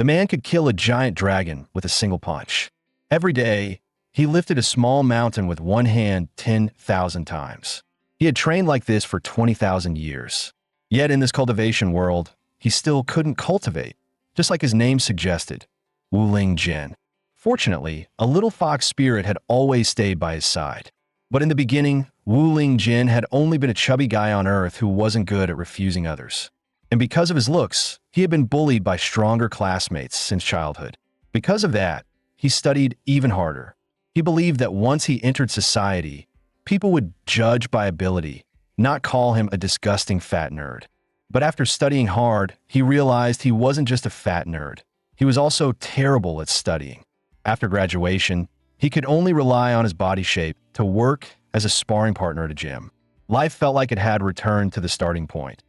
The man could kill a giant dragon with a single punch. Every day, he lifted a small mountain with one hand 10,000 times. He had trained like this for 20,000 years. Yet in this cultivation world, he still couldn't cultivate, just like his name suggested, Wuling Jin. Fortunately, a little fox spirit had always stayed by his side. But in the beginning, Wuling Jin had only been a chubby guy on Earth who wasn't good at refusing others. And because of his looks, he had been bullied by stronger classmates since childhood. Because of that, he studied even harder. He believed that once he entered society, people would judge by ability, not call him a disgusting fat nerd. But after studying hard, he realized he wasn't just a fat nerd. He was also terrible at studying. After graduation, he could only rely on his body shape to work as a sparring partner at a gym. Life felt like it had returned to the starting point.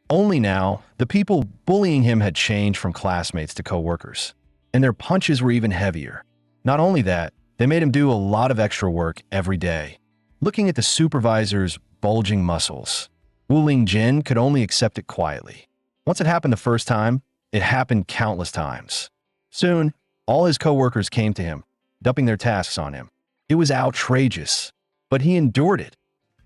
Only now, the people bullying him had changed from classmates to co-workers, and their punches were even heavier. Not only that, they made him do a lot of extra work every day. Looking at the supervisor's bulging muscles, Wuling Jin could only accept it quietly. Once it happened the first time, it happened countless times. Soon, all his co-workers came to him, dumping their tasks on him. It was outrageous, but he endured it.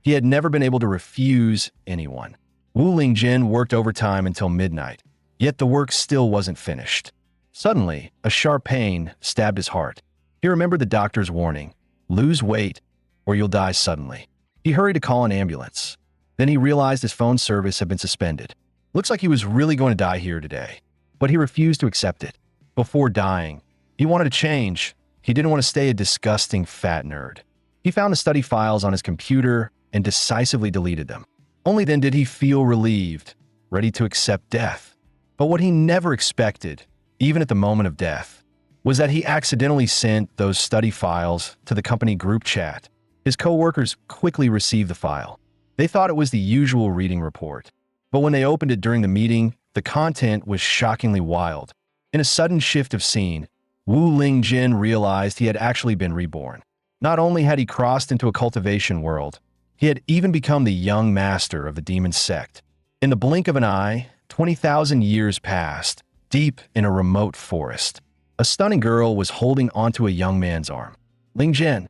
He had never been able to refuse anyone. Wuling Jin worked overtime until midnight, yet the work still wasn't finished. Suddenly, a sharp pain stabbed his heart. He remembered the doctor's warning, lose weight or you'll die suddenly. He hurried to call an ambulance. Then he realized his phone service had been suspended. Looks like he was really going to die here today, but he refused to accept it. Before dying, he wanted to change. He didn't want to stay a disgusting fat nerd. He found the study files on his computer and decisively deleted them. Only then did he feel relieved, ready to accept death. But what he never expected, even at the moment of death, was that he accidentally sent those study files to the company group chat. His co-workers quickly received the file. They thought it was the usual reading report. But when they opened it during the meeting, the content was shockingly wild. In a sudden shift of scene, Wuling Jin realized he had actually been reborn. Not only had he crossed into a cultivation world, he had even become the young master of the demon sect. In the blink of an eye, 20,000 years passed, deep in a remote forest. A stunning girl was holding onto a young man's arm. Ling Jin,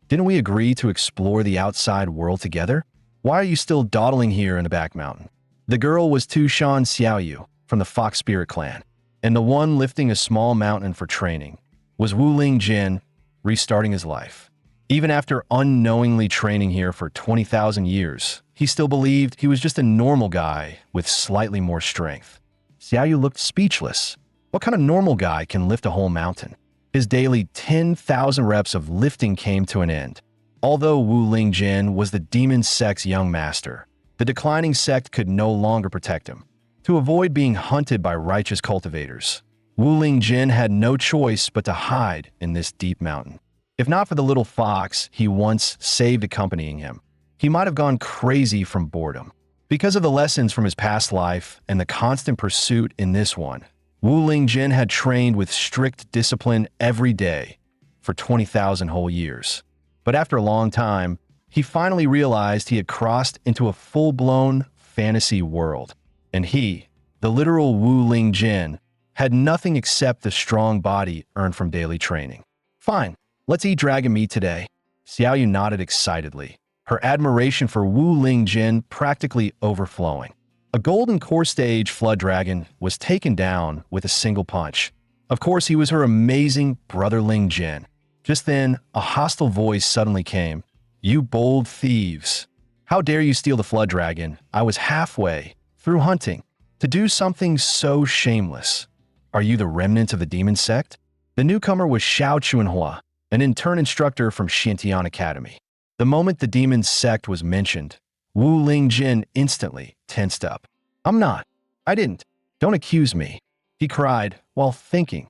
didn't we agree to explore the outside world together? Why are you still dawdling here in the back mountain? The girl was Tu Shan Xiaoyu from the Fox Spirit clan, and the one lifting a small mountain for training was Wuling Jin, restarting his life. Even after unknowingly training here for 20,000 years, he still believed he was just a normal guy with slightly more strength. Xiaoyu looked speechless. What kind of normal guy can lift a whole mountain? His daily 10,000 reps of lifting came to an end. Although Wuling Jin was the demon sect's young master, the declining sect could no longer protect him. To avoid being hunted by righteous cultivators, Wuling Jin had no choice but to hide in this deep mountain. If not for the little fox he once saved accompanying him, he might have gone crazy from boredom. Because of the lessons from his past life and the constant pursuit in this one, Wuling Jin had trained with strict discipline every day for 20,000 whole years. But after a long time, he finally realized he had crossed into a full-blown fantasy world. And he, the literal Wuling Jin, had nothing except the strong body earned from daily training. Fine, let's eat dragon meat today. Xiaoyu nodded excitedly, her admiration for Wuling Jin practically overflowing. A golden core stage flood dragon was taken down with a single punch. Of course, he was her amazing brother Ling Jin. Just then, a hostile voice suddenly came. You bold thieves. How dare you steal the flood dragon? I was halfway through hunting to do something so shameless. Are you the remnant of the demon sect? The newcomer was Xiao Chunhua, an intern instructor from Xintian Academy. The moment the demon sect was mentioned, Wuling Jin instantly tensed up. I'm not. I didn't. Don't accuse me, he cried while thinking.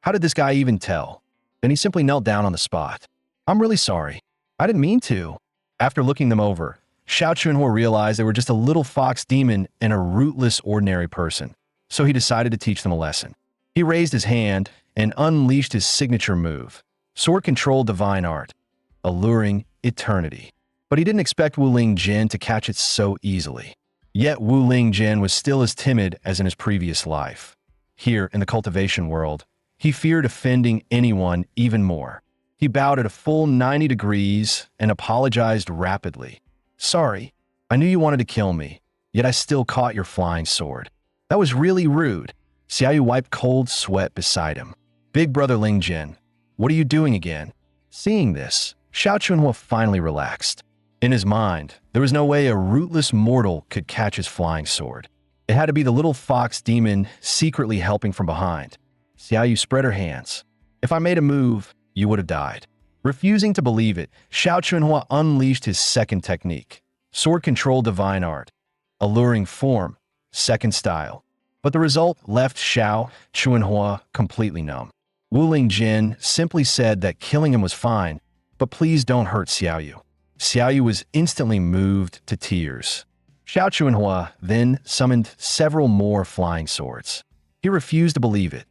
How did this guy even tell? Then he simply knelt down on the spot. I'm really sorry. I didn't mean to. After looking them over, Xiao Chunhua realized they were just a little fox demon and a rootless ordinary person, so he decided to teach them a lesson. He raised his hand and unleashed his signature move, Sword Control Divine Art, alluring eternity. But he didn't expect Wuling Jin to catch it so easily. Yet Wuling Jin was still as timid as in his previous life. here in the cultivation world, he feared offending anyone even more. He bowed at a full 90 degrees and apologized rapidly. Sorry, I knew you wanted to kill me, yet I still caught your flying sword. That was really rude. Xiaoyu wiped cold sweat beside him. Big brother Ling Jin, what are you doing again? Seeing this, Xiao Chunhua finally relaxed. In his mind, there was no way a rootless mortal could catch his flying sword. It had to be the little fox demon secretly helping from behind. Xiaoyu spread her hands. If I made a move, you would have died. Refusing to believe it, Xiao Chunhua unleashed his second technique. Sword control divine art. Alluring form. Second style. But the result left Xiao Chunhua completely numb. Wu Lingjin simply said that killing him was fine, but please don't hurt Xiaoyu. Xiaoyu was instantly moved to tears. Xiao Chunhua then summoned several more flying swords. He refused to believe it.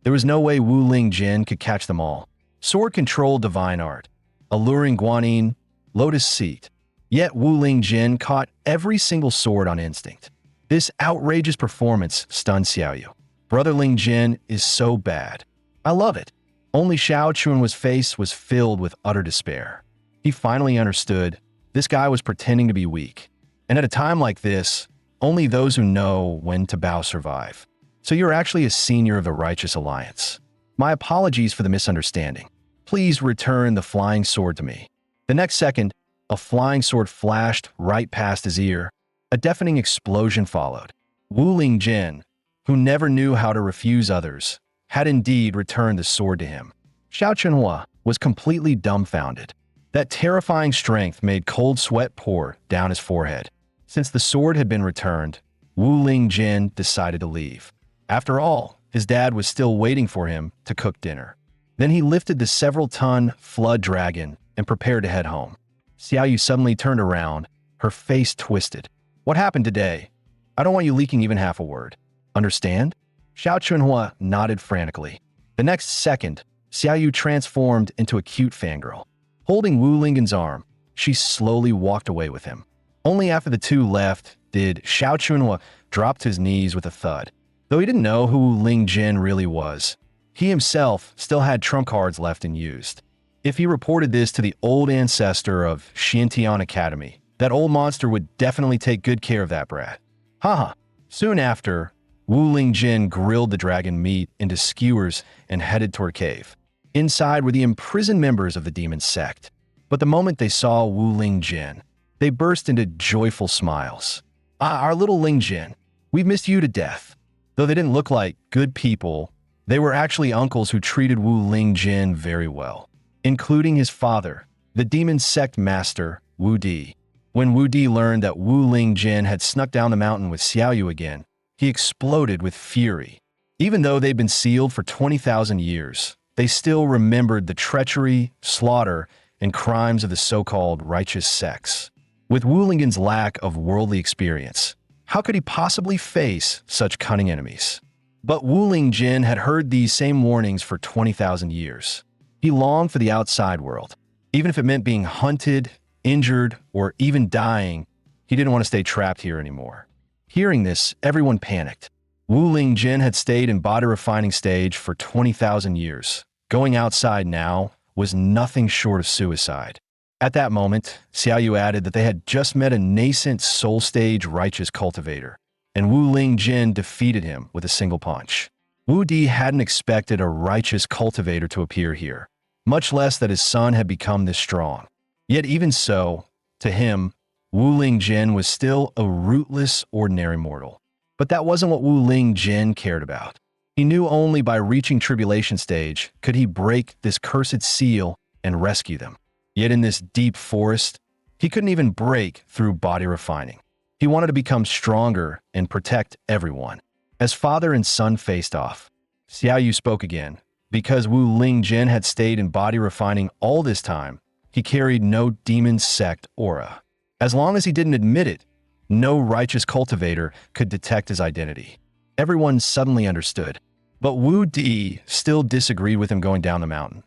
There was no way Wu Lingjin could catch them all. Sword control divine art. Alluring guanyin, lotus seat. Yet Wu Lingjin caught every single sword on instinct. This outrageous performance stunned Xiaoyu. Brother Lingjin is so bad. I love it. Only Xiao Chunhua's face was filled with utter despair. He finally understood this guy was pretending to be weak. And at a time like this, only those who know when to bow survive. So you're actually a senior of the Righteous Alliance. My apologies for the misunderstanding. Please return the flying sword to me. The next second, a flying sword flashed right past his ear. A deafening explosion followed. Wu Lingjin, who never knew how to refuse others, had indeed returned the sword to him. Xiao Chunhua was completely dumbfounded. That terrifying strength made cold sweat pour down his forehead. Since the sword had been returned, Wu Lingjin decided to leave. After all, his dad was still waiting for him to cook dinner. Then he lifted the several-ton flood dragon and prepared to head home. Xiaoyu suddenly turned around, her face twisted. What happened today? I don't want you leaking even half a word. Understand? Xiao Chunhua nodded frantically. The next second, Xiaoyu transformed into a cute fangirl. Holding Wu Lingjin's arm, she slowly walked away with him. Only after the two left did Xiao Chunhua drop to his knees with a thud. Though he didn't know who Lingjin really was, he himself still had trump cards left and used. If he reported this to the old ancestor of Xiantian Academy, that old monster would definitely take good care of that brat. Haha. Soon after, Wu Lingjin grilled the dragon meat into skewers and headed toward a cave. Inside were the imprisoned members of the demon sect. But the moment they saw Wu Lingjin, they burst into joyful smiles. Ah, our little Lingjin, we've missed you to death. Though they didn't look like good people, they were actually uncles who treated Wu Lingjin very well, including his father, the demon sect master, Wu Di. When Wu Di learned that Wu Lingjin had snuck down the mountain with Xiaoyu again, he exploded with fury. Even though they'd been sealed for 20,000 years, they still remembered the treachery, slaughter, and crimes of the so-called righteous sects. With Wu Lingjin's lack of worldly experience, how could he possibly face such cunning enemies? But Wu Lingjin had heard these same warnings for 20,000 years. He longed for the outside world. Even if it meant being hunted, injured, or even dying, he didn't want to stay trapped here anymore. Hearing this, everyone panicked. Wu Lingjin had stayed in body refining stage for 20,000 years. Going outside now was nothing short of suicide. At that moment, Xiaoyu added that they had just met a nascent soul stage righteous cultivator, and Wu Lingjin defeated him with a single punch. Wu Di hadn't expected a righteous cultivator to appear here, much less that his son had become this strong. Yet even so, to him, Wu Lingjin was still a rootless, ordinary mortal. But that wasn't what Wu Lingjin cared about. He knew only by reaching tribulation stage could he break this cursed seal and rescue them. Yet in this deep forest, he couldn't even break through body refining. He wanted to become stronger and protect everyone. As father and son faced off, Xiaoyu spoke again. Because Wu Lingjin had stayed in body refining all this time, he carried no demon sect aura. As long as he didn't admit it, no righteous cultivator could detect his identity. Everyone suddenly understood. But Wu Di still disagreed with him going down the mountain.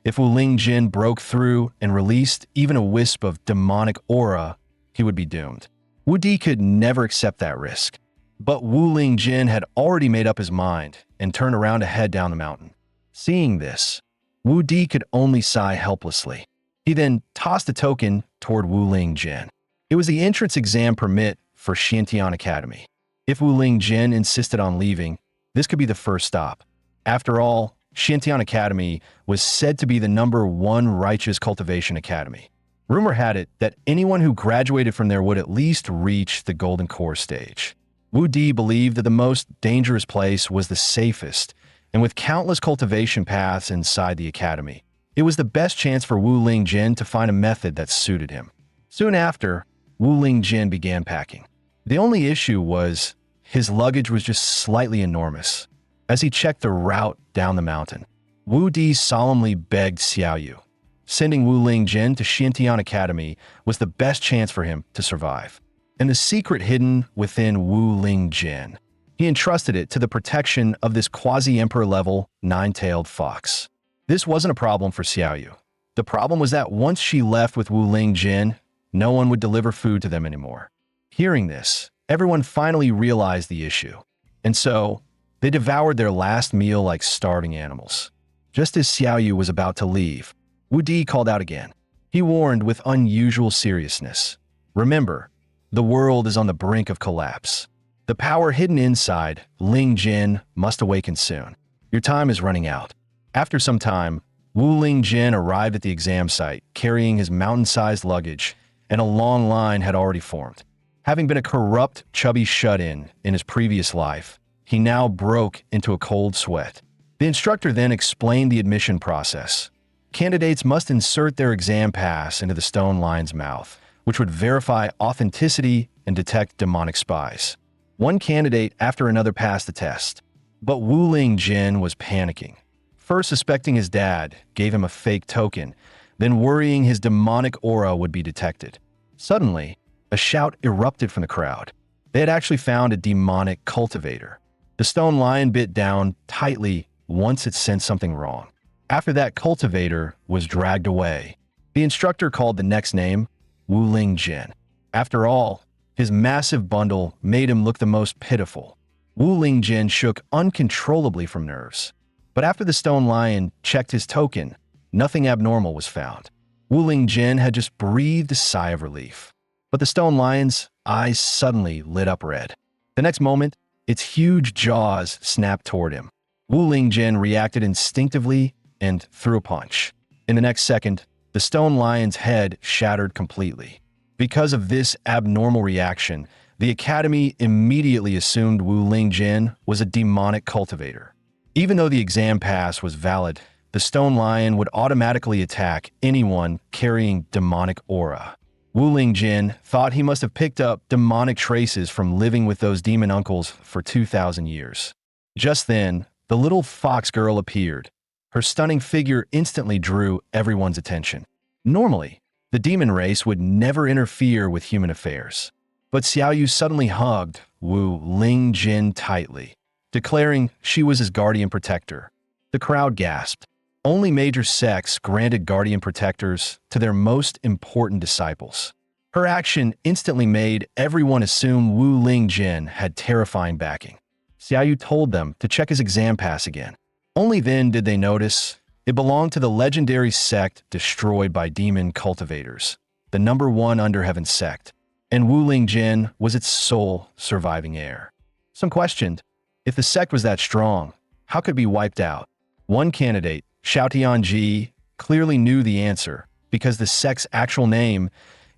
If Wu Lingjin broke through and released even a wisp of demonic aura, he would be doomed. Wu Di could never accept that risk. But Wu Lingjin had already made up his mind and turned around to head down the mountain. Seeing this, Wu Di could only sigh helplessly. He then tossed a token toward Wu Lingjin. It was the entrance exam permit for Xiantian Academy. If Wu Lingjin insisted on leaving, this could be the first stop. After all, Xiantian Academy was said to be the #1 righteous cultivation academy. Rumor had it that anyone who graduated from there would at least reach the Golden Core stage. Wu Di believed that the most dangerous place was the safest, and with countless cultivation paths inside the academy, it was the best chance for Wu Lingjin to find a method that suited him. Soon after, Wu Lingjin began packing. The only issue was his luggage was just slightly enormous. As he checked the route down the mountain, Wu Di solemnly begged Xiaoyu. Sending Wu Lingjin to Xiantian Academy was the best chance for him to survive. And the secret hidden within Wu Lingjin, he entrusted it to the protection of this quasi-emperor level nine-tailed fox. This wasn't a problem for Xiaoyu. The problem was that once she left with Wu Lingjin, no one would deliver food to them anymore. Hearing this, everyone finally realized the issue. And so, they devoured their last meal like starving animals. Just as Xiaoyu was about to leave, Wu Di called out again. He warned with unusual seriousness. Remember, the world is on the brink of collapse. The power hidden inside Lingjin must awaken soon. Your time is running out. After some time, Wu Lingjin arrived at the exam site, carrying his mountain-sized luggage, and a long line had already formed. Having been a corrupt, chubby shut-in in his previous life, he now broke into a cold sweat. The instructor then explained the admission process. Candidates must insert their exam pass into the stone lion's mouth, which would verify authenticity and detect demonic spies. One candidate after another passed the test, but Wu Lingjin was panicking. First suspecting his dad gave him a fake token, then worrying his demonic aura would be detected. Suddenly, a shout erupted from the crowd. They had actually found a demonic cultivator. The stone lion bit down tightly once it sensed something wrong. After that cultivator was dragged away, the instructor called the next name Wu Lingjin. After all, his massive bundle made him look the most pitiful. Wu Lingjin shook uncontrollably from nerves. But after the stone lion checked his token, nothing abnormal was found. Wu Lingjin had just breathed a sigh of relief. But the stone lion's eyes suddenly lit up red. The next moment, its huge jaws snapped toward him. Wu Lingjin reacted instinctively and threw a punch. In the next second, the stone lion's head shattered completely. Because of this abnormal reaction, the academy immediately assumed Wu Lingjin was a demonic cultivator. Even though the exam pass was valid, the stone lion would automatically attack anyone carrying demonic aura. Wu Lingjin thought he must have picked up demonic traces from living with those demon uncles for 2,000 years. Just then, the little fox girl appeared. Her stunning figure instantly drew everyone's attention. Normally, the demon race would never interfere with human affairs. But Xiaoyu suddenly hugged Wu Lingjin tightly, declaring she was his guardian protector. The crowd gasped. Only major sects granted guardian protectors to their most important disciples. Her action instantly made everyone assume Wu Lingjin had terrifying backing. Xiaoyu told them to check his exam pass again. Only then did they notice it belonged to the legendary sect destroyed by demon cultivators, the #1 under heaven sect, and Wu Lingjin was its sole surviving heir. Some questioned, if the sect was that strong, how could it be wiped out? One candidate, Xiao Tianji, clearly knew the answer because the sect's actual name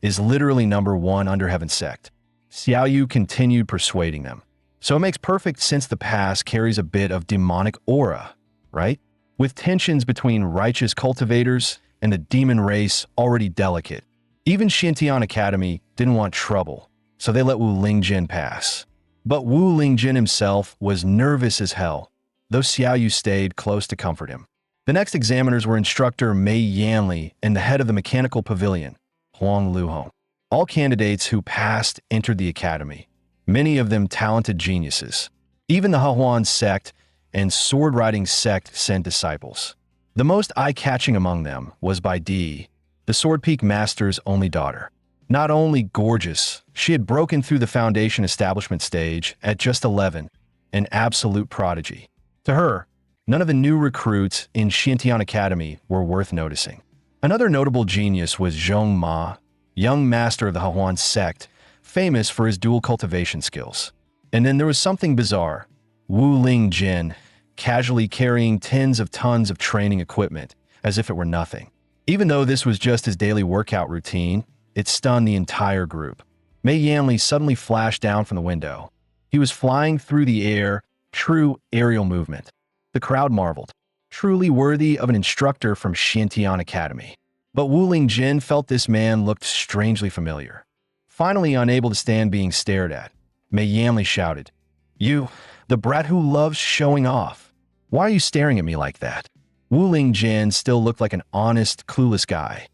is literally #1 under heaven sect. Xiaoyu continued persuading them. So it makes perfect sense the pass carries a bit of demonic aura, right? With tensions between righteous cultivators and the demon race already delicate. Even Xiantian Academy didn't want trouble, so they let Wu Lingjin pass. But Wu Lingjin himself was nervous as hell, though Xiaoyu stayed close to comfort him. The next examiners were instructor Mei Yanli and the head of the mechanical pavilion, Huang Luhong. All candidates who passed entered the academy, many of them talented geniuses. Even the Hahuan sect and sword-riding sect sent disciples. The most eye-catching among them was Bai Di, the Sword Peak Master's only daughter. Not only gorgeous, she had broken through the foundation establishment stage at just 11, an absolute prodigy. To her, none of the new recruits in Xintian Academy were worth noticing. Another notable genius was Zhong Ma, young master of the Hahuan sect, famous for his dual cultivation skills. And then there was something bizarre. Wu Ling Jin, casually carrying tens of tons of training equipment, as if it were nothing. Even though this was just his daily workout routine, it stunned the entire group. Mei Yanli suddenly flashed down from the window. He was flying through the air, true aerial movement. The crowd marveled, truly worthy of an instructor from Xintian Academy. But Wu Ling Jin felt this man looked strangely familiar. Finally unable to stand being stared at, Mei Yanli shouted, "You, the brat who loves showing off. Why are you staring at me like that?" Wu Ling Jin still looked like an honest, clueless guy.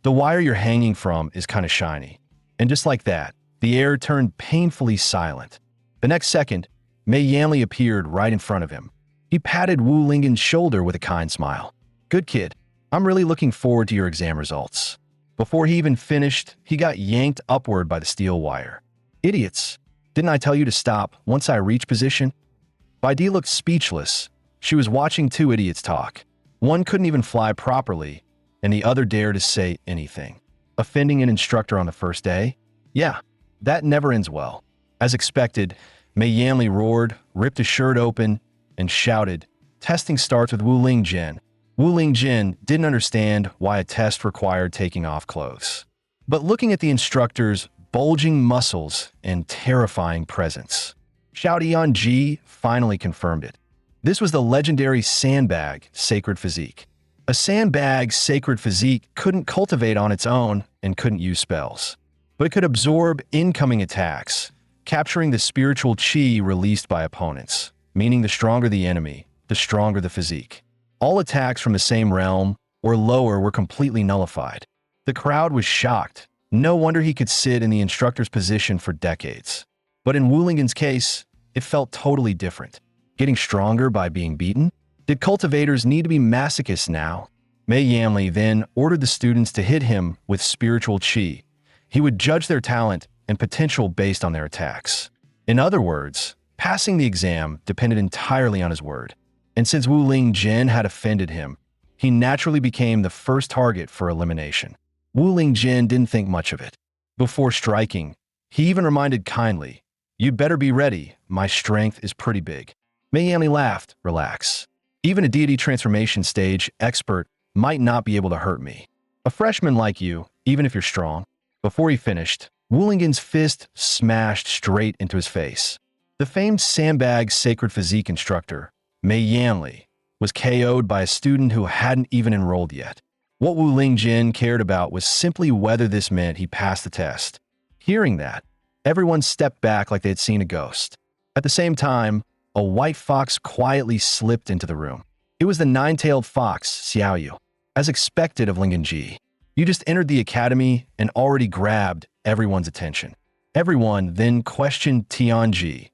The wire you're hanging from is kind of shiny." And just like that, the air turned painfully silent. The next second, Mei Yanli appeared right in front of him. He patted Wu Lingen's shoulder with a kind smile. "Good kid. I'm really looking forward to your exam results." Before he even finished, he got yanked upward by the steel wire. "Idiots. Didn't I tell you to stop once I reach position?" Bai looked speechless. She was watching two idiots talk. One couldn't even fly properly, and the other dared to say anything. Offending an instructor on the first day? Yeah, that never ends well. As expected, Mei Yanli roared, ripped his shirt open, and shouted, "Testing starts with Wu Ling Jin." Wu Ling Jin didn't understand why a test required taking off clothes. But looking at the instructor's bulging muscles and terrifying presence, Xiao Tianji finally confirmed it. This was the legendary sandbag sacred physique. A sandbag's sacred physique couldn't cultivate on its own and couldn't use spells, but it could absorb incoming attacks, capturing the spiritual qi released by opponents, meaning the stronger the enemy, the stronger the physique. All attacks from the same realm or lower were completely nullified. The crowd was shocked. No wonder he could sit in the instructor's position for decades. But in Wu Lingen's case, it felt totally different. Getting stronger by being beaten? Did cultivators need to be masochists now? Mei Yanli then ordered the students to hit him with spiritual qi. He would judge their talent and potential based on their attacks. In other words, passing the exam depended entirely on his word. And since Wu Ling Jin had offended him, he naturally became the first target for elimination. Wu Ling Jin didn't think much of it. Before striking, he even reminded kindly, "You'd better be ready, my strength is pretty big." Mei Yanli laughed, "Relax. Even a deity transformation stage expert might not be able to hurt me. A freshman like you, even if you're strong." Before he finished, Wu Lingen's fist smashed straight into his face. The famed sandbag sacred physique instructor, Mei Yanli, was KO'd by a student who hadn't even enrolled yet. What Wu Ling Jin cared about was simply whether this meant he passed the test. Hearing that, everyone stepped back like they had seen a ghost. At the same time, a white fox quietly slipped into the room. It was the nine-tailed fox, Xiaoyu. As expected of Lingenji, you just entered the academy and already grabbed everyone's attention. Everyone then questioned Tianji.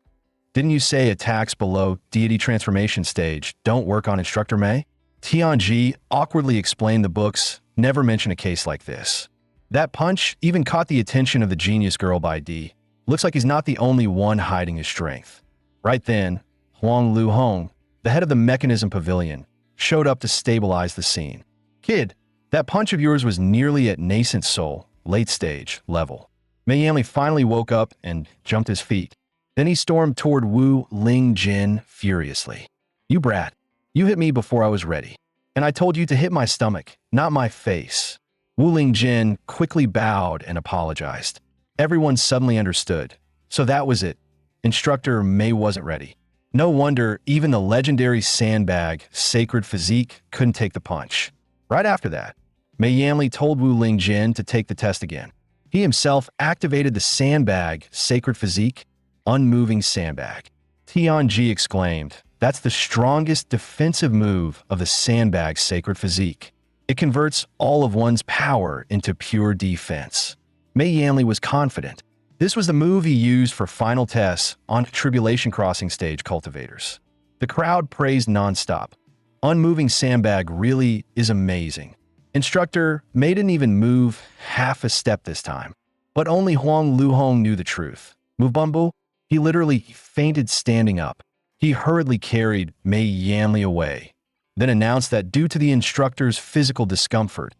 "Didn't you say attacks below deity transformation stage don't work on Instructor Mei?" Tianji awkwardly explained the books never mention a case like this. That punch even caught the attention of the genius girl by D. Looks like he's not the only one hiding his strength. Right then, Huang Lu Hong, the head of the Mechanism Pavilion, showed up to stabilize the scene. "Kid, that punch of yours was nearly at nascent soul, late stage, level." Mei Yanli finally woke up and jumped his feet. Then he stormed toward Wu Ling Jin furiously. "You brat, you hit me before I was ready. And I told you to hit my stomach, not my face." Wu Ling Jin quickly bowed and apologized. Everyone suddenly understood. So that was it. Instructor Mei wasn't ready. No wonder even the legendary sandbag, sacred physique, couldn't take the punch. Right after that, Mei Yanli told Wu Ling Jin to take the test again. He himself activated the sandbag, sacred physique, unmoving sandbag. Tianji exclaimed, "That's the strongest defensive move of the sandbag sacred physique. It converts all of one's power into pure defense." Mei Yanli was confident. This was the move he used for final tests on Tribulation Crossing stage cultivators. The crowd praised nonstop. Unmoving sandbag really is amazing. Instructor Mei didn't even move half a step this time. But only Huang Luhong knew the truth. Move Bumbu? He literally fainted standing up. He hurriedly carried Mei Yanli away, then announced that due to the instructor's physical discomfort,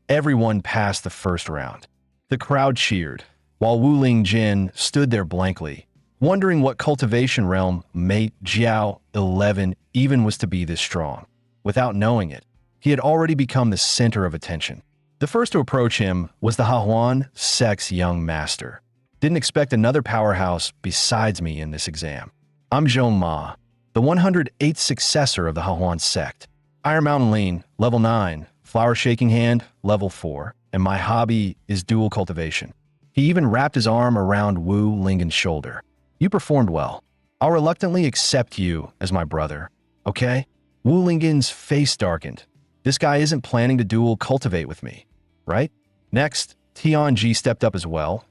everyone passed the first round. The crowd cheered, while Wu Lingjin stood there blankly, wondering what cultivation realm Mei Jiao 11 even was to be this strong. Without knowing it, he had already become the center of attention. The first to approach him was the Hahuan sect's young master. Didn't expect another powerhouse besides me in this exam. I'm Zhong Ma, the 108th successor of the Hahuan sect. Iron Mountain Lean, level 9, Flower Shaking Hand, level 4, and my hobby is dual cultivation. He even wrapped his arm around Wu Lingen's shoulder. You performed well. I'll reluctantly accept you as my brother, okay? Wu Lingen's face darkened. This guy isn't planning to dual cultivate with me, right? Next, Tianji stepped up as well.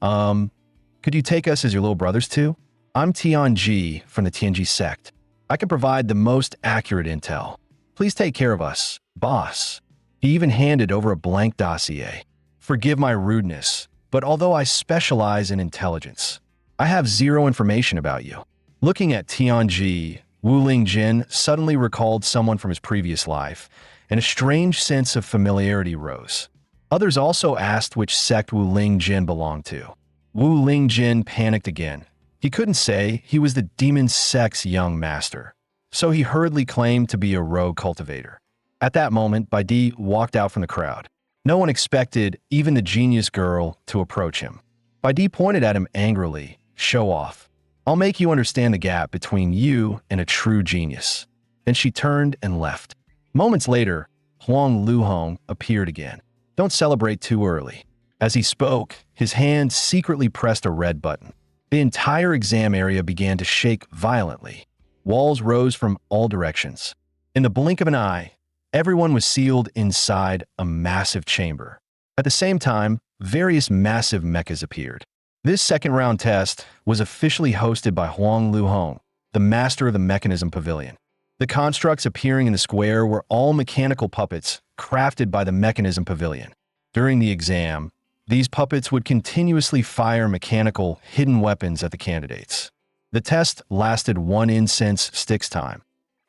Could you take us as your little brothers too? I'm Tianji from the Tianji sect. I can provide the most accurate intel. Please take care of us, boss. He even handed over a blank dossier. Forgive my rudeness, but although I specialize in intelligence, I have zero information about you. Looking at Tianji, Wu Lingjin suddenly recalled someone from his previous life, and a strange sense of familiarity rose. Others also asked which sect Wu Lingjin belonged to. Wu Lingjin panicked again. He couldn't say he was the demon sect's young master, so he hurriedly claimed to be a rogue cultivator. At that moment, Baidi walked out from the crowd. No one expected even the genius girl to approach him. Baidi pointed at him angrily. Show off. I'll make you understand the gap between you and a true genius. Then she turned and left. Moments later, Huang Luhong appeared again. Don't celebrate too early. As he spoke, his hand secretly pressed a red button. The entire exam area began to shake violently. Walls rose from all directions. In the blink of an eye, everyone was sealed inside a massive chamber. At the same time, various massive mechas appeared. This second-round test was officially hosted by Huang Luhong, the master of the Mechanism Pavilion. The constructs appearing in the square were all mechanical puppets crafted by the Mechanism Pavilion. During the exam, these puppets would continuously fire mechanical hidden weapons at the candidates. The test lasted 1 incense stick's time.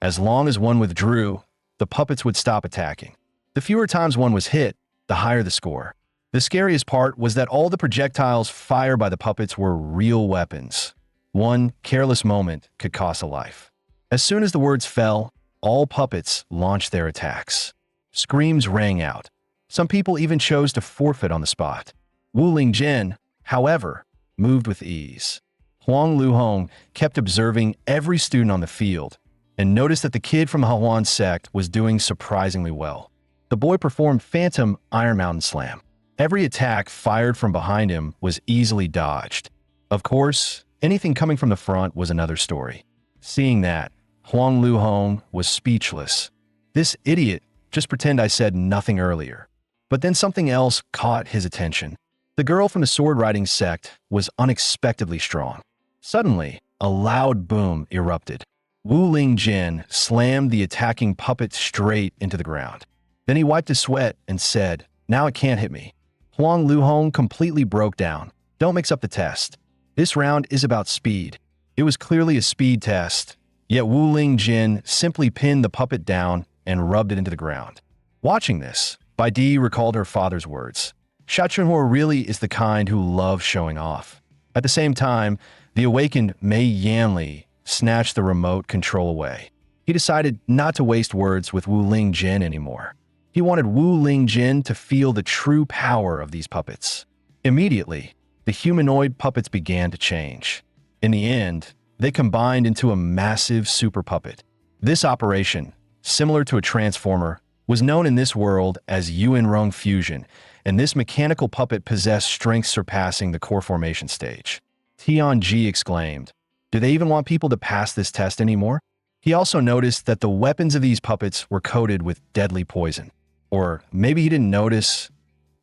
As long as one withdrew, the puppets would stop attacking. The fewer times one was hit, the higher the score. The scariest part was that all the projectiles fired by the puppets were real weapons. One careless moment could cost a life. As soon as the words fell, all puppets launched their attacks. Screams rang out. Some people even chose to forfeit on the spot. Wu Lingjin, however, moved with ease. Huang Luhong kept observing every student on the field and noticed that the kid from Hahuan sect was doing surprisingly well. The boy performed Phantom Iron Mountain Slam. Every attack fired from behind him was easily dodged. Of course, anything coming from the front was another story. Seeing that, Huang Luhong was speechless. This idiot just pretend I said nothing earlier. But then something else caught his attention. The girl from the sword riding sect was unexpectedly strong. Suddenly, a loud boom erupted. Wu Lingjin slammed the attacking puppet straight into the ground. Then he wiped his sweat and said, "Now it can't hit me." Huang Luhong completely broke down. Don't mix up the test. This round is about speed. It was clearly a speed test, yet Wu Lingjin simply pinned the puppet down and rubbed it into the ground. Watching this, Baidi recalled her father's words. Xia Chunhua really is the kind who loves showing off. At the same time, the awakened Mei Yanli snatched the remote control away. He decided not to waste words with Wu Lingjin anymore. He wanted Wu Lingjin to feel the true power of these puppets. Immediately, the humanoid puppets began to change. In the end, they combined into a massive super puppet. This operation, similar to a transformer, was known in this world as Yuanrong fusion, and this mechanical puppet possessed strength surpassing the core formation stage. Tianji exclaimed, "Do they even want people to pass this test anymore?" He also noticed that the weapons of these puppets were coated with deadly poison. Or maybe he didn't notice.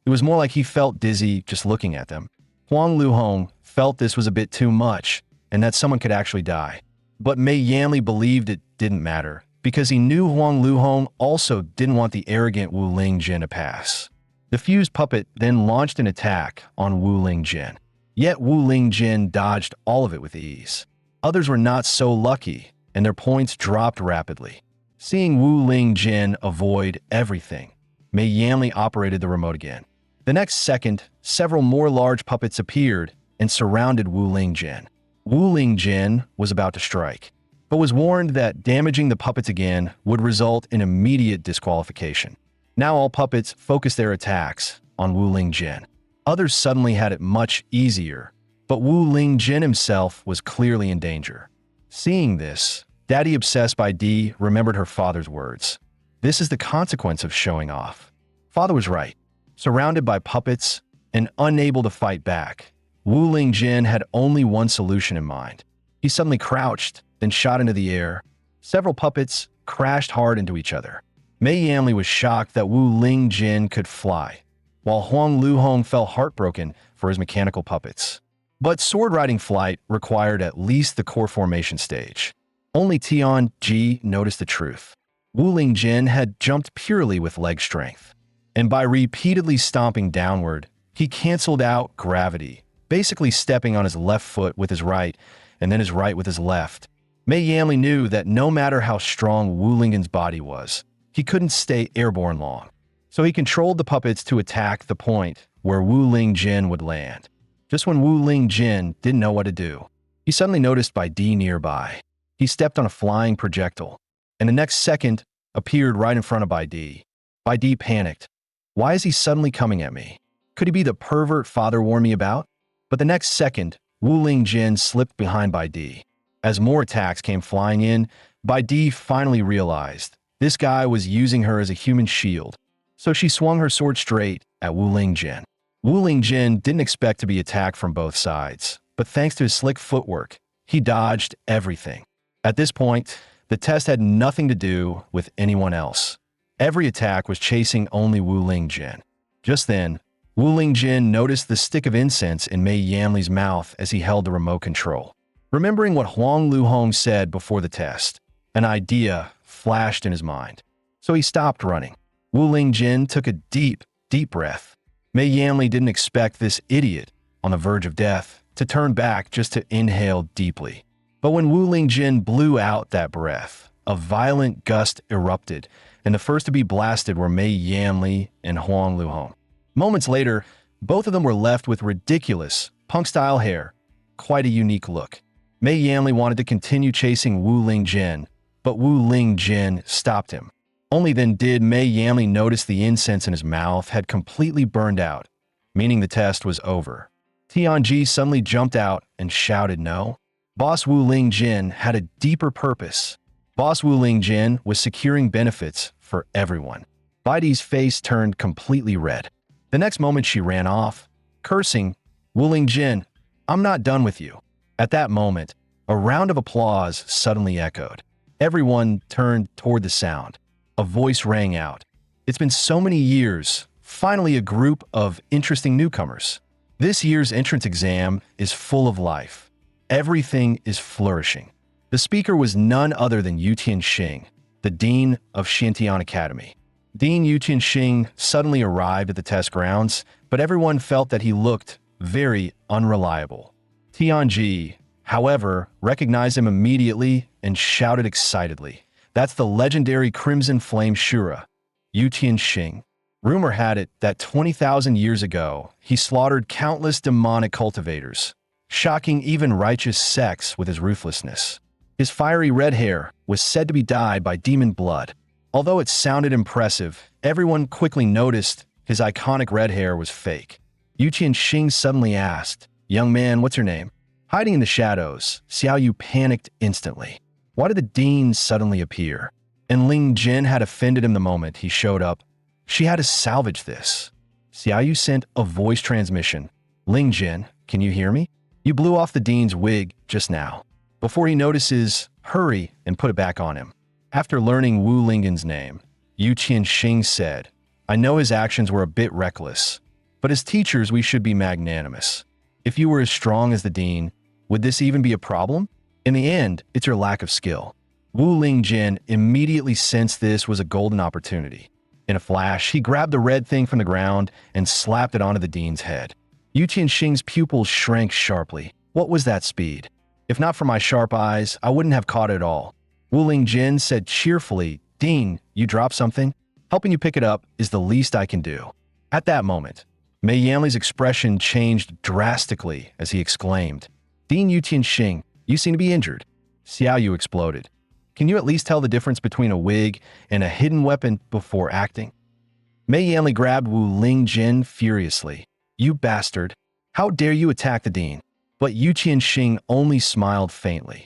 It was more like he felt dizzy just looking at them. Huang Luhong felt this was a bit too much and that someone could actually die. But Mei Yanli believed it didn't matter. because he knew Huang Luhong also didn't want the arrogant Wu Lingjin to pass. The fused puppet then launched an attack on Wu Lingjin. Yet Wu Lingjin dodged all of it with ease. Others were not so lucky, and their points dropped rapidly. Seeing Wu Lingjin avoid everything, Mei Yanli operated the remote again. The next second, several more large puppets appeared and surrounded Wu Lingjin. Wu Lingjin was about to strike, but was warned that damaging the puppets again would result in immediate disqualification. Now all puppets focused their attacks on Wu Lingjin. Others suddenly had it much easier, but Wu Lingjin himself was clearly in danger. Seeing this, Daddy obsessed by D remembered her father's words. This is the consequence of showing off. Father was right. Surrounded by puppets and unable to fight back, Wu Lingjin had only one solution in mind. He suddenly crouched, then shot into the air. Several puppets crashed hard into each other. Mei Yanli was shocked that Wu Lingjin could fly, while Huang Luhong felt heartbroken for his mechanical puppets. But sword-riding flight required at least the core formation stage. Only Tian Ji noticed the truth. Wu Lingjin had jumped purely with leg strength, and by repeatedly stomping downward, he canceled out gravity, basically stepping on his left foot with his right and then his right with his left. Mei Yanli knew that no matter how strong Wu Lingjin's body was, he couldn't stay airborne long. So he controlled the puppets to attack the point where Wu Lingjin would land. Just when Wu Lingjin didn't know what to do, he suddenly noticed Bai Di nearby. He stepped on a flying projectile, and the next second appeared right in front of Bai Di. Bai Di panicked. Why is he suddenly coming at me? Could he be the pervert father warned me about? But the next second, Wu Lingjin slipped behind Bai Di. As more attacks came flying in, Bai Di finally realized this guy was using her as a human shield. So she swung her sword straight at Wu Lingjin. Wu Lingjin didn't expect to be attacked from both sides, but thanks to his slick footwork, he dodged everything. At this point, the test had nothing to do with anyone else. Every attack was chasing only Wu Lingjin. Just then, Wu Lingjin noticed the stick of incense in Mei Yanli's mouth as he held the remote control. Remembering what Huang Luhong said before the test, an idea flashed in his mind. So he stopped running. Wu Lingjin took a deep, deep breath. Mei Yanli didn't expect this idiot, on the verge of death, to turn back just to inhale deeply. But when Wu Lingjin blew out that breath, a violent gust erupted, and the first to be blasted were Mei Yanli and Huang Luhong. Moments later, both of them were left with ridiculous, punk-style hair, quite a unique look. Mei Yanli wanted to continue chasing Wu Lingjin, but Wu Lingjin stopped him. Only then did Mei Yanli notice the incense in his mouth had completely burned out, meaning the test was over. Tianji suddenly jumped out and shouted no. Boss Wu Lingjin had a deeper purpose. Boss Wu Lingjin was securing benefits for everyone. Baidi's face turned completely red. The next moment she ran off, cursing, Wu Lingjin, I'm not done with you. At that moment, a round of applause suddenly echoed. Everyone turned toward the sound. A voice rang out. It's been so many years, finally a group of interesting newcomers. This year's entrance exam is full of life. Everything is flourishing. The speaker was none other than Yu Tianxing, the dean of Xintian Academy. Dean Yu Tianxing suddenly arrived at the test grounds, but everyone felt that he looked very unreliable. Tianji, however, recognized him immediately and shouted excitedly, "That's the legendary Crimson Flame Shura, Yu Tianxing." Rumor had it that 20,000 years ago, he slaughtered countless demonic cultivators, shocking even righteous sects with his ruthlessness. His fiery red hair was said to be dyed by demon blood. Although it sounded impressive, everyone quickly noticed his iconic red hair was fake. Yu Tianxing suddenly asked, "Young man, what's your name?" Hiding in the shadows, Xiao Yu panicked instantly. Why did the dean suddenly appear? And Ling Jin had offended him the moment he showed up. She had to salvage this. Xiao Yu sent a voice transmission. "Ling Jin, can you hear me? You blew off the dean's wig just now." Before he notices, hurry and put it back on him. After learning Wu Lingjin's name, Yu Tianxing said, "I know his actions were a bit reckless, but as teachers we should be magnanimous. If you were as strong as the dean, would this even be a problem? In the end, it's your lack of skill." Wu Lingjin immediately sensed this was a golden opportunity. In a flash, he grabbed the red thing from the ground and slapped it onto the dean's head. Yu Tianxing's pupils shrank sharply. What was that speed? If not for my sharp eyes, I wouldn't have caught it at all. Wu Lingjin said cheerfully, "Dean, you dropped something? Helping you pick it up is the least I can do." At that moment, Mei Yanli's expression changed drastically as he exclaimed, "Dean Yu Tianxing, you seem to be injured." Xiao Yu exploded. "Can you at least tell the difference between a wig and a hidden weapon before acting?" Mei Yanli grabbed Wu Lingjin furiously. "You bastard! How dare you attack the dean?" But Yu Tianxing only smiled faintly.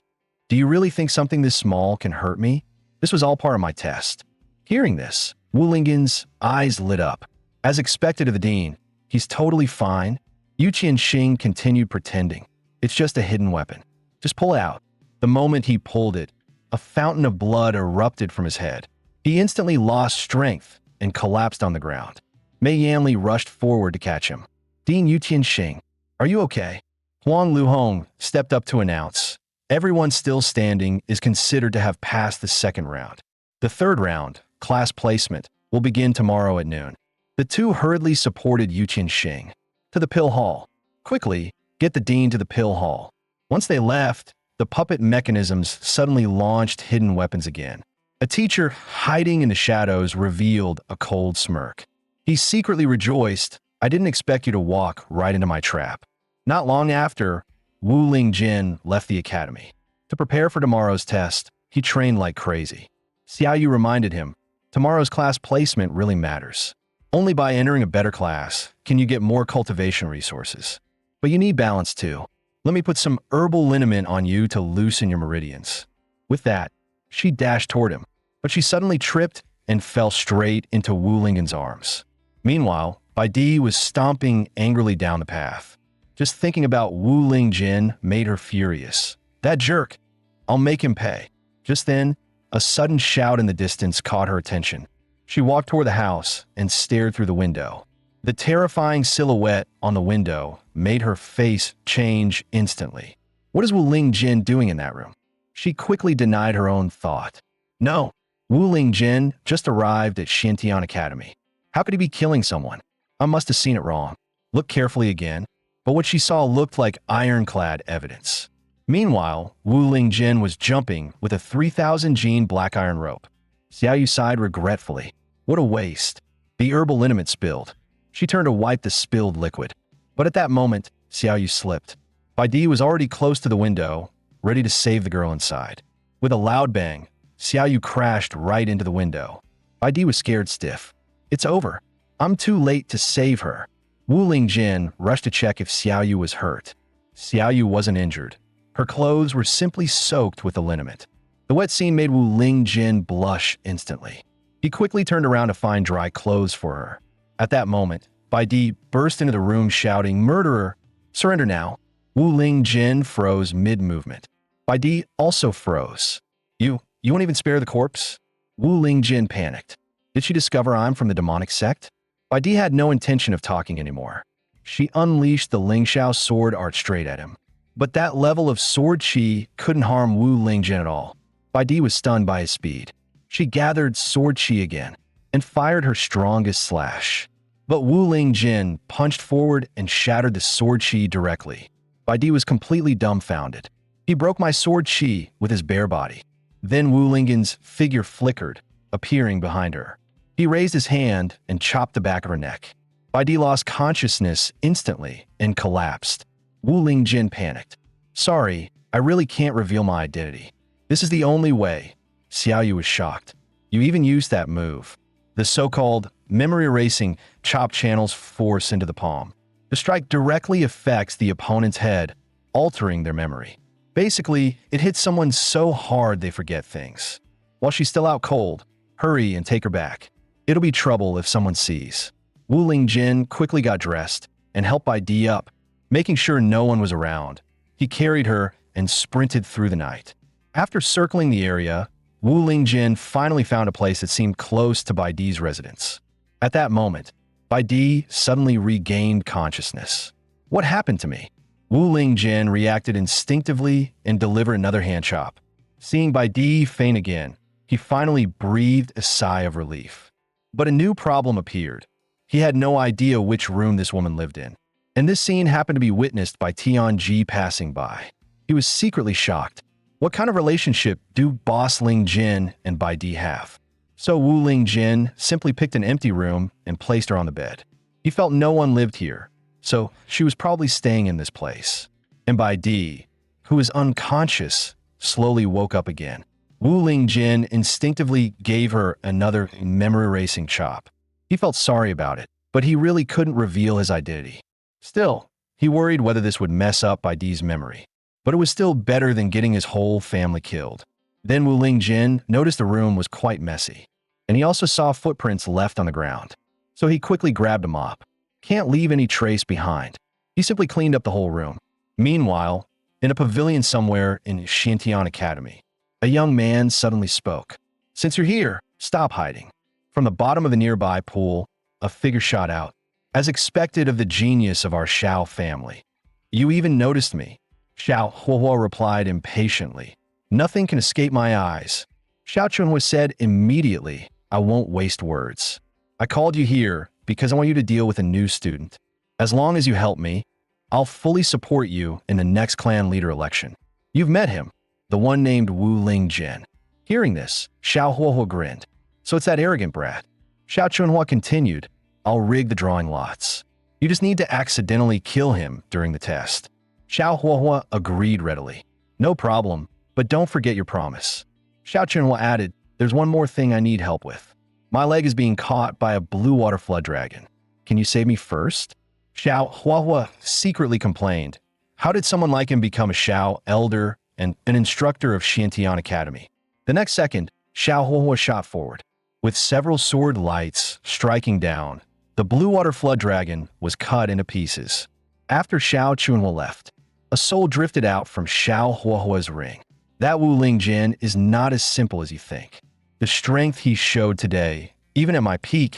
"Do you really think something this small can hurt me? This was all part of my test." Hearing this, Wu Lingjin's eyes lit up. As expected of the dean, he's totally fine. Yu Tianxing continued pretending. "It's just a hidden weapon. Just pull it out." The moment he pulled it, a fountain of blood erupted from his head. He instantly lost strength and collapsed on the ground. Mei Yanli rushed forward to catch him. "Dean Yu Tianxing, are you okay?" Huang Luhong stepped up to announce, "Everyone still standing is considered to have passed the second round. The third round, class placement, will begin tomorrow at noon." The two hurriedly supported Yu Tianxing. "To the pill hall. Quickly, get the dean to the pill hall." Once they left, the puppet mechanisms suddenly launched hidden weapons again. A teacher hiding in the shadows revealed a cold smirk. He secretly rejoiced, "I didn't expect you to walk right into my trap." Not long after, Wu Lingjin left the academy. To prepare for tomorrow's test, he trained like crazy. Xiao Yu reminded him, "Tomorrow's class placement really matters. Only by entering a better class can you get more cultivation resources. But you need balance too. Let me put some herbal liniment on you to loosen your meridians." With that, she dashed toward him, but she suddenly tripped and fell straight into Wu Lingjin's arms. Meanwhile, Bai Di was stomping angrily down the path. Just thinking about Wu Lingjin made her furious. "That jerk! I'll make him pay." Just then, a sudden shout in the distance caught her attention. She walked toward the house and stared through the window. The terrifying silhouette on the window made her face change instantly. What is Wu Lingjin doing in that room? She quickly denied her own thought. No, Wu Lingjin just arrived at Xintian Academy. How could he be killing someone? I must have seen it wrong. Look carefully again. But what she saw looked like ironclad evidence. Meanwhile, Wu Lingjin was jumping with a 3,000 gene black iron rope. Xiao Yu sighed regretfully. What a waste. The herbal liniment spilled. She turned to wipe the spilled liquid. But at that moment, Xiao Yu slipped. Bai Di was already close to the window, ready to save the girl inside. With a loud bang, Xiao Yu crashed right into the window. Bai Di was scared stiff. It's over. I'm too late to save her. Wu Lingjin rushed to check if Xiao Yu was hurt. Xiao Yu wasn't injured. Her clothes were simply soaked with the liniment. The wet scene made Wu Lingjin blush instantly. He quickly turned around to find dry clothes for her. At that moment, Bai Di burst into the room shouting, "Murderer! Surrender now!" Wu Lingjin froze mid-movement. Bai Di also froze. You won't even spare the corpse?" Wu Lingjin panicked. Did she discover I'm from the demonic sect? Bai Di had no intention of talking anymore. She unleashed the Lingxiao sword art straight at him. But that level of sword chi couldn't harm Wu Lingjin at all. Bai Di was stunned by his speed. She gathered sword chi again and fired her strongest slash. But Wu Lingjin punched forward and shattered the sword chi directly. Bai Di was completely dumbfounded. He broke my sword chi with his bare body. Then Wu Lingjin's figure flickered, appearing behind her. He raised his hand and chopped the back of her neck. Bai Di lost consciousness instantly and collapsed. Wu Lingjin panicked. Sorry, I really can't reveal my identity. This is the only way. Xiao Yu was shocked. You even used that move. The so-called memory erasing chop channels force into the palm. The strike directly affects the opponent's head, altering their memory. Basically, it hits someone so hard they forget things. While she's still out cold, hurry and take her back. It'll be trouble if someone sees. Wu Lingjin quickly got dressed and helped Bai Di up, making sure no one was around. He carried her and sprinted through the night. After circling the area, Wu Lingjin finally found a place that seemed close to Bai Di's residence. At that moment, Bai Di suddenly regained consciousness. What happened to me? Wu Lingjin reacted instinctively and delivered another hand chop. Seeing Bai Di faint again, he finally breathed a sigh of relief. But a new problem appeared. He had no idea which room this woman lived in. And this scene happened to be witnessed by Tianji passing by. He was secretly shocked. What kind of relationship do Boss Ling Jin and Bai Di have? So Wu Ling Jin simply picked an empty room and placed her on the bed. He felt no one lived here, so she was probably staying in this place. And Bai Di, who was unconscious, slowly woke up again. Wu Ling Jin instinctively gave her another memory-erasing chop. He felt sorry about it, but he really couldn't reveal his identity. Still, he worried whether this would mess up Bai Di's memory. But it was still better than getting his whole family killed. Then Wu Ling Jin noticed the room was quite messy, and he also saw footprints left on the ground. So he quickly grabbed a mop. Can't leave any trace behind. He simply cleaned up the whole room. Meanwhile, in a pavilion somewhere in Shintian Academy, a young man suddenly spoke. "Since you're here, stop hiding." From the bottom of the nearby pool, a figure shot out. As expected of the genius of our Xiao family. "You even noticed me." Xiao Huohuo replied impatiently. "Nothing can escape my eyes." Xiao Chunhua said immediately, "I won't waste words. I called you here because I want you to deal with a new student. As long as you help me, I'll fully support you in the next clan leader election." "You've met him, the one named Wu Ling Jin." Hearing this, Xiao Huohuo grinned. "So it's that arrogant brat." Xiao Chunhua continued, "I'll rig the drawing lots. You just need to accidentally kill him during the test." Xiao Huohua agreed readily. "No problem, but don't forget your promise." Xiao Chunhua added, "There's one more thing I need help with. My leg is being caught by a blue water flood dragon. Can you save me first?" Xiao Huohua secretly complained. How did someone like him become a Xiao elder and an instructor of Shintian Academy? The next second, Xiao Huohua shot forward. With several sword lights striking down, the blue water flood dragon was cut into pieces. After Xiao Chunhua left, a soul drifted out from Xiao Huohua's ring. That Wu Ling Jin is not as simple as you think. The strength he showed today, even at my peak,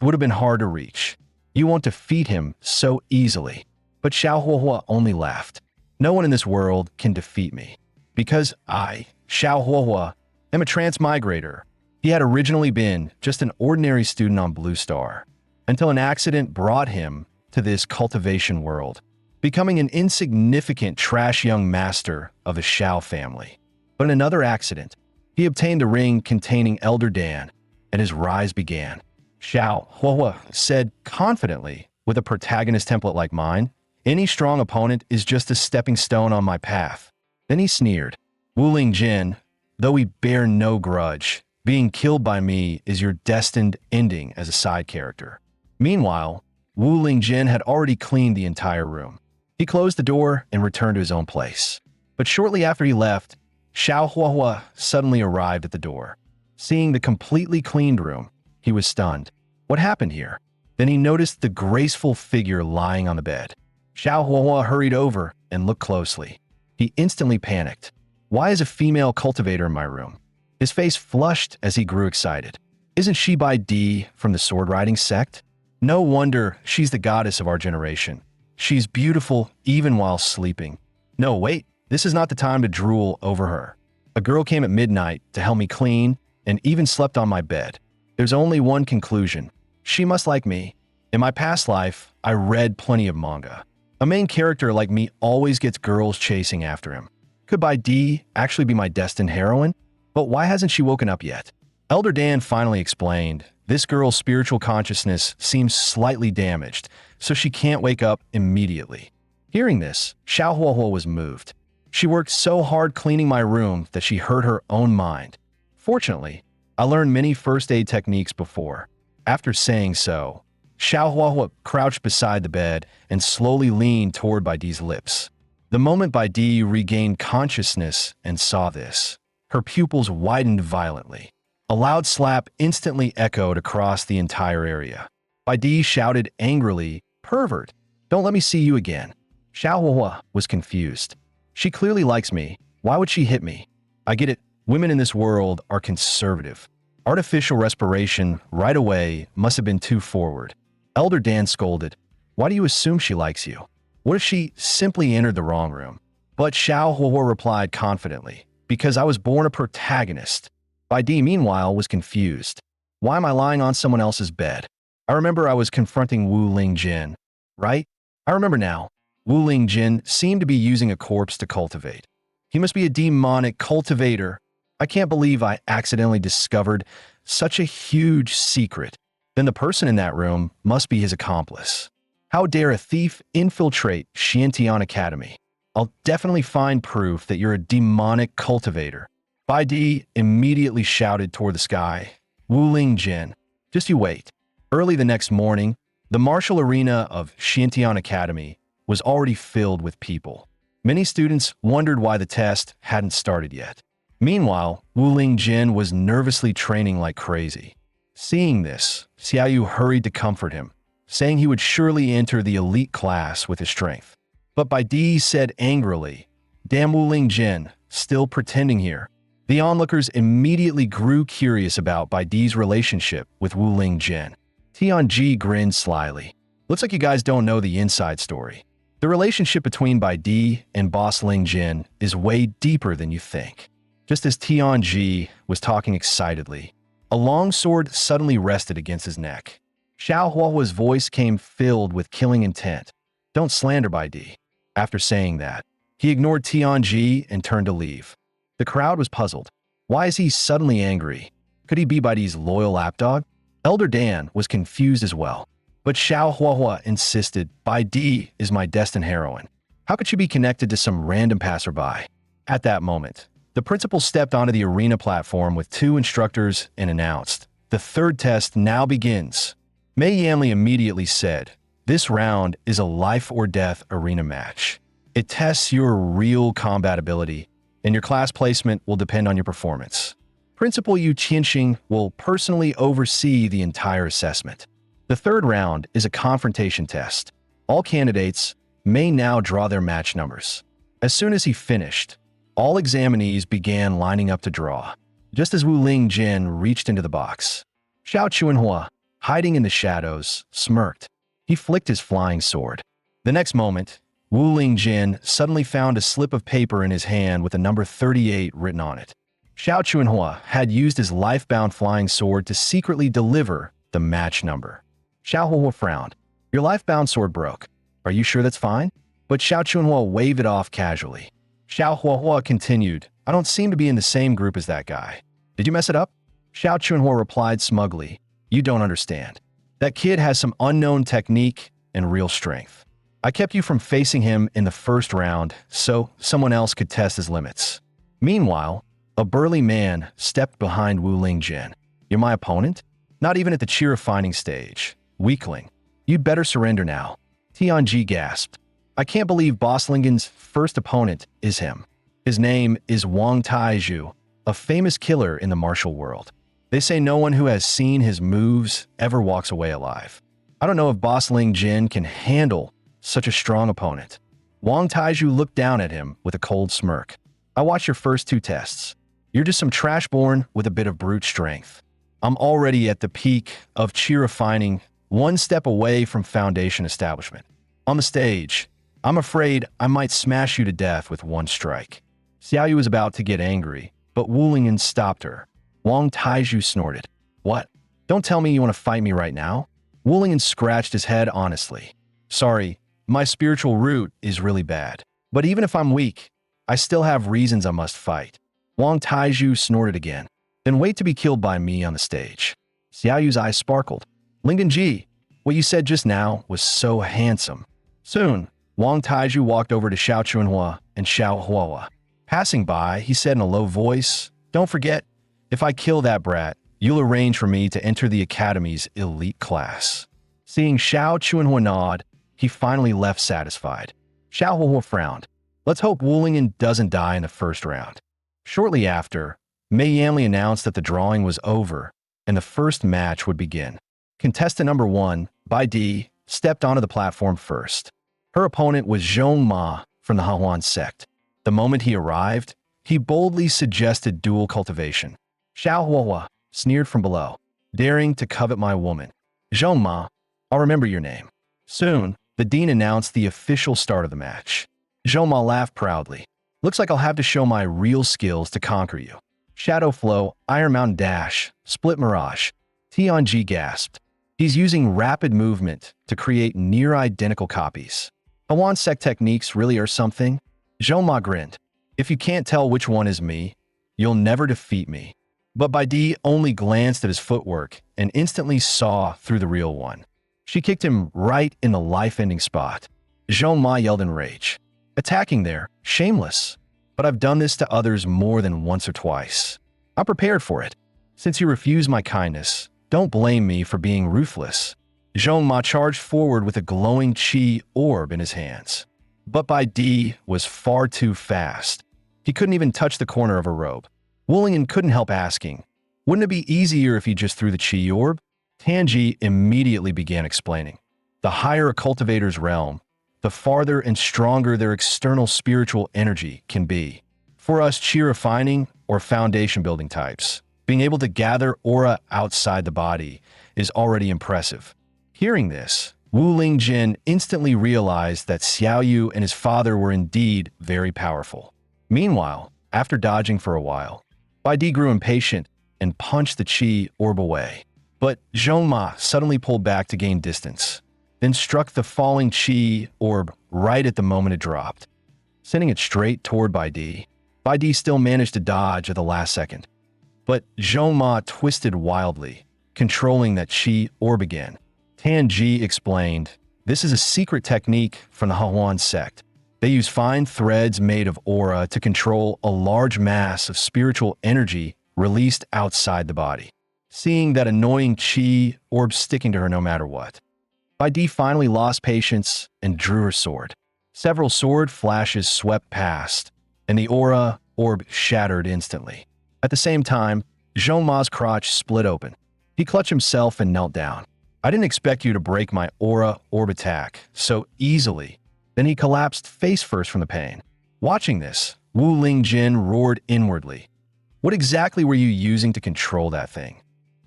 would have been hard to reach. You won't defeat him so easily. But Xiao Huohua only laughed. "No one in this world can defeat me. Because I, Xiao Huohua, am a transmigrator." He had originally been just an ordinary student on Blue Star, until an accident brought him to this cultivation world, becoming an insignificant trash young master of the Xiao family. But in another accident, he obtained the ring containing Elder Dan, and his rise began. Xiao Huohua said confidently, "With a protagonist template like mine, any strong opponent is just a stepping stone on my path." Then he sneered, "Wu Ling Jin, though we bear no grudge, being killed by me is your destined ending as a side character." Meanwhile, Wu Ling Jin had already cleaned the entire room. He closed the door and returned to his own place. But shortly after he left, Xiao Huohua suddenly arrived at the door. Seeing the completely cleaned room, he was stunned. What happened here? Then he noticed the graceful figure lying on the bed. Xiao Huohua hurried over and looked closely. He instantly panicked. Why is a female cultivator in my room? His face flushed as he grew excited. Isn't she Bai Di from the sword riding sect? No wonder she's the goddess of our generation. She's beautiful even while sleeping. No, wait, this is not the time to drool over her. A girl came at midnight to help me clean and even slept on my bed. There's only one conclusion. She must like me. In my past life, I read plenty of manga. A main character like me always gets girls chasing after him. Could Bai Di actually be my destined heroine? But why hasn't she woken up yet? Elder Dan finally explained, this girl's spiritual consciousness seems slightly damaged, so she can't wake up immediately. Hearing this, Xiao Huohuo was moved. She worked so hard cleaning my room that she hurt her own mind. Fortunately, I learned many first aid techniques before. After saying so, Xiao Huohuo crouched beside the bed and slowly leaned toward Bai Di's lips. The moment Bai Di regained consciousness and saw this, her pupils widened violently. A loud slap instantly echoed across the entire area. Bai Di shouted angrily, "Pervert! Don't let me see you again." Xiao Huohuo was confused. She clearly likes me. Why would she hit me? I get it. Women in this world are conservative. Artificial respiration right away must have been too forward. Elder Dan scolded. Why do you assume she likes you? What if she simply entered the wrong room? But Xiao Huohuo replied confidently. Because I was born a protagonist. Bai Di, meanwhile, was confused. Why am I lying on someone else's bed? I remember I was confronting Wu Lingjin, right? I remember now. Wu Lingjin seemed to be using a corpse to cultivate. He must be a demonic cultivator. I can't believe I accidentally discovered such a huge secret. Then the person in that room must be his accomplice. How dare a thief infiltrate Xiantian Academy? I'll definitely find proof that you're a demonic cultivator. Bai Di immediately shouted toward the sky. Wu Lingjin, just you wait. Early the next morning, the martial arena of Xiantian Academy was already filled with people. Many students wondered why the test hadn't started yet. Meanwhile, Wu Lingjin was nervously training like crazy. Seeing this, Xiaoyu hurried to comfort him, saying he would surely enter the elite class with his strength. But Bai Di said angrily, "Damn Wu Lingjin, still pretending here." The onlookers immediately grew curious about Bai Di's relationship with Wu Lingjin. Tianji grinned slyly. Looks like you guys don't know the inside story. The relationship between Bai Di and Boss Lingjin is way deeper than you think. Just as Tianji was talking excitedly, a long sword suddenly rested against his neck. Xiao Huahua's voice came filled with killing intent. Don't slander Bai Di. After saying that, he ignored Tianji and turned to leave. The crowd was puzzled. Why is he suddenly angry? Could he be Bai Di's loyal lapdog? Elder Dan was confused as well. But Xiao Huahua insisted, Bai Di is my destined heroine. How could she be connected to some random passerby? At that moment, the principal stepped onto the arena platform with two instructors and announced, the third test now begins. Mei Yanli immediately said, this round is a life-or-death arena match. It tests your real combat ability, and your class placement will depend on your performance. Principal Yu Qianxing will personally oversee the entire assessment. The third round is a confrontation test. All candidates may now draw their match numbers. As soon as he finished, all examinees began lining up to draw. Just as Wu Lingjin reached into the box, Xiao Chuanhua, hiding in the shadows, smirked. He flicked his flying sword. The next moment, Wu Lingjin suddenly found a slip of paper in his hand with the number 38 written on it. Xiao Chuanhua had used his life-bound flying sword to secretly deliver the match number. Xiao Huahua frowned. Your life-bound sword broke. Are you sure that's fine? But Xiao Chuanhua waved it off casually. Xiao Huahua continued, I don't seem to be in the same group as that guy. Did you mess it up? Xiao Chuanhua replied smugly, you don't understand. That kid has some unknown technique and real strength. I kept you from facing him in the first round so someone else could test his limits. Meanwhile, a burly man stepped behind Wu Lingjin. You're my opponent? Not even at the cheer refining stage. Weakling. You'd better surrender now. Tianji gasped. I can't believe Boss Lingen's first opponent is him. His name is Wang Taizhu, a famous killer in the martial world. They say no one who has seen his moves ever walks away alive. I don't know if Boss Lingjin can handle such a strong opponent. Wang Taizhu looked down at him with a cold smirk. I watched your first two tests. You're just some trash-born with a bit of brute strength. I'm already at the peak of chi refining, one step away from foundation establishment. On the stage, I'm afraid I might smash you to death with one strike. Xiaoyu was about to get angry, but Wu Lingyan stopped her. Wang Taizhu snorted. What? Don't tell me you want to fight me right now? Wu Lingyan scratched his head honestly. Sorry, my spiritual root is really bad. But even if I'm weak, I still have reasons I must fight. Wang Taizhu snorted again. Then wait to be killed by me on the stage. Xiaoyu's eyes sparkled. Lingenji, what you said just now was so handsome. Soon, Wang Taizhu walked over to Xiao Chunhua and Xiao Huahua. Passing by, he said in a low voice, Don't forget, if I kill that brat, you'll arrange for me to enter the academy's elite class. Seeing Xiao Chunhua nod, he finally left satisfied. Xiao Huahua frowned. Let's hope Wu Lingyan doesn't die in the first round. Shortly after, Mei Yanli announced that the drawing was over and the first match would begin. Contestant number 1, Bai Di, stepped onto the platform first. Her opponent was Zhong Ma from the Hahuan sect. The moment he arrived, he boldly suggested dual cultivation. Xiao Huahua sneered from below, daring to covet my woman. Zhong Ma, I'll remember your name. Soon, the dean announced the official start of the match. Zhong Ma laughed proudly. Looks like I'll have to show my real skills to conquer you. Shadow Flow, Iron Mountain Dash, Split Mirage. Tianji gasped. He's using rapid movement to create near-identical copies. Hwan Sec techniques really are something. Zhou Ma grinned. If you can't tell which one is me, you'll never defeat me. But Bai Di only glanced at his footwork and instantly saw through the real one. She kicked him right in the life-ending spot. Zhou Ma yelled in rage. Attacking there, shameless. But I've done this to others more than once or twice. I'm prepared for it. Since you refuse my kindness, don't blame me for being ruthless. Zhou Ma charged forward with a glowing chi orb in his hands. But Bai Di was far too fast. He couldn't even touch the corner of her robe. Wu Lingyan couldn't help asking, wouldn't it be easier if he just threw the chi orb? Tianji immediately began explaining. The higher a cultivator's realm, the farther and stronger their external spiritual energy can be. For us chi refining or foundation building types, being able to gather aura outside the body is already impressive. Hearing this, Wu Lingjin instantly realized that Xiao Yu and his father were indeed very powerful. Meanwhile, after dodging for a while, Bai Di grew impatient and punched the chi orb away. But Zhou Ma suddenly pulled back to gain distance, then struck the falling chi orb right at the moment it dropped, sending it straight toward Bai Di. Bai Di still managed to dodge at the last second, but Zhou Ma twisted wildly, controlling that chi orb again. Tianji explained, this is a secret technique from the Hwan sect. They use fine threads made of aura to control a large mass of spiritual energy released outside the body. Seeing that annoying chi orb sticking to her no matter what, Bai Di finally lost patience and drew her sword. Several sword flashes swept past, and the aura orb shattered instantly. At the same time, Zhou Ma's crotch split open. He clutched himself and knelt down. I didn't expect you to break my aura orb attack so easily. Then he collapsed face first from the pain. Watching this, Wu Lingjin roared inwardly. What exactly were you using to control that thing?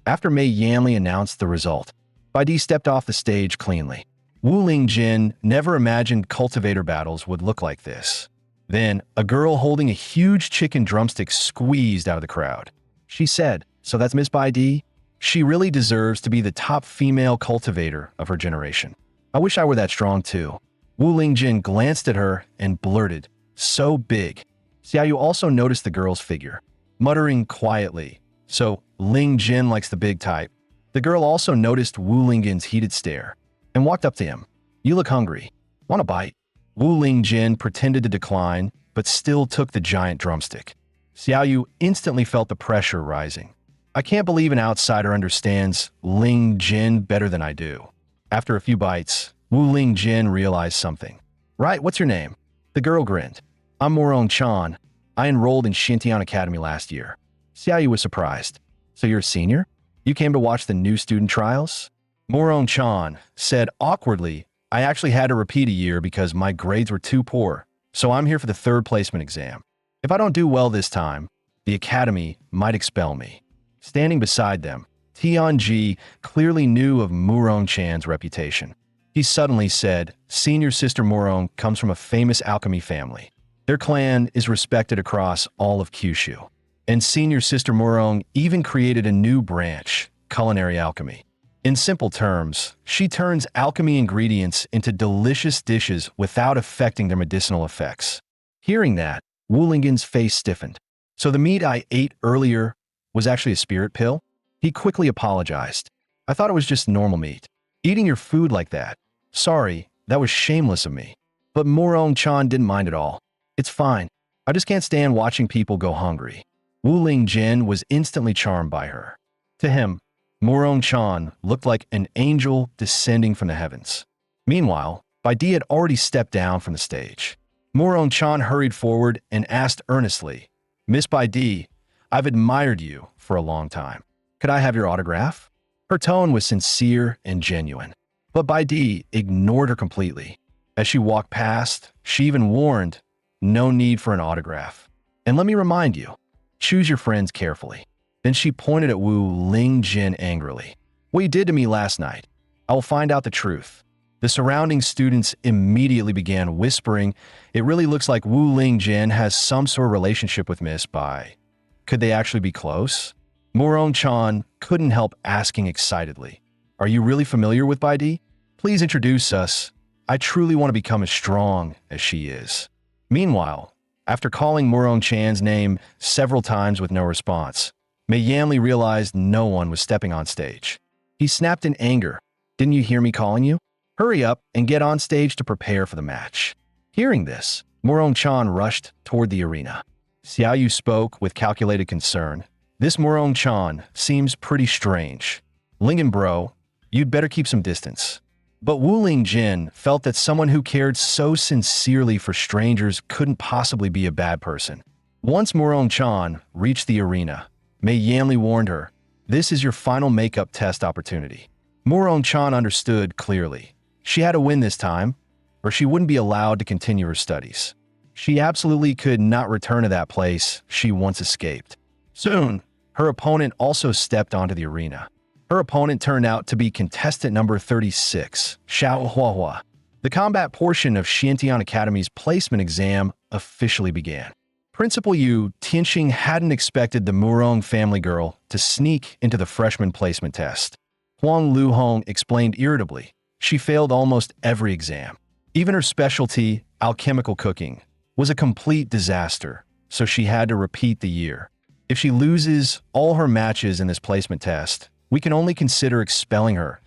After Mei Yanli announced the result, Bai Di stepped off the stage cleanly. Wu Lingjin never imagined cultivator battles would look like this. Then, a girl holding a huge chicken drumstick squeezed out of the crowd. She said, so that's Miss Bai Di? She really deserves to be the top female cultivator of her generation. I wish I were that strong too. Wu Lingjin glanced at her and blurted, so big. Xiao Yu also noticed the girl's figure, muttering quietly, so Lingjin likes the big type. The girl also noticed Wu Lingjin's heated stare and walked up to him. You look hungry. Want a bite? Wu Lingjin pretended to decline, but still took the giant drumstick. Xiao Yu instantly felt the pressure rising. I can't believe an outsider understands Lingjin better than I do. After a few bites, Wu Lingjin realized something. Right, what's your name? The girl grinned. I'm Morong Chan. I enrolled in Xintian Academy last year. Xiao Yu was surprised. So you're a senior? You came to watch the new student trials? Morong Chan said awkwardly, I actually had to repeat a year because my grades were too poor, so I'm here for the third placement exam. If I don't do well this time, the academy might expel me. Standing beside them, Tianji clearly knew of Murong Chan's reputation. He suddenly said, Senior Sister Murong comes from a famous alchemy family. Their clan is respected across all of Kyushu. And Senior Sister Murong even created a new branch, culinary alchemy. In simple terms, she turns alchemy ingredients into delicious dishes without affecting their medicinal effects. Hearing that, Wu Lingjin's face stiffened. So the meat I ate earlier was actually a spirit pill? He quickly apologized. I thought it was just normal meat. Eating your food like that. Sorry, that was shameless of me. But Morong Chan didn't mind at all. It's fine. I just can't stand watching people go hungry. Wu Lingjin was instantly charmed by her. To him, Morong Chan looked like an angel descending from the heavens. Meanwhile, Bai Di had already stepped down from the stage. Morong Chan hurried forward and asked earnestly, Miss Bai Di, I've admired you for a long time. Could I have your autograph? Her tone was sincere and genuine, but Bai Di ignored her completely. As she walked past, she even warned, no need for an autograph. And let me remind you, choose your friends carefully. Then she pointed at Wu Lingjin angrily. What you did to me last night. I will find out the truth. The surrounding students immediately began whispering, "It really looks like Wu Lingjin has some sort of relationship with Miss Bai. Could they actually be close?" Morong-chan couldn't help asking excitedly, "Are you really familiar with Bai Di? Please introduce us. I truly want to become as strong as she is." Meanwhile, after calling Morong-chan's name several times with no response, Mei Yanli realized no one was stepping on stage. He snapped in anger, "Didn't you hear me calling you? Hurry up and get on stage to prepare for the match." Hearing this, Morong-chan rushed toward the arena. Xiao Yu spoke with calculated concern. "This Morong-chan seems pretty strange. Lingen bro, you'd better keep some distance." But Wu Lingjin felt that someone who cared so sincerely for strangers couldn't possibly be a bad person. Once Morong-chan reached the arena, Mei Yanli warned her, "This is your final makeup test opportunity." Morong-chan understood clearly. She had to win this time, or she wouldn't be allowed to continue her studies. She absolutely could not return to that place she once escaped. Soon, her opponent also stepped onto the arena. Her opponent turned out to be contestant number 36, Xiao Huahua. The combat portion of Xiantian Academy's placement exam officially began. Principal Yu Tianxing hadn't expected the Murong family girl to sneak into the freshman placement test. Huang Luhong explained irritably, she failed almost every exam. Even her specialty, alchemical cooking, was a complete disaster, so she had to repeat the year. If she loses all her matches in this placement test, we can only consider expelling her,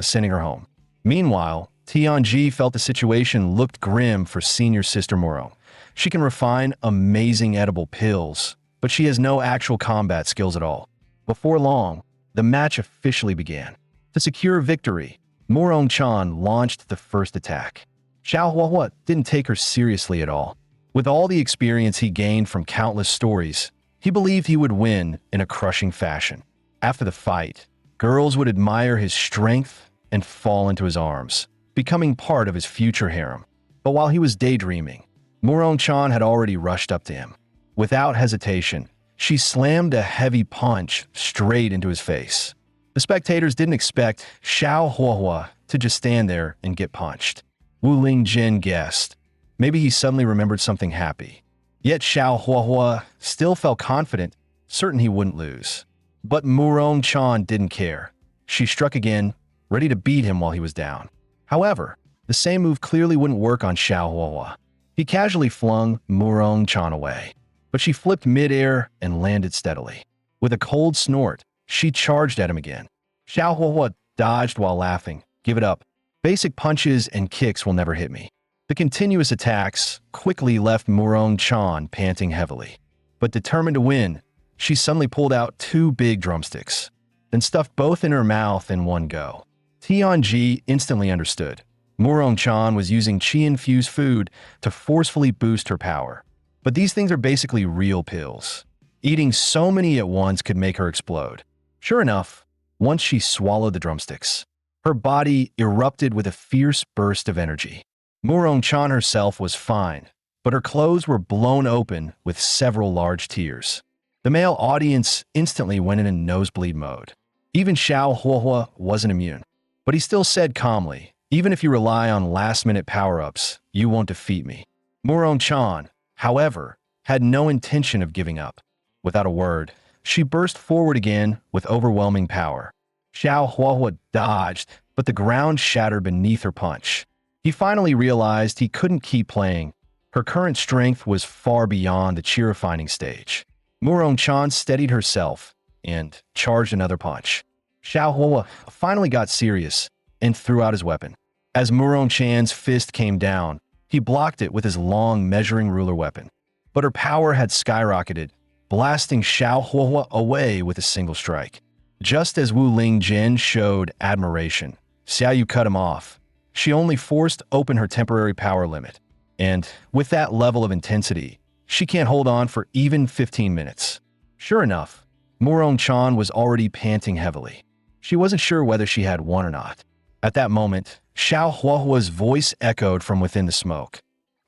sending her home. Meanwhile, Tianji felt the situation looked grim for senior sister Muro. She can refine amazing edible pills, but she has no actual combat skills at all. Before long, the match officially began. To secure victory, Morong-chan launched the first attack. Xiao Huahua didn't take her seriously at all. With all the experience he gained from countless stories, he believed he would win in a crushing fashion. After the fight, girls would admire his strength and fall into his arms, becoming part of his future harem. But while he was daydreaming, Morong-chan had already rushed up to him. Without hesitation, she slammed a heavy punch straight into his face. The spectators didn't expect Xiao Huahua to just stand there and get punched. Wu Lingjin guessed. Maybe he suddenly remembered something happy. Yet Xiao Huahua still felt confident, certain he wouldn't lose. But Morong-chan didn't care. She struck again, ready to beat him while he was down. However, the same move clearly wouldn't work on Xiao Huahua. He casually flung Morong-chan away, but she flipped midair and landed steadily. With a cold snort, she charged at him again. Xiao Huahua dodged while laughing. "Give it up. Basic punches and kicks will never hit me." The continuous attacks quickly left Morong-chan panting heavily. But determined to win, she suddenly pulled out 2 big drumsticks, then stuffed both in her mouth in one go. Tianji instantly understood. Morong-chan was using qi-infused food to forcefully boost her power. But these things are basically real pills. Eating so many at once could make her explode. Sure enough, once she swallowed the drumsticks, her body erupted with a fierce burst of energy. Morong-chan herself was fine, but her clothes were blown open with several large tears. The male audience instantly went in a nosebleed mode. Even Xiao Huahua wasn't immune, but he still said calmly, "Even if you rely on last-minute power-ups, you won't defeat me." Morong-chan, however, had no intention of giving up. Without a word, she burst forward again with overwhelming power. Xiao Huahua dodged, but the ground shattered beneath her punch. He finally realized he couldn't keep playing. Her current strength was far beyond the chi refining stage. Morong-chan steadied herself and charged another punch. Xiao Huahua finally got serious and threw out his weapon. As Morong-chan's fist came down, he blocked it with his long measuring ruler weapon. But her power had skyrocketed, blasting Xiao Huahua away with a single strike. Just as Wu Lingjin showed admiration, Xiao Yu cut him off. She only forced open her temporary power limit. And with that level of intensity, she can't hold on for even 15 minutes. Sure enough, Morong-chan was already panting heavily. She wasn't sure whether she had won or not. At that moment, Xiao Huahua's voice echoed from within the smoke.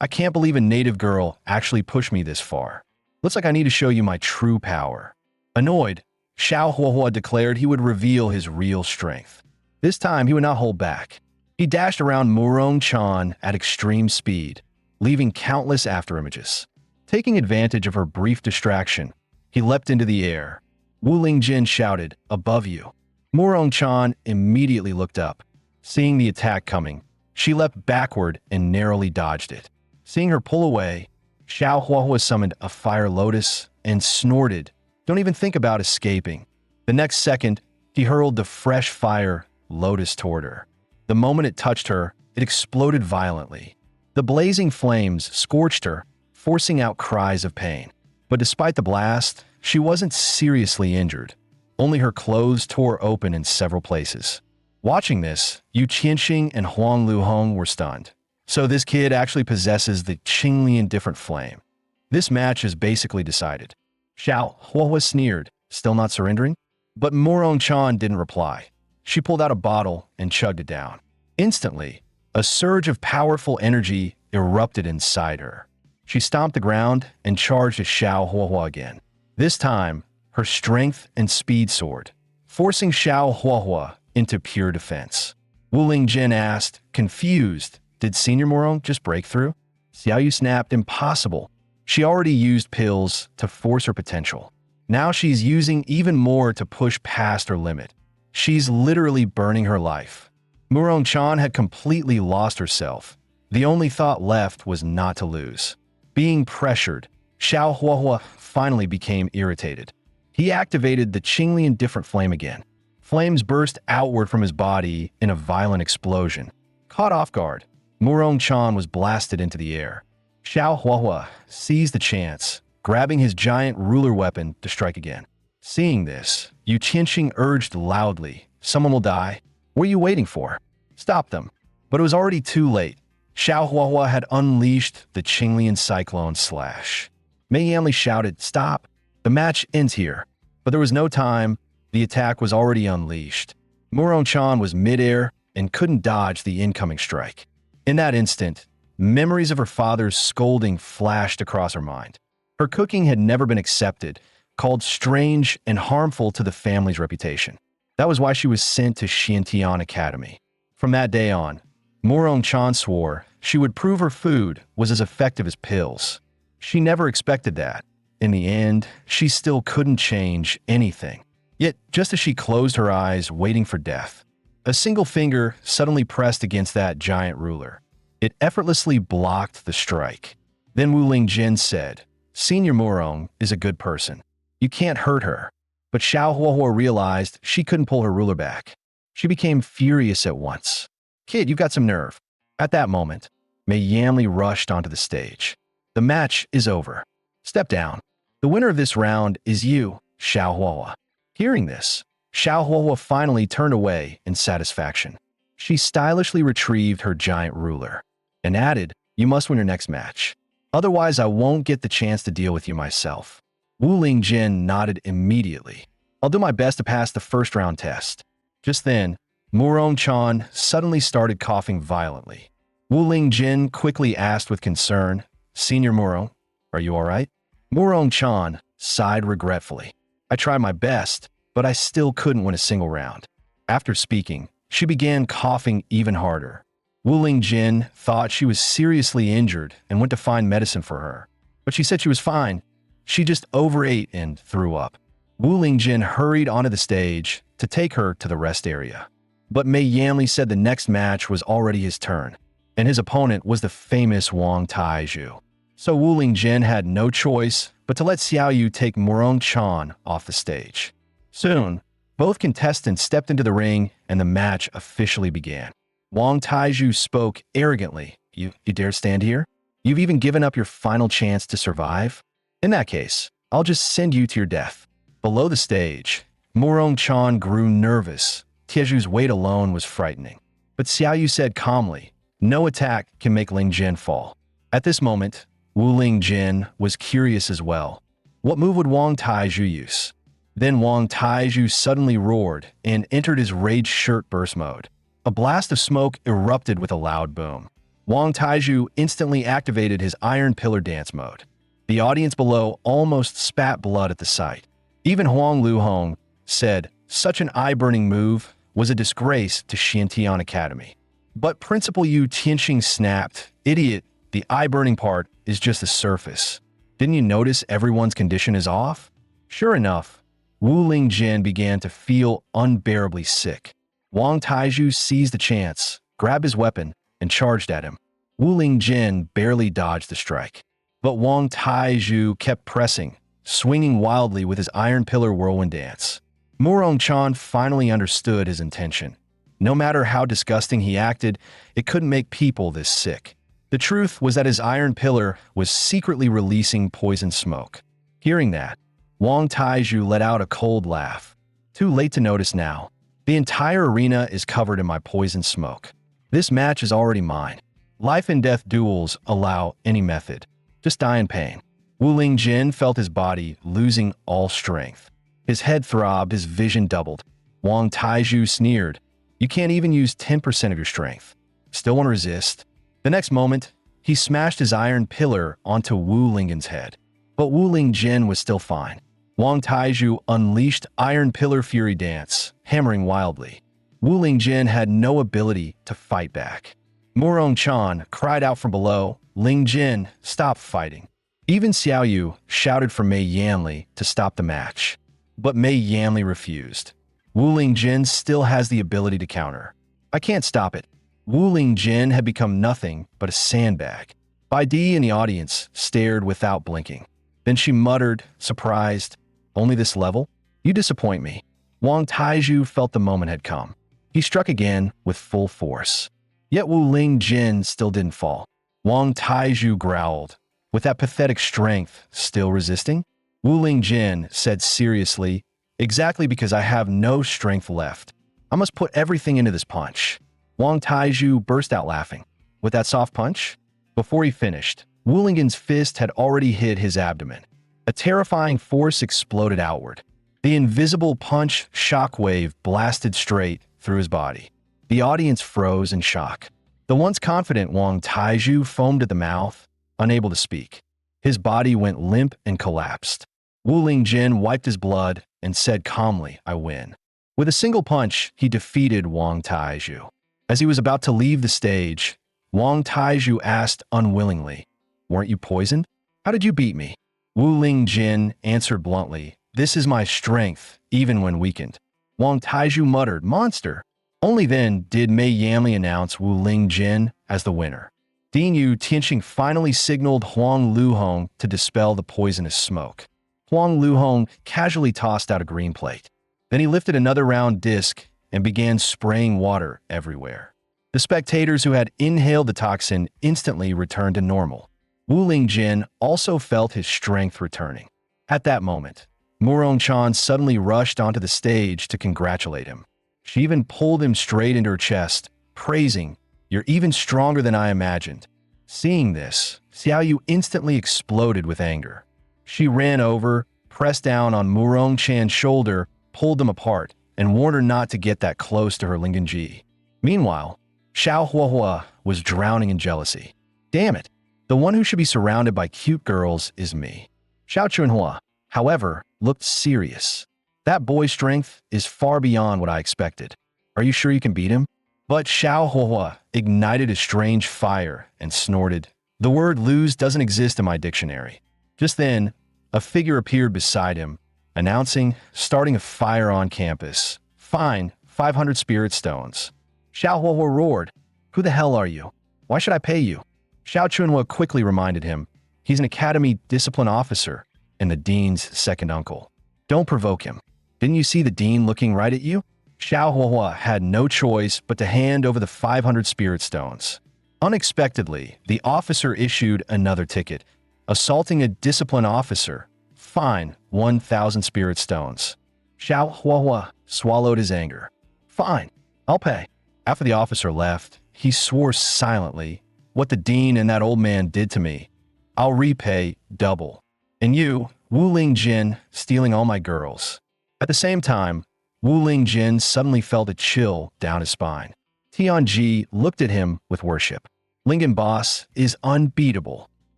"I can't believe a native girl actually pushed me this far. Looks like I need to show you my true power." Annoyed, Xiao Huahua declared he would reveal his real strength. This time, he would not hold back. He dashed around Murong Chan at extreme speed, leaving countless afterimages. Taking advantage of her brief distraction, he leapt into the air. Wu Lingjin shouted, "Above you." Murong Chan immediately looked up. Seeing the attack coming, she leapt backward and narrowly dodged it. Seeing her pull away, Xiao Huahua summoned a fire lotus and snorted, "Don't even think about escaping." The next second, he hurled the fresh fire lotus toward her. The moment it touched her, it exploded violently. The blazing flames scorched her, forcing out cries of pain. But despite the blast, she wasn't seriously injured. Only her clothes tore open in several places. Watching this, Yu Qianxing and Huang Luhong were stunned. So this kid actually possesses the Qingli Indifferent Flame. This match is basically decided. Xiao Huahua sneered, still not surrendering? But Murong Chan didn't reply. She pulled out a bottle and chugged it down. Instantly, a surge of powerful energy erupted inside her. She stomped the ground and charged at Xiao Huahua again. This time, her strength and speed soared, forcing Xiao Huahua into pure defense. Wu Lingjin asked, confused, "Did Senior Murong just break through?" Xiao Yu snapped, "Impossible. She already used pills to force her potential. Now she's using even more to push past her limit. She's literally burning her life." Murong Chan had completely lost herself. The only thought left was not to lose. Being pressured, Xiao Huahua finally became irritated. He activated the Qingli Indifferent Flame again. Flames burst outward from his body in a violent explosion. Caught off guard, Murong Chan was blasted into the air. Xiao Huahua seized the chance, grabbing his giant ruler weapon to strike again. Seeing this, Yu Qianxing urged loudly, "Someone will die. What are you waiting for? Stop them." But it was already too late. Xiao Huahua had unleashed the Qinglian Cyclone Slash. Mei Yanli shouted, "Stop. The match ends here." But there was no time. The attack was already unleashed. Murong Chan was midair and couldn't dodge the incoming strike. In that instant, memories of her father's scolding flashed across her mind. Her cooking had never been accepted, called strange and harmful to the family's reputation. That was why she was sent to Xiantian Academy. From that day on, Murong Chan swore she would prove her food was as effective as pills. She never expected that. In the end, she still couldn't change anything. Yet, just as she closed her eyes, waiting for death, a single finger suddenly pressed against that giant ruler. It effortlessly blocked the strike. Then Wu Lingjin said, "Senior Murong is a good person. You can't hurt her." But Xiao Huahua realized she couldn't pull her ruler back. She became furious at once. "Kid, you've got some nerve." At that moment, Mei Yanli rushed onto the stage. "The match is over. Step down. The winner of this round is you, Xiao Huahua." Hearing this, Xiao Huahua finally turned away in satisfaction. She stylishly retrieved her giant ruler and added, "You must win your next match. Otherwise, I won't get the chance to deal with you myself." Wu Lingjin nodded immediately. "I'll do my best to pass the first round test." Just then, Murong Chan suddenly started coughing violently. Wu Lingjin quickly asked with concern, "Senior Murong, are you all right?" Murong Chan sighed regretfully. "I tried my best, but I still couldn't win a single round." After speaking, she began coughing even harder. Wu Lingjin thought she was seriously injured and went to find medicine for her. But she said she was fine. She just overate and threw up. Wu Lingjin hurried onto the stage to take her to the rest area. But Mei Yanli said the next match was already his turn, and his opponent was the famous Wang Taizhu. So Wu Lingjin had no choice but to let Xiao Yu take Murong Chan off the stage. Soon, both contestants stepped into the ring and the match officially began. Wang Taizhu spoke arrogantly, You dare stand here? You've even given up your final chance to survive? In that case, I'll just send you to your death." Below the stage, Murong Chan grew nervous. Tieju's weight alone was frightening. But Xiao Yu said calmly, "No attack can make Lingjin fall." At this moment, Wu Lingjin was curious as well. What move would Wang Taizhu use? Then Wang Taizhu suddenly roared and entered his rage shirt burst mode. A blast of smoke erupted with a loud boom. Wang Taizhu instantly activated his Iron Pillar dance mode. The audience below almost spat blood at the sight. Even Huang Luhong said, "Such an eye-burning move was a disgrace to Xiantian Academy." But Principal Yu Tianxing snapped. Idiot, the eye-burning part is just the surface. Didn't you notice everyone's condition is off? Sure enough, Wu Lingjin began to feel unbearably sick. Wang Taizhu seized the chance, grabbed his weapon, and charged at him. Wu Lingjin barely dodged the strike. But Wang Taizhu kept pressing, swinging wildly with his iron pillar whirlwind dance. Murong Chan finally understood his intention. No matter how disgusting he acted, it couldn't make people this sick. The truth was that his iron pillar was secretly releasing poison smoke. Hearing that, Wang Taizhu let out a cold laugh. Too late to notice now. The entire arena is covered in my poison smoke. This match is already mine. Life and death duels allow any method. Just die in pain. Wu Lingjin felt his body losing all strength. His head throbbed, his vision doubled. Wang Taizhu sneered. You can't even use 10% of your strength. Still want to resist? The next moment, he smashed his iron pillar onto Wu Lingjin's head. But Wu Lingjin was still fine. Wang Taizhu unleashed Iron Pillar Fury Dance, hammering wildly. Wu Lingjin had no ability to fight back. Murong Chan cried out from below, Lingjin, stop fighting. Even Xiao Yu shouted for Mei Yanli to stop the match. But Mei Yanli refused. Wu Lingjin still has the ability to counter. I can't stop it. Wu Lingjin had become nothing but a sandbag. Bai Di in the audience stared without blinking. Then she muttered, surprised, only this level? You disappoint me. Wang Taizhu felt the moment had come. He struck again with full force. Yet Wu Lingjin still didn't fall. Wang Taizhu growled. With that pathetic strength, still resisting? Wu Lingjin said seriously, exactly because I have no strength left. I must put everything into this punch. Wang Taizhu burst out laughing. With that soft punch? Before he finished, Wu Lingjin's fist had already hit his abdomen. A terrifying force exploded outward. The invisible punch shockwave blasted straight through his body. The audience froze in shock. The once confident Wang Taizhu foamed at the mouth, unable to speak. His body went limp and collapsed. Wu Lingjin wiped his blood and said calmly, I win. With a single punch, he defeated Wang Taizhu. As he was about to leave the stage, Wang Taizhu asked unwillingly, weren't you poisoned? How did you beat me? Wu Lingjin answered bluntly, this is my strength, even when weakened. Wang Taizhu muttered, monster. Only then did Mei Yanli announce Wu Lingjin as the winner. Dean Yu Tianxing finally signaled Huang Luhong to dispel the poisonous smoke. Huang Luhong casually tossed out a green plate. Then he lifted another round disc and began spraying water everywhere. The spectators who had inhaled the toxin instantly returned to normal. Wu Lingjin also felt his strength returning. At that moment, Murong Chan suddenly rushed onto the stage to congratulate him. She even pulled him straight into her chest, praising, you're even stronger than I imagined. Seeing this, Xiao Yu instantly exploded with anger. She ran over, pressed down on Murong Chan's shoulder, pulled them apart, and warned her not to get that close to her Lingenji. Meanwhile, Xiao Huahua was drowning in jealousy. Damn it, the one who should be surrounded by cute girls is me. Xiao Chunhua, however, looked serious. That boy's strength is far beyond what I expected. Are you sure you can beat him? But Xiao Huahua ignited a strange fire and snorted. The word lose doesn't exist in my dictionary. Just then, a figure appeared beside him, announcing, starting a fire on campus. Fine, 500 spirit stones. Xiao Huahua roared. Who the hell are you? Why should I pay you? Xiao Chunhua quickly reminded him, he's an academy discipline officer and the dean's second uncle. Don't provoke him. Didn't you see the dean looking right at you? Xiao Huahua had no choice but to hand over the 500 spirit stones. Unexpectedly, the officer issued another ticket. Assaulting a discipline officer. Fine, 1,000 spirit stones. Xiao Huahua swallowed his anger. Fine, I'll pay. After the officer left, he swore silently, what the dean and that old man did to me, I'll repay double. And you, Wu Lingjin, stealing all my girls. At the same time, Wu Lingjin suddenly felt a chill down his spine. Tianji looked at him with worship. Lingen boss is unbeatable.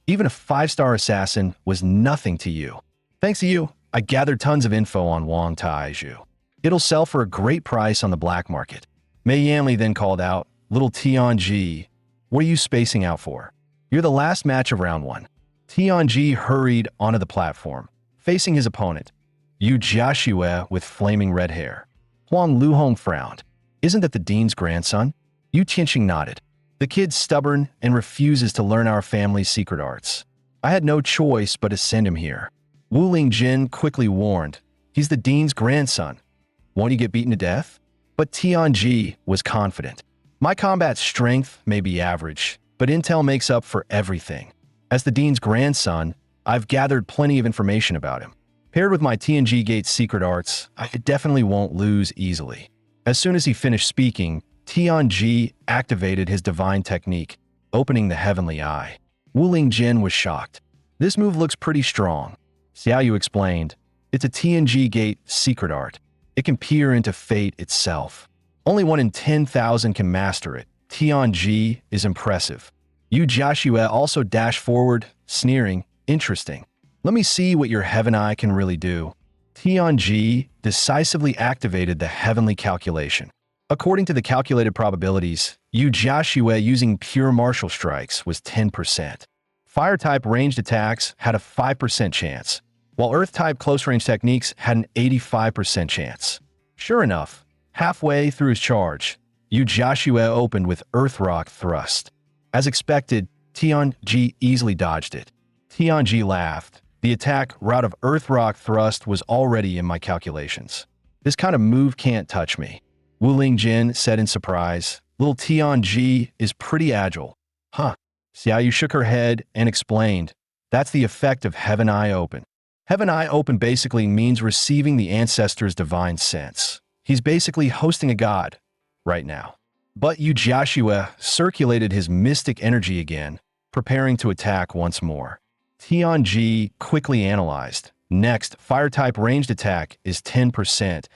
Even a 5-star assassin was nothing to you. Thanks to you, I gathered tons of info on Wang Taizhu. It'll sell for a great price on the black market. Mei Yanli then called out, little Tianji, what are you spacing out for? You're the last match of round 1. Tianji hurried onto the platform, facing his opponent, Yu Jiaxue with flaming red hair. Huang Luhong frowned. Isn't that the dean's grandson? Yu Tianqing nodded. The kid's stubborn and refuses to learn our family's secret arts. I had no choice but to send him here. Wu Lingjin quickly warned, he's the dean's grandson. Won't he get beaten to death? But Tianji was confident. My combat strength may be average, but intel makes up for everything. As the dean's grandson, I've gathered plenty of information about him. Paired with my TNG Gate's secret arts, I definitely won't lose easily. As soon as he finished speaking, Tianji activated his divine technique, opening the heavenly eye. Wu Lingjin was shocked. This move looks pretty strong. Xiaoyu explained, it's a TNG Gate secret art. It can peer into fate itself. Only 1 in 10,000 can master it. Tianji is impressive. Yu Jiaxue also dashed forward, sneering, interesting. Let me see what your heaven eye can really do. Tianji decisively activated the heavenly calculation. According to the calculated probabilities, Yu Jiaxue using pure martial strikes was 10%. Fire-type ranged attacks had a 5% chance, while Earth-type close-range techniques had an 85% chance. Sure enough, halfway through his charge, Yu Jiaxue opened with Earth Rock Thrust. As expected, Tianji easily dodged it. Tianji laughed. The attack route of Earth Rock Thrust was already in my calculations. This kind of move can't touch me. Wu Lingjin said in surprise, little Tianji is pretty agile. Huh. Xiaoyu shook her head and explained, that's the effect of Heaven Eye Open. Heaven Eye Open basically means receiving the ancestor's divine sense. He's basically hosting a god right now. But Yu Jiaxue circulated his mystic energy again, preparing to attack once more. Tianji quickly analyzed. Next, fire-type ranged attack is 10%.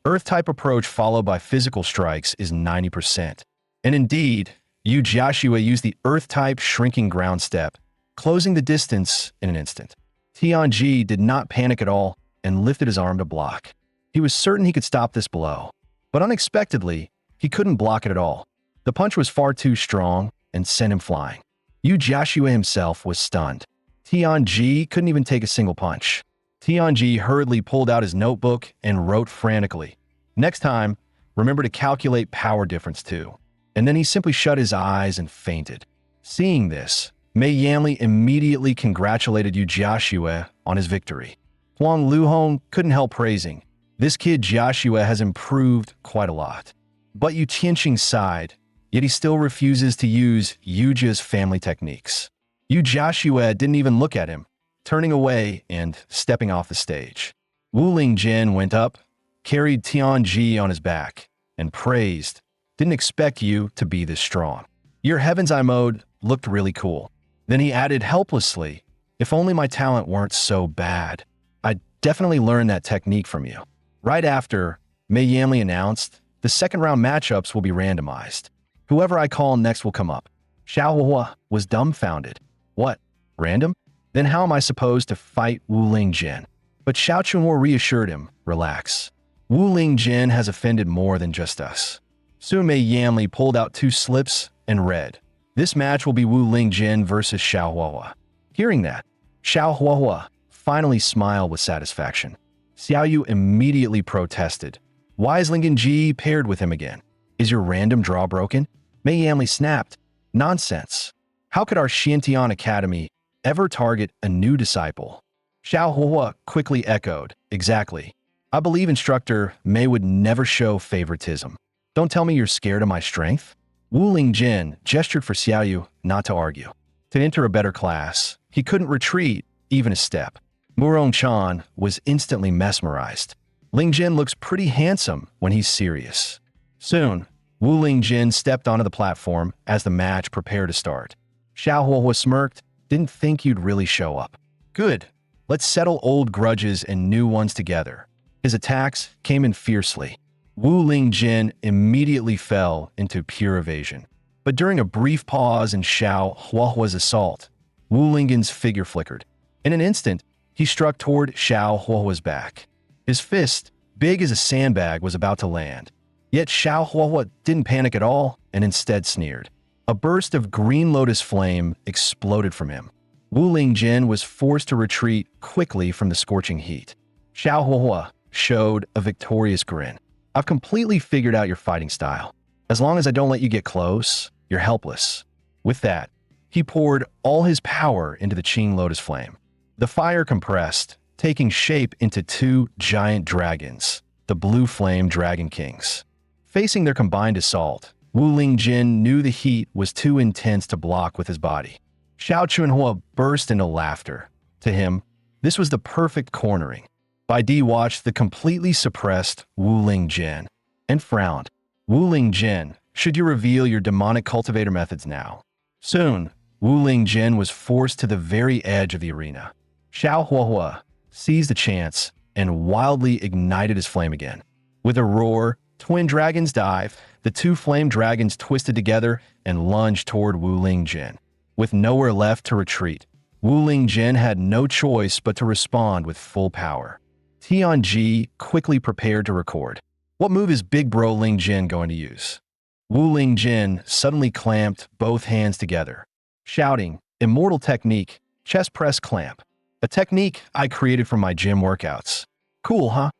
Earth-type approach followed by physical strikes is 90%. And indeed, Yu Jiaxue used the Earth-type shrinking ground step, closing the distance in an instant. Tianji did not panic at all and lifted his arm to block. He was certain he could stop this blow. But unexpectedly, he couldn't block it at all. The punch was far too strong and sent him flying. Yu Jiaxue himself was stunned. Tianji couldn't even take a single punch. Tianji hurriedly pulled out his notebook and wrote frantically. Next time, remember to calculate power difference too. And then he simply shut his eyes and fainted. Seeing this, Mei Yanli immediately congratulated Yu Jiaxue on his victory. Huang Luhong couldn't help praising. This kid Jiaxue has improved quite a lot. But Yu Tianqing sighed, yet he still refuses to use Yujia's family techniques. Yu Jiaxue didn't even look at him, turning away and stepping off the stage. Wu Lingjin went up, carried Tianji on his back, and praised, didn't expect you to be this strong. Your Heaven's Eye mode looked really cool. Then he added helplessly, if only my talent weren't so bad. I'd definitely learn that technique from you. Right after, Mei Yanli announced, the second round matchups will be randomized. Whoever I call next will come up. Xiao Hua was dumbfounded. What? Random? Then how am I supposed to fight Wu Lingjin? But Xiao Chunhua reassured him, relax. Wu Lingjin has offended more than just us. Soon Mei Yanli pulled out 2 slips and read, this match will be Wu Lingjin versus Xiao Hua. Hearing that, Xiao Hua finally smiled with satisfaction. Xiaoyu immediately protested. Why is Lingjin paired with him again? Is your random draw broken? Mei Yanli snapped. Nonsense. How could our Xiantian Academy ever target a new disciple? Xiao Hua quickly echoed. Exactly. I believe instructor Mei would never show favoritism. Don't tell me you're scared of my strength? Wu Lingjin gestured for Xiaoyu not to argue. To enter a better class, he couldn't retreat even a step. Murong Chan was instantly mesmerized. Lingjin looks pretty handsome when he's serious. Soon, Wu Lingjin stepped onto the platform as the match prepared to start. Xiao Hua smirked, didn't think you'd really show up. Good. Let's settle old grudges and new ones together. His attacks came in fiercely. Wu Lingjin immediately fell into pure evasion. But during a brief pause in Xiao Hua's assault, Wu Lingjin's figure flickered. In an instant, he struck toward Xiao Hua's back. His fist, big as a sandbag, was about to land. Yet Xiao Hua didn't panic at all. and instead sneered. A burst of green lotus flame exploded from him. Wu Lingjin was forced to retreat quickly from the scorching heat. Xiao Huahua showed a victorious grin. I've completely figured out your fighting style. As long as I don't let you get close, you're helpless. With that, he poured all his power into the Qing lotus flame. The fire compressed, taking shape into two giant dragons, the Blue Flame Dragon Kings. Facing their combined assault, Wu Lingjin knew the heat was too intense to block with his body. Xiao Chunhua burst into laughter. To him, this was the perfect cornering. Bai Di watched the completely suppressed Wu Lingjin and frowned. Wu Lingjin, should you reveal your demonic cultivator methods now? Soon, Wu Lingjin was forced to the very edge of the arena. Xiao Huahua seized the chance and wildly ignited his flame again. With a roar, twin dragons dive, the two flame dragons twisted together and lunged toward Wu Lingjin. With nowhere left to retreat, Wu Lingjin had no choice but to respond with full power. Tianji quickly prepared to record. What move is Big Bro Lingjin going to use? Wu Lingjin suddenly clamped both hands together, shouting, "Immortal technique, chest press clamp. A technique I created from my gym workouts. Cool, huh?"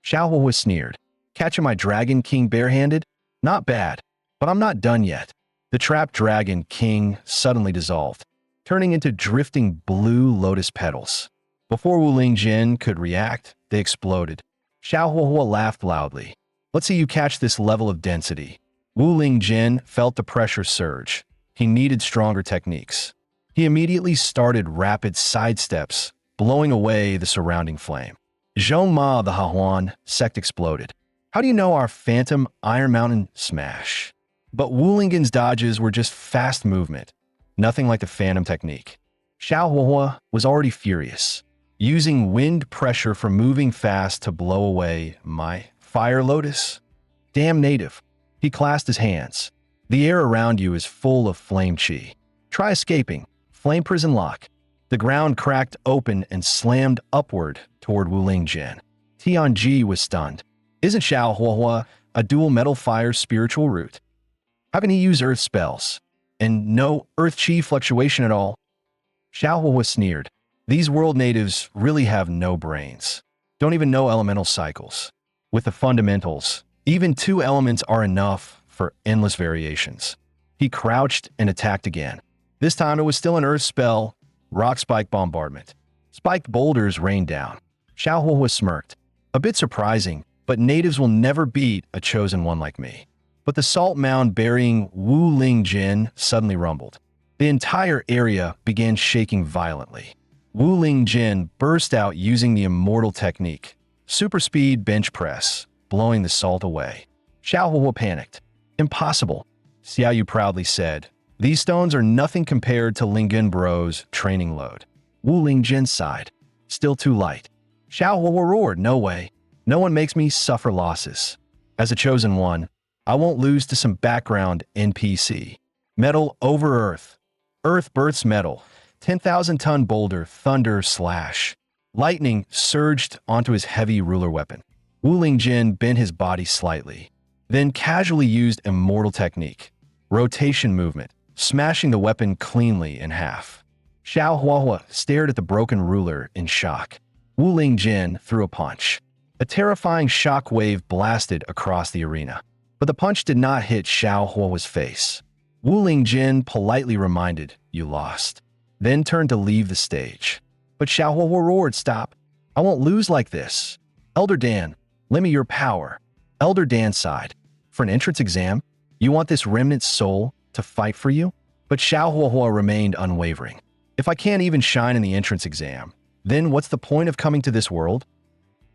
Xiao Huahua sneered. "Catching my Dragon King barehanded? Not bad, but I'm not done yet." The trapped Dragon King suddenly dissolved, turning into drifting blue lotus petals. Before Wu Lingjin could react, they exploded. Xiao Huahua laughed loudly. "Let's see you catch this level of density." Wu Lingjin felt the pressure surge. He needed stronger techniques. He immediately started rapid sidesteps, blowing away the surrounding flame. Zhongma the Hahuan sect exploded. "How do you know our phantom Iron Mountain smash?" But Wu Lingjin's dodges were just fast movement, nothing like the phantom technique. Xiao Huahua was already furious, using wind pressure from moving fast to blow away my fire lotus. Damn native. He clasped his hands. The air around you is full of flame chi. Try escaping. Flame prison lock. The ground cracked open and slammed upward toward Wu Lingjin. Tianji was stunned. Isn't Xiao Huahua a dual metal fire spiritual root? How can he use earth spells? And no earth chi fluctuation at all? Xiao Huahua sneered. These world natives really have no brains. Don't even know elemental cycles. With the fundamentals, even two elements are enough for endless variations. He crouched and attacked again. This time it was still an earth spell, rock spike bombardment. Spiked boulders rained down. Xiao Huahua smirked. A bit surprising, but natives will never beat a chosen one like me. But the salt mound burying Wu Lingjin suddenly rumbled. The entire area began shaking violently. Wu Lingjin burst out using the immortal technique, super speed bench press, blowing the salt away. Xiao Huahua panicked. "Impossible," Xiao Yu proudly said. "These stones are nothing compared to Lingjin Bro's training load." Wu Lingjin sighed. "Still too light." Xiao Huahua roared, "No way. No one makes me suffer losses. As a chosen one, I won't lose to some background NPC. Metal over earth. Earth births metal. 10,000-ton boulder, thunder slash. Lightning surged onto his heavy ruler weapon. Wu Lingjin bent his body slightly, then casually used immortal technique. Rotation movement, smashing the weapon cleanly in half. Xiao Huahua stared at the broken ruler in shock. Wu Lingjin threw a punch. A terrifying shock wave blasted across the arena. But the punch did not hit Xiao Huahua's face. Wu Lingjin politely reminded, "You lost," then turned to leave the stage. But Xiao Huahua roared, "Stop. I won't lose like this. Elder Dan, lend me your power." Elder Dan sighed. "For an entrance exam, you want this remnant soul to fight for you?" But Xiao Huahua remained unwavering. "If I can't even shine in the entrance exam, then what's the point of coming to this world?"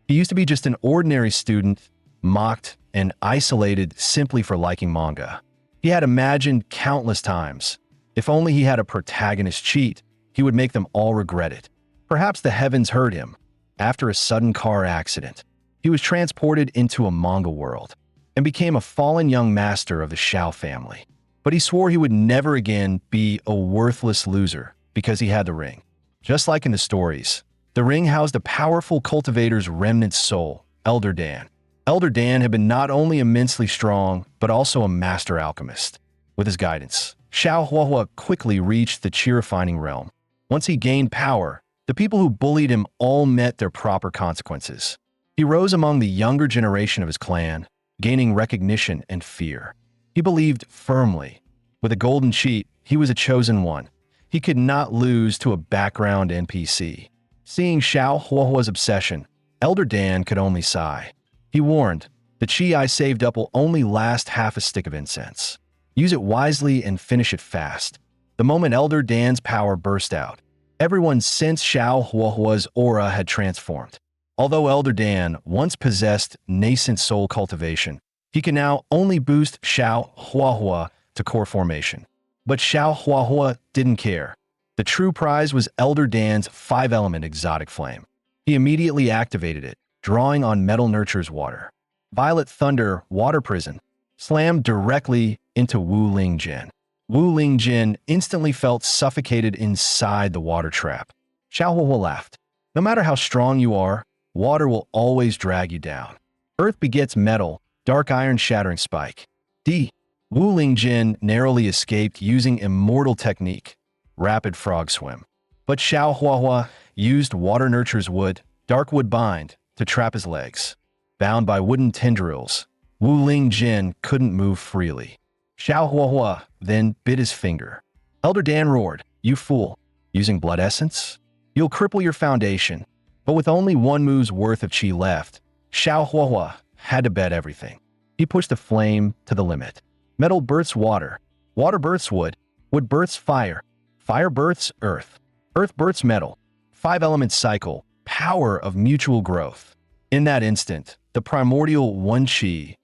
He used to be just an ordinary student, mocked and isolated simply for liking manga. He had imagined countless times, if only he had a protagonist cheat, he would make them all regret it. Perhaps the heavens heard him. After a sudden car accident, he was transported into a manga world and became a fallen young master of the Xiao family. But he swore he would never again be a worthless loser because he had the ring. Just like in the stories, the ring housed a powerful cultivator's remnant soul, Elder Dan. Elder Dan had been not only immensely strong, but also a master alchemist. With his guidance, Xiao Huahua quickly reached the qi refining realm. Once he gained power, the people who bullied him all met their proper consequences. He rose among the younger generation of his clan, gaining recognition and fear. He believed firmly. With a golden cheat, he was a chosen one. He could not lose to a background NPC. Seeing Xiao Huahua's obsession, Elder Dan could only sigh. He warned, "The chi I saved up will only last half a stick of incense. Use it wisely and finish it fast." The moment Elder Dan's power burst out, everyone sensed Xiao Huahua's aura had transformed. Although Elder Dan once possessed nascent soul cultivation, he can now only boost Xiao Huahua to core formation. But Xiao Huahua didn't care. The true prize was Elder Dan's 5-element exotic flame. He immediately activated it, drawing on Metal Nurture's water. Violet Thunder Water Prison slammed directly into Wu Lingjin. Wu Lingjin instantly felt suffocated inside the water trap. Xiao Huahua laughed. "No matter how strong you are, water will always drag you down. Earth begets metal, dark iron shattering spike." Wu Lingjin narrowly escaped using immortal technique, rapid frog swim. But Xiao Huahua used Water Nurture's wood, dark wood bind, to trap his legs. Bound by wooden tendrils, Wu Lingjin couldn't move freely. Xiao Huahua then bit his finger. Elder Dan roared, "You fool! Using blood essence? You'll cripple your foundation." But with only one move's worth of chi left, Xiao Huahua had to bet everything. He pushed the flame to the limit. Metal births water, water births wood, wood births fire, fire births earth, earth births metal. 5-element cycle, power of mutual growth. In that instant, the primordial one chi,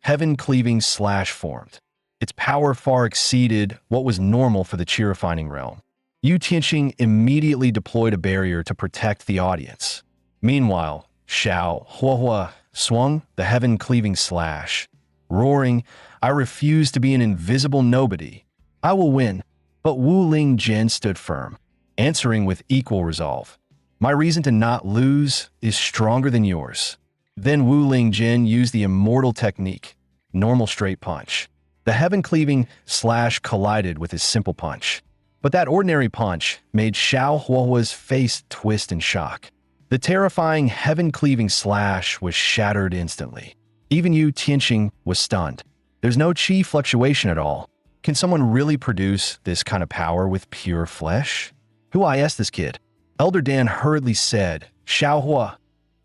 heaven-cleaving slash formed. Its power far exceeded what was normal for the qi refining realm. Yu Tianqing immediately deployed a barrier to protect the audience. Meanwhile, Xiao Huahua swung the heaven-cleaving slash. Roaring, "I refuse to be an invisible nobody. I will win." But Wu Lingjin stood firm, answering with equal resolve. "My reason to not lose is stronger than yours." Then Wu Lingjin used the immortal technique, normal straight punch. The heaven-cleaving slash collided with his simple punch. But that ordinary punch made Xiao Huahua's face twist in shock. The terrifying heaven-cleaving slash was shattered instantly. Even Yu Tianqing was stunned. There's no chi fluctuation at all. Can someone really produce this kind of power with pure flesh? "Who is this kid?" Elder Dan hurriedly said, "Xiao Hua."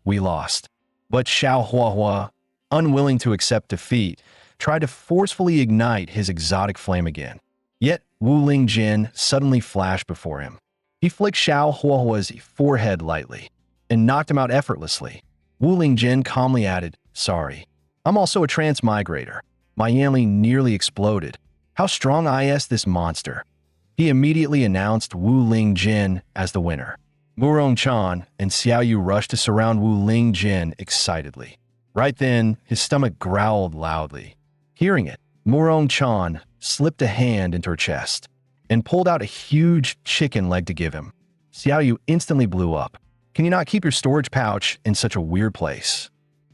We lost. But Xiao Huahua, unwilling to accept defeat, tried to forcefully ignite his exotic flame again. Yet Wu Lingjin suddenly flashed before him. He flicked Xiao Huahua's forehead lightly and knocked him out effortlessly. Wu Lingjin calmly added, "Sorry. I'm also a transmigrator. My Yanli nearly exploded. How strong is this monster?" He immediately announced Wu Lingjin as the winner. Murong Chan and Xiao Yu rushed to surround Wu Lingjin excitedly. Right then, his stomach growled loudly. Hearing it, Murong Chan slipped a hand into her chest and pulled out a huge chicken leg to give him. Xiao Yu instantly blew up. "Can you not keep your storage pouch in such a weird place?"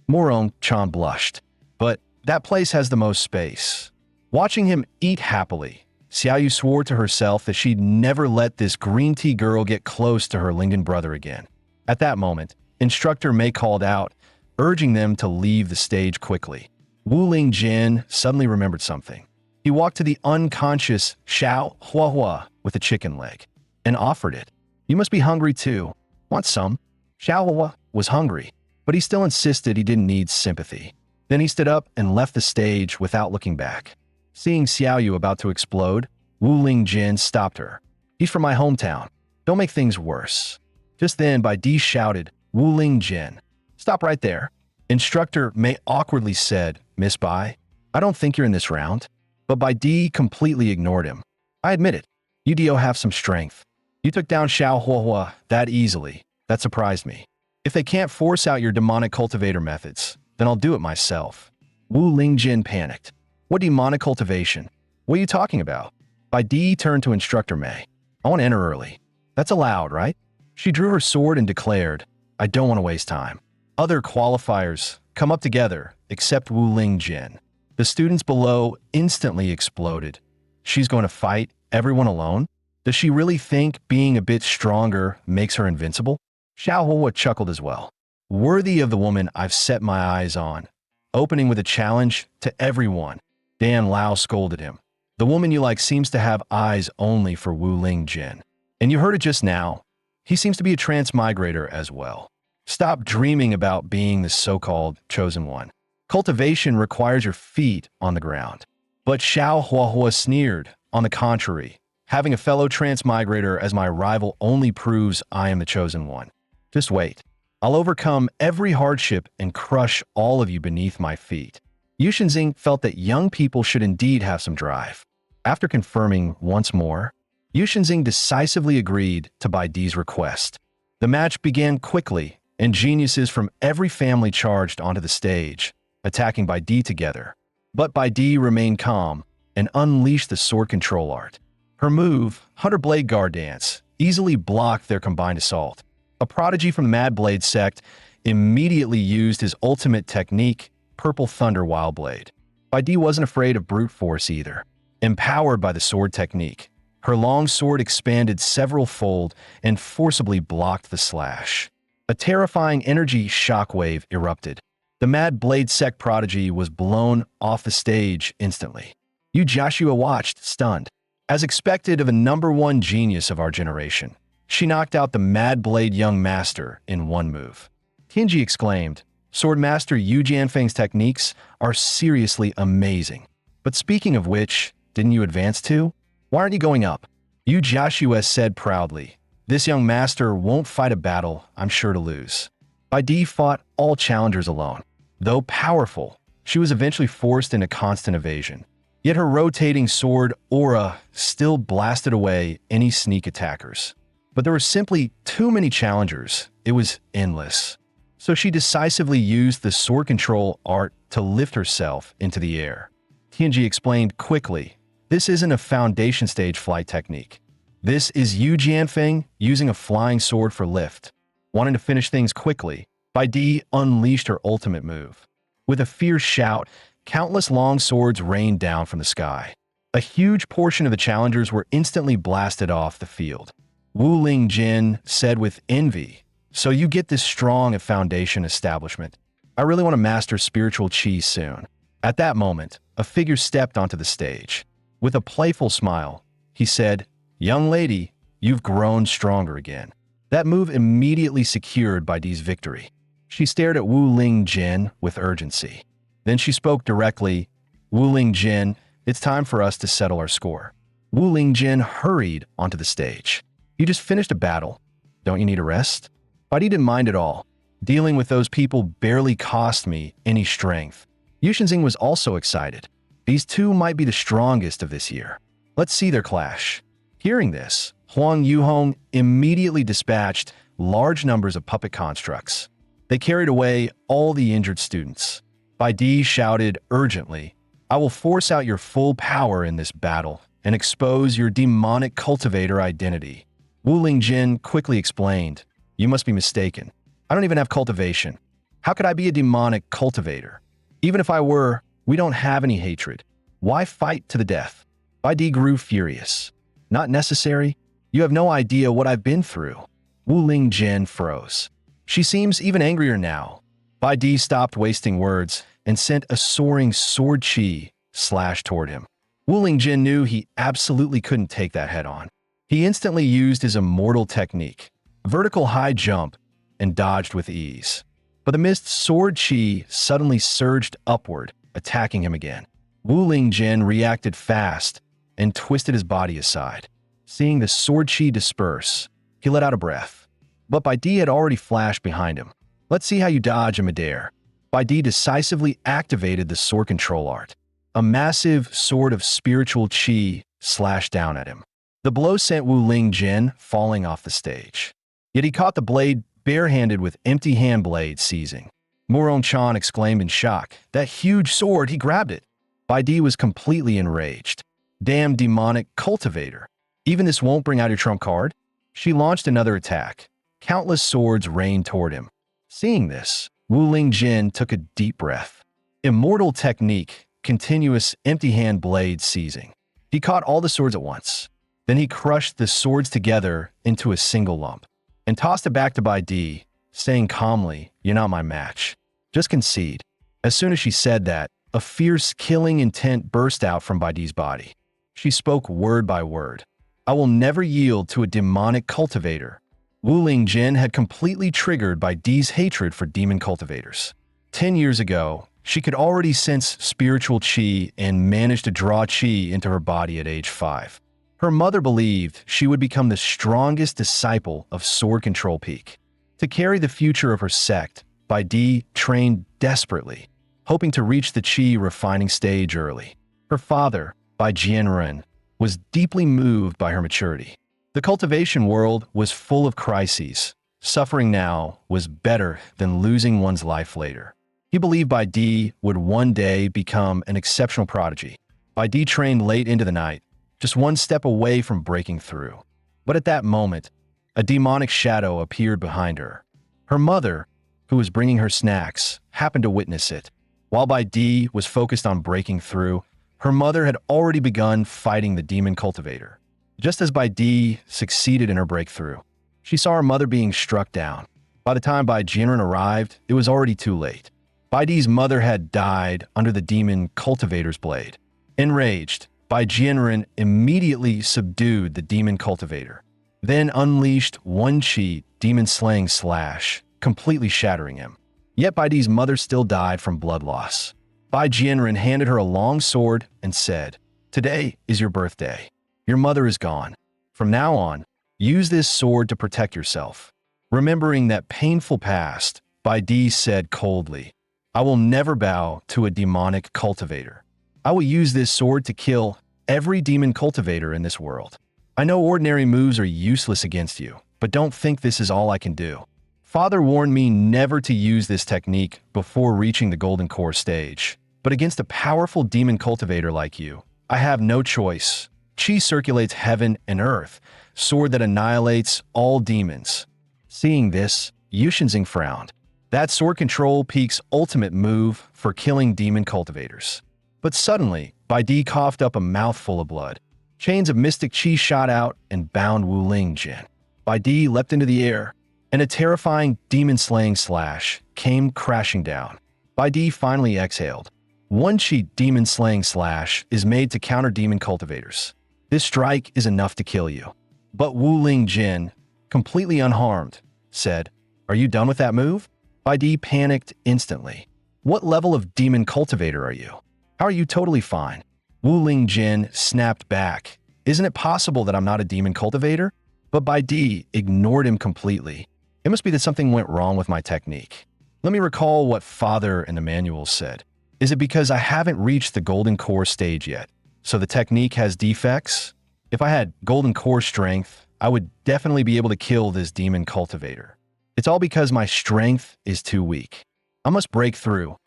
Murong Chan blushed. "But that place has the most space." Watching him eat happily, Xiao Yu swore to herself that she'd never let this green tea girl get close to her Lingdan brother again. At that moment, Instructor Mei called out, urging them to leave the stage quickly. Wu Lingjin suddenly remembered something. He walked to the unconscious Xiao Huahua with a chicken leg and offered it. "You must be hungry too. Want some?" Xiao Huahua was hungry, but he still insisted he didn't need sympathy. Then he stood up and left the stage without looking back. Seeing Xiao Yu about to explode, Wu Lingjin stopped her. "He's from my hometown. Don't make things worse." Just then, Bai Di shouted, "Wu Lingjin, stop right there." Instructor Mei awkwardly said, "Miss Bai, I don't think you're in this round." But Bai Di completely ignored him. "I admit it. You do have some strength. You took down Xiao Huahua that easily. That surprised me. If they can't force out your demonic cultivator methods, then I'll do it myself." Wu Lingjin panicked. "What demonic cultivation? What are you talking about?" Bai Di turned to Instructor Mei. "I want to enter early. That's allowed, right?" She drew her sword and declared, "I don't want to waste time." Other qualifiers come up together, except Wu Lingjin. The students below instantly exploded. She's going to fight everyone alone? Does she really think being a bit stronger makes her invincible? Xiao Hua chuckled as well. Worthy of the woman I've set my eyes on. Opening with a challenge to everyone. Dan Lao scolded him. The woman you like seems to have eyes only for Wu Ling Jin. And you heard it just now. He seems to be a transmigrator as well. Stop dreaming about being the so-called chosen one. Cultivation requires your feet on the ground. But Xiao Huahua sneered. On the contrary, having a fellow transmigrator as my rival only proves I am the chosen one. Just wait. I'll overcome every hardship and crush all of you beneath my feet. Yu Shenzing felt that young people should indeed have some drive. After confirming once more, Yu Shenzing decisively agreed to Bai Di's request. The match began quickly, and geniuses from every family charged onto the stage, attacking Bai Di together. But Bai Di remained calm and unleashed the sword control art. Her move, Hunter Blade Guard Dance, easily blocked their combined assault. A prodigy from the Mad Blade sect immediately used his ultimate technique, Purple Thunder Wild Blade. Bai Di wasn't afraid of brute force either. Empowered by the sword technique, her long sword expanded several-fold and forcibly blocked the slash. A terrifying energy shockwave erupted. The Mad Blade sect prodigy was blown off the stage instantly. Yu Joshua watched, stunned. As expected of a #1 genius of our generation, she knocked out the Mad Blade young master in one move. Tianji exclaimed, Swordmaster Yu Jianfeng's techniques are seriously amazing. But speaking of which, didn't you advance too? Why aren't you going up? Yu Joshua said proudly, this young master won't fight a battle I'm sure to lose. Bai Di fought all challengers alone. Though powerful, she was eventually forced into constant evasion. Yet her rotating sword aura still blasted away any sneak attackers. But there were simply too many challengers. It was endless. So she decisively used the sword control art to lift herself into the air. Tianji explained quickly, this isn't a foundation stage flight technique. This is Yu Jianfeng using a flying sword for lift. Wanting to finish things quickly, Bai Di unleashed her ultimate move. With a fierce shout, countless long swords rained down from the sky. A huge portion of the challengers were instantly blasted off the field. Wu Ling Jin said with envy, so you get this strong a foundation establishment. I really want to master spiritual qi soon. At that moment, a figure stepped onto the stage. With a playful smile, he said, young lady, you've grown stronger again. That move immediately secured Bai Di's victory. She stared at Wu Ling Jin with urgency. Then she spoke directly, Wu Ling Jin, it's time for us to settle our score. Wu Ling Jin hurried onto the stage. You just finished a battle. Don't you need a rest? Bai Di didn't mind at all. Dealing with those people barely cost me any strength. Yu Shenzing was also excited. These two might be the strongest of this year. Let's see their clash. Hearing this, Huang Yuhong immediately dispatched large numbers of puppet constructs. They carried away all the injured students. Bai Di shouted urgently, I will force out your full power in this battle and expose your demonic cultivator identity. Wu Ling Jin quickly explained, you must be mistaken. I don't even have cultivation. How could I be a demonic cultivator? Even if I were, we don't have any hatred. Why fight to the death? Bai Di grew furious. Not necessary. You have no idea what I've been through. Wu Ling Jin froze. She seems even angrier now. Bai Di stopped wasting words and sent a soaring sword chi slash toward him. Wu Ling Jin knew he absolutely couldn't take that head on. He instantly used his immortal technique, vertical high jump, and dodged with ease. But amidst sword chi suddenly surged upward, attacking him again. Wu Ling Jin reacted fast and twisted his body aside. Seeing the sword chi disperse, he let out a breath. But Bai Di had already flashed behind him. Let's see how you dodge in midair. Bai Di decisively activated the sword control art. A massive sword of spiritual chi slashed down at him. The blow sent Wu Ling Jin falling off the stage. Yet he caught the blade barehanded with empty hand blade seizing. Murong Chan exclaimed in shock. That huge sword, he grabbed it. Bai Di was completely enraged. Damn demonic cultivator. Even this won't bring out your trump card? She launched another attack. Countless swords rained toward him. Seeing this, Wu Ling Jin took a deep breath. Immortal technique, continuous empty hand blade seizing. He caught all the swords at once. Then he crushed the swords together into a single lump and tossed it back to Bai Di, saying calmly, "You're not my match. Just concede." As soon as she said that, a fierce killing intent burst out from Bai Di's body. She spoke word by word. "I will never yield to a demonic cultivator." Wu Lingjin had completely triggered Bai Di's hatred for demon cultivators. 10 years ago, she could already sense spiritual qi and managed to draw qi into her body at age 5. Her mother believed she would become the strongest disciple of Sword Control Peak. To carry the future of her sect, Bai Di trained desperately, hoping to reach the qi refining stage early. Her father, Bai Jianren, was deeply moved by her maturity. The cultivation world was full of crises. Suffering now was better than losing one's life later. He believed Bai Di would one day become an exceptional prodigy. Bai Di trained late into the night, just one step away from breaking through. But at that moment, a demonic shadow appeared behind her. Her mother, who was bringing her snacks, happened to witness it. While Bai Di was focused on breaking through, her mother had already begun fighting the demon cultivator. Just as Bai Di succeeded in her breakthrough, she saw her mother being struck down. By the time Bai Jianren arrived, it was already too late. Bai Di's mother had died under the demon cultivator's blade. Enraged, Bai Jianren immediately subdued the demon cultivator, then unleashed one qi demon slaying slash, completely shattering him. Yet Bai Di's mother still died from blood loss. Bai Jianren handed her a long sword and said, "Today is your birthday. Your mother is gone. From now on, use this sword to protect yourself." Remembering that painful past, Bai Di said coldly, "I will never bow to a demonic cultivator. I will use this sword to kill every demon cultivator in this world. I know ordinary moves are useless against you, but don't think this is all I can do. Father warned me never to use this technique before reaching the Golden Core stage, but against a powerful demon cultivator like you, I have no choice. Qi circulates heaven and earth, sword that annihilates all demons." Seeing this, Yu Shenzing frowned. That Sword Control Peak's ultimate move for killing demon cultivators. But suddenly, Bai Di coughed up a mouthful of blood. Chains of mystic qi shot out and bound Wu Lingjin. Bai Di leapt into the air, and a terrifying demon-slaying slash came crashing down. Bai Di finally exhaled. One qi demon-slaying slash is made to counter demon cultivators. This strike is enough to kill you. But Wu Lingjin, completely unharmed, said, "Are you done with that move?" Bai Di panicked instantly. "What level of demon cultivator are you? How are you totally fine?" Wu Lingjin snapped back. "Isn't it possible that I'm not a demon cultivator?" But Bai Di ignored him completely. "It must be that something went wrong with my technique. Let me recall what Father in the manuals said. Is it because I haven't reached the Golden Core stage yet, so the technique has defects? If I had Golden Core strength, I would definitely be able to kill this demon cultivator. It's all because my strength is too weak. I must break through.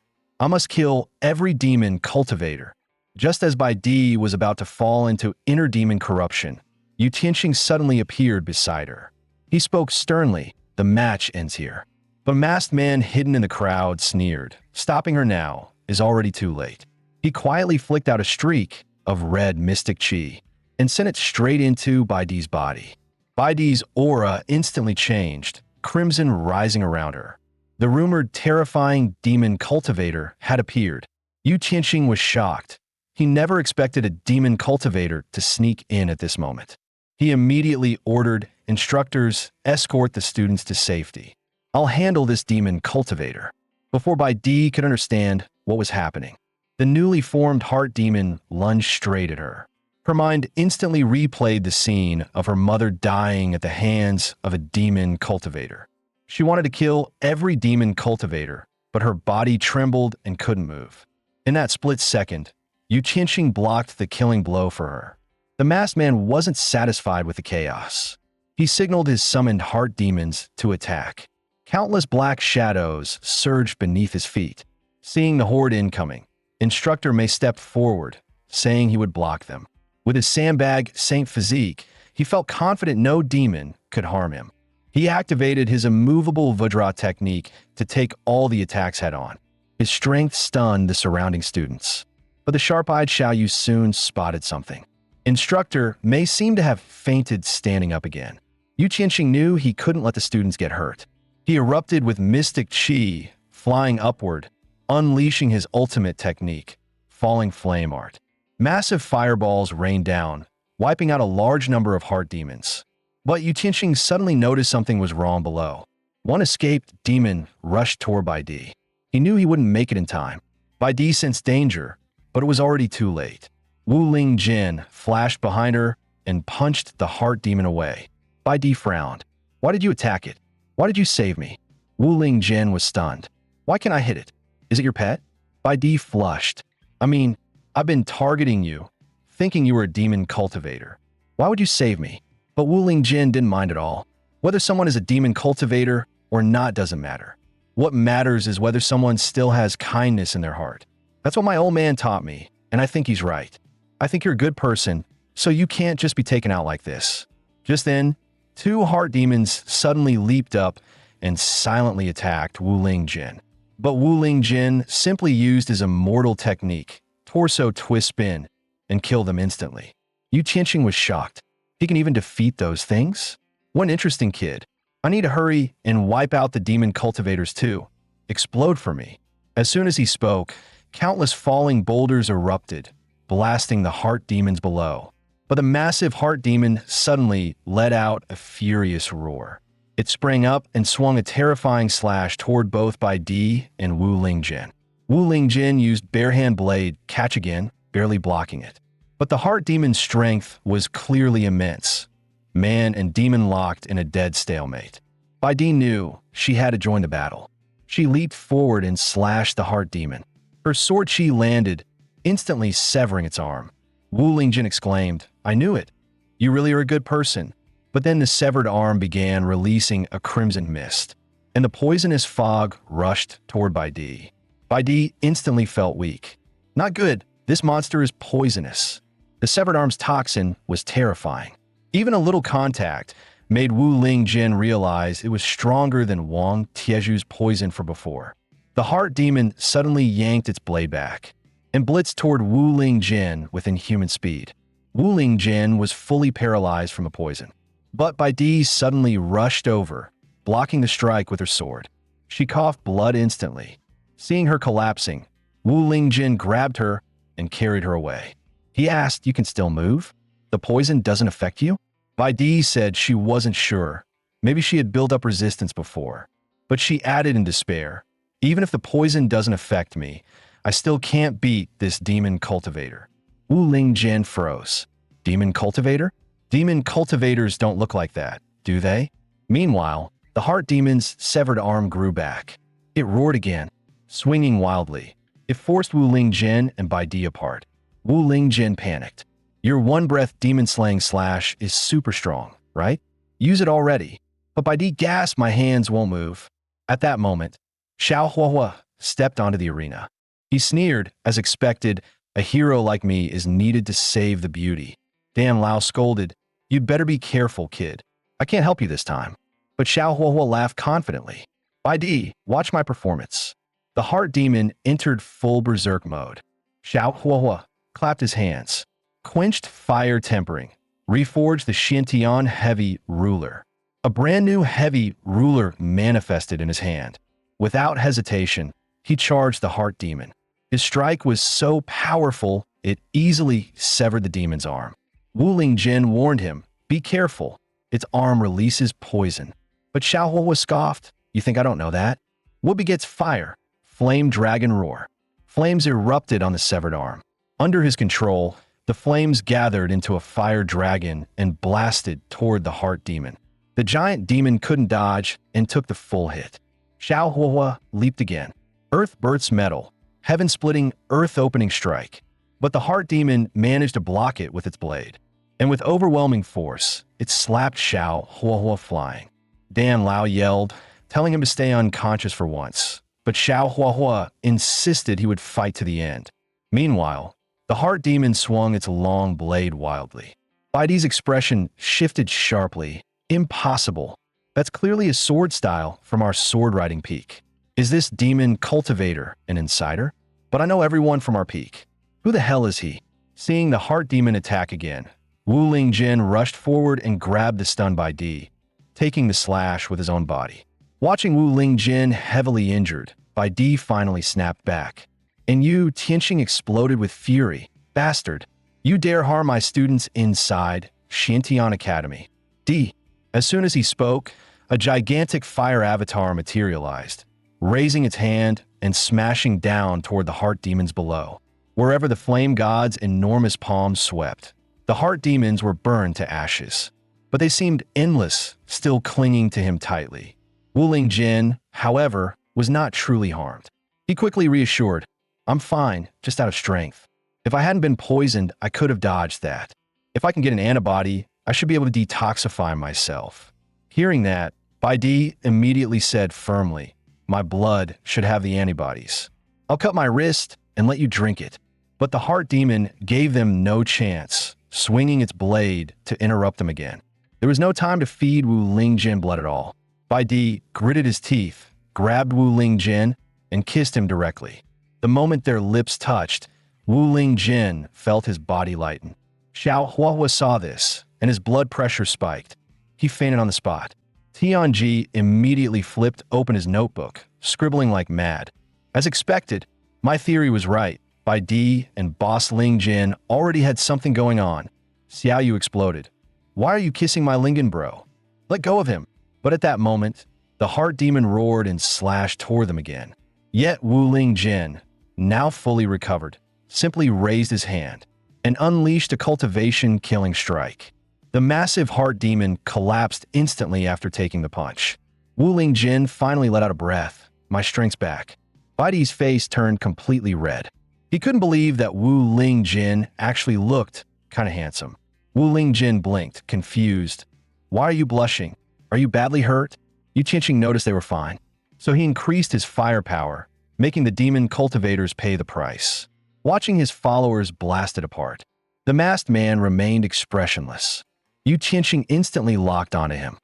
I must kill every demon cultivator." Just as Bai Di was about to fall into inner demon corruption, Yu Tianxing suddenly appeared beside her. He spoke sternly, "The match ends here." But a masked man hidden in the crowd sneered, "Stopping her now is already too late." He quietly flicked out a streak of red mystic qi and sent it straight into Bai Di's body. Bai Di's aura instantly changed, crimson rising around her. The rumored terrifying demon cultivator had appeared. Yu Tianxing was shocked. He never expected a demon cultivator to sneak in at this moment. He immediately ordered instructors escort the students to safety. "I'll handle this demon cultivator." Before Bai Di could understand what was happening, the newly formed heart demon lunged straight at her. Her mind instantly replayed the scene of her mother dying at the hands of a demon cultivator. She wanted to kill every demon cultivator, but her body trembled and couldn't move. In that split second, Yu Tianxing blocked the killing blow for her. The masked man wasn't satisfied with the chaos. He signaled his summoned heart demons to attack. Countless black shadows surged beneath his feet. Seeing the horde incoming, Instructor May stepped forward, saying he would block them. With his sandbag Saint physique, he felt confident no demon could harm him. He activated his immovable Vajra technique to take all the attacks head-on. His strength stunned the surrounding students. But the sharp-eyed Xiaoyu soon spotted something. Instructor Mei seemed to have fainted standing up again. Yu Qianxing knew he couldn't let the students get hurt. He erupted with mystic qi, flying upward, unleashing his ultimate technique, falling flame art. Massive fireballs rained down, wiping out a large number of heart demons. But Yu Qianxing suddenly noticed something was wrong below. One escaped demon rushed toward Bai Di. He knew he wouldn't make it in time. Bai Di sensed danger, but it was already too late. Wu Ling Jin flashed behind her and punched the heart demon away. Bai Di frowned. Why did you attack it? Why did you save me? Wu Ling Jin was stunned. Why can't I hit it? Is it your pet? Bai Di flushed. I mean, I've been targeting you, thinking you were a demon cultivator. Why would you save me? But Wu Ling Jin didn't mind at all. Whether someone is a demon cultivator or not doesn't matter. What matters is whether someone still has kindness in their heart. That's what my old man taught me, and I think he's right. I think you're a good person, so you can't just be taken out like this. Just then, two heart demons suddenly leaped up and silently attacked Wu Ling Jin. But Wu Ling Jin simply used his immortal technique, torso twist spin, and killed them instantly. Yu Qianxing was shocked. He can even defeat those things? What an interesting kid. I need to hurry and wipe out the demon cultivators too. Explode for me. As soon as he spoke, countless falling boulders erupted, blasting the heart demons below. But the massive heart demon suddenly let out a furious roar. It sprang up and swung a terrifying slash toward both Bai Di and Wu Ling Jin. Wu Ling Jin used barehand blade, catch again, barely blocking it. But the heart demon's strength was clearly immense. Man and demon locked in a dead stalemate. Bai Di knew she had to join the battle. She leaped forward and slashed the heart demon. Her sword chi landed, instantly severing its arm. Wu Ling Jin exclaimed, I knew it. You really are a good person. But then the severed arm began releasing a crimson mist, and the poisonous fog rushed toward Bai Di. Bai Di instantly felt weak. Not good. This monster is poisonous. The severed arm's toxin was terrifying. Even a little contact made Wu Ling Jin realize it was stronger than Wang Tieju's poison from before. The heart demon suddenly yanked its blade back and blitzed toward Wu Ling Jin with inhuman speed. Wu Ling Jin was fully paralyzed from the poison. But Bai Di suddenly rushed over, blocking the strike with her sword. She coughed blood instantly. Seeing her collapsing, Wu Ling Jin grabbed her and carried her away. He asked, You can still move? The poison doesn't affect you? Bai Di said she wasn't sure. Maybe she had built up resistance before. But she added in despair, Even if the poison doesn't affect me, I still can't beat this demon cultivator. Wu Ling Jin froze. Demon cultivator? Demon cultivators don't look like that, do they? Meanwhile, the heart demon's severed arm grew back. It roared again, swinging wildly. It forced Wu Ling Jin and Bai Di apart. Wu Ling Jin panicked. Your one-breath demon-slaying slash is super strong, right? Use it already. But Bai Di gasped, my hands won't move. At that moment, Xiao Huahua stepped onto the arena. He sneered, as expected, a hero like me is needed to save the beauty. Dan Lao scolded, You'd better be careful, kid. I can't help you this time. But Xiao Huahua laughed confidently. Bai Di, watch my performance. The heart demon entered full berserk mode. Xiao Huahua clapped his hands, quenched fire tempering, reforged the Xintian heavy ruler. A brand new heavy ruler manifested in his hand. Without hesitation, he charged the heart demon. His strike was so powerful, it easily severed the demon's arm. Wu Ling Jin warned him, Be careful. Its arm releases poison. But Xiao Huahua scoffed, You think I don't know that? What begets fire? Flame dragon roar. Flames erupted on the severed arm. Under his control, the flames gathered into a fire dragon and blasted toward the heart demon. The giant demon couldn't dodge and took the full hit. Xiao Huahua leaped again. Earth bursts metal, heaven-splitting, earth-opening strike. But the heart demon managed to block it with its blade. And with overwhelming force, it slapped Xiao Huahua flying. Dan Lao yelled, telling him to stay unconscious for once. But Xiao Huahua insisted he would fight to the end. Meanwhile, the heart demon swung its long blade wildly. Bai Di's expression shifted sharply. Impossible. That's clearly a sword style from our sword riding peak. Is this demon cultivator an insider? But I know everyone from our peak. Who the hell is he? Seeing the heart demon attack again, Wu Lingjin rushed forward and grabbed the stun by D, taking the slash with his own body. Watching Wu Lingjin heavily injured, Bai Di finally snapped back. And Yu Tianqing exploded with fury. Bastard! You dare harm my students inside Xiantian Academy. D. As soon as he spoke, a gigantic fire avatar materialized, raising its hand and smashing down toward the heart demons below. Wherever the flame god's enormous palms swept, the heart demons were burned to ashes. But they seemed endless, still clinging to him tightly. Wu Lingjin, however, was not truly harmed. He quickly reassured, "I'm fine, just out of strength. If I hadn't been poisoned, I could have dodged that. If I can get an antibody, I should be able to detoxify myself." Hearing that, Bai Di immediately said firmly, "My blood should have the antibodies. I'll cut my wrist and let you drink it." But the heart demon gave them no chance, swinging its blade to interrupt them again. There was no time to feed Wu Lingjin blood at all. Bai Di gritted his teeth, grabbed Wu Lingjin, and kissed him directly. The moment their lips touched, Wu Lingjin felt his body lighten. Xiao Huahua saw this, and his blood pressure spiked. He fainted on the spot. Tianji immediately flipped open his notebook, scribbling like mad. As expected, my theory was right. Bai Di and Boss Lingjin already had something going on. Xiaoyu exploded. "Why are you kissing my Lingen bro? Let go of him." But at that moment, the heart demon roared and slashed toward them again. Yet Wu Lingjin, now fully recovered, simply raised his hand and unleashed a cultivation-killing strike. The massive heart demon collapsed instantly after taking the punch. Wu Lingjin finally let out a breath. "My strength's back." Bai Di's face turned completely red. He couldn't believe that Wu Lingjin actually looked kind of handsome. Wu Lingjin blinked, confused. "Why are you blushing? Are you badly hurt?" Yu Tianqing noticed they were fine, so he increased his firepower, making the demon cultivators pay the price. Watching his followers blasted apart, the masked man remained expressionless. Yu Tianqing instantly locked onto him.